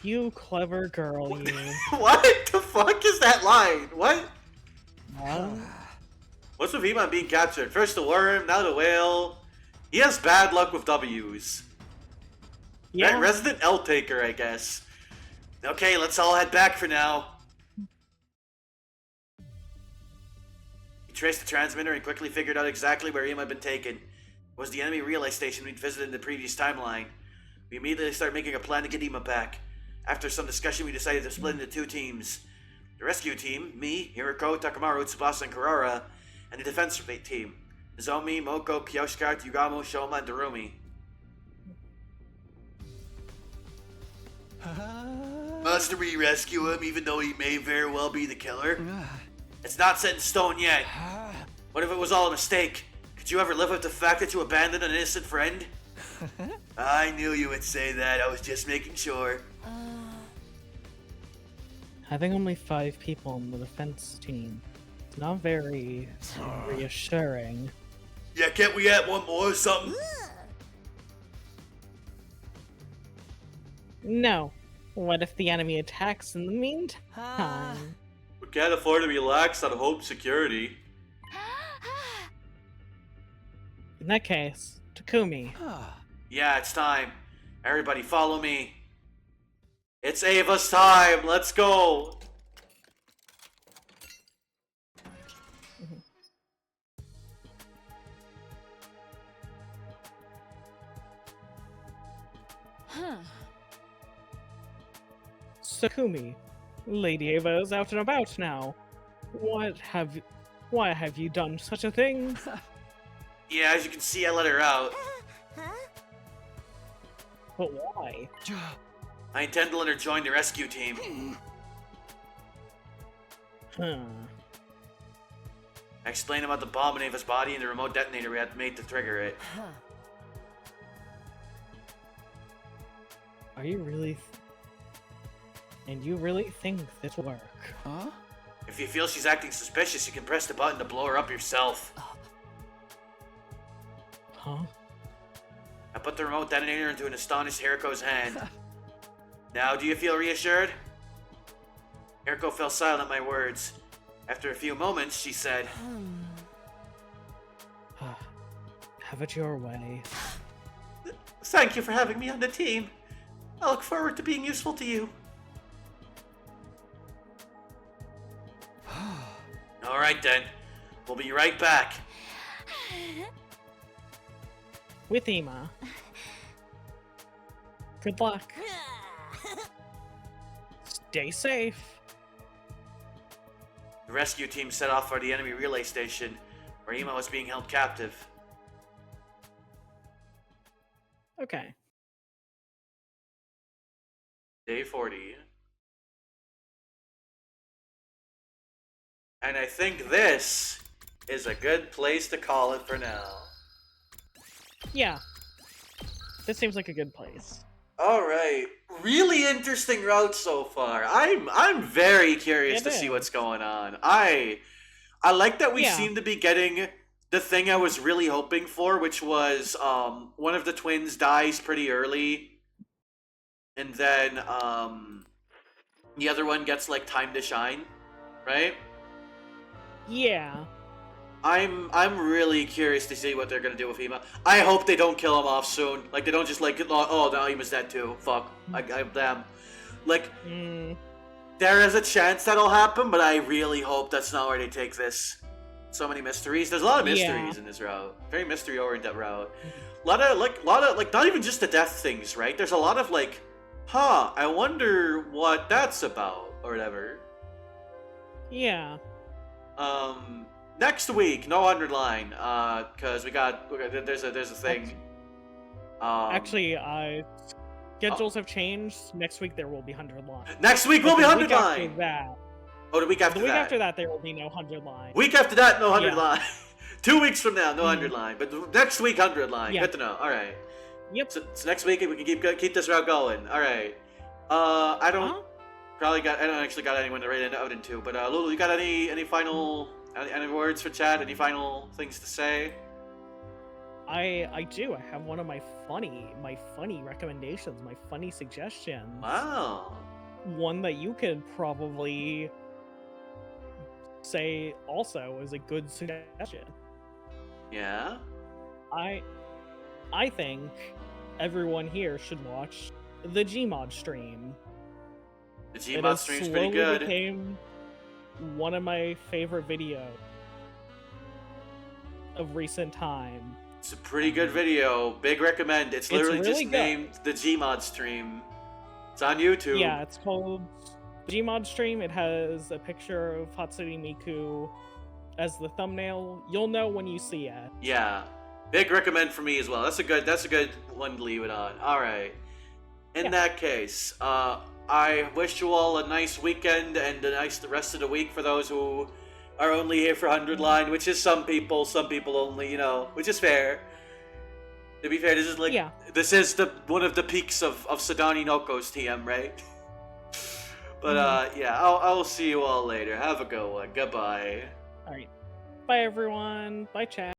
You clever girl, you. What the fuck is that line? What? What? What's with Iman being captured? First the worm, now the whale. He has bad luck with W's. Yeah. Resident L taker, I guess. Okay, let's all head back for now. He traced the transmitter and quickly figured out exactly where Ima had been taken. It was the enemy relay station we'd visited in the previous timeline. We immediately started making a plan to get Ima back. After some discussion, we decided to split into 2 teams. The rescue team, me, Hiriko, Takamaru, Tsubasa, and Kurara, and the defense team, Nozomi, Moko, Kyoshika, Yugamo, Shoma, and Darumi. Must we rescue him even though he may very well be the killer? It's not set in stone yet. What if it was all a mistake? Could you ever live with the fact that you abandoned an innocent friend? I knew you would say that. I was just making sure. Having only 5 people on the defense team is not very reassuring. Yeah, can't we add one more or something? No. What if the enemy attacks in the meantime? We can't afford to be lax on home security. In that case, Takumi. Yeah, it's time. Everybody follow me. It's Ava's time. Let's go. Takumi, Lady Ava is out and about now. Why have you done such a thing? Yeah, as you can see, I let her out. But why? I intend to let her join the rescue team. I explained about the bomb in Ava's body and the remote detonator we had made to trigger it. Are you really... And you really think this will work? Huh? If you feel she's acting suspicious, you can press the button to blow her up yourself. Huh? I put the remote detonator into an astonished Hiriko's hand. Now, do you feel reassured? Hiriko fell silent at my words. After a few moments, she said, Have it your way. Thank you for having me on the team. I look forward to being useful to you. Alright then. We'll be right back. With Ima. Good luck. Stay safe. The rescue team set off for the enemy relay station, where Ima was being held captive. Okay. Day 40. And I think this is a good place to call it for now. Yeah. This seems like a good place. Alright. Really interesting route so far. I'm very curious to see what's going on. I like that we seem to be getting the thing I was really hoping for, which was one of the twins dies pretty early. And then the other one gets like time to shine, right? Yeah. I'm really curious to see what they're gonna do with Ima. I hope they don't kill him off soon. Like they don't just like, oh, now Ima's dead too. Fuck. Damn. Like, there is a chance that'll happen, but I really hope that's not where they take this. So many mysteries. There's a lot of mysteries in this route. Very mystery-oriented route. A lot of not even just the death things, right? There's a lot of like, I wonder what that's about or whatever. Yeah. Next week, no underline, because there's a thing. Actually, schedules have changed. Next week there will be 100 line. Next week will be 100 line. After that. Oh, the week after that. The week after that there will be no 100 line. Week after that, no 100 line. 2 weeks from now, no 100 line. But next week, 100 line. Good to know. All right. Yep. So next week we can keep this route going. All right. I don't actually got anyone to write it out into. But Lulu, you got any final any words for chat? Any final things to say? I do. I have one of my funny recommendations, my funny suggestions. Wow. One that you could probably say also is a good suggestion. Yeah? I think everyone here should watch the Gmod stream. The It Gmod has stream's pretty slowly good. became one of my favorite videos of recent time. It's a pretty good video. Big recommend. It's literally really just good. named the Gmod stream. It's on YouTube. Yeah, it's called Gmod Stream. It has a picture of Hatsune Miku as the thumbnail. You'll know when you see it. Yeah. Big recommend for me as well. That's a good one to leave it on. Alright. In that case, I wish you all a nice weekend and a nice rest of the week for those who are only here for 100 line, which is some people only, you know, which is fair. To be fair, this is like this is one of the peaks of Sadani Noko's TM, right? But yeah, I'll see you all later. Have a good one. Goodbye. Alright. Bye everyone. Bye chat.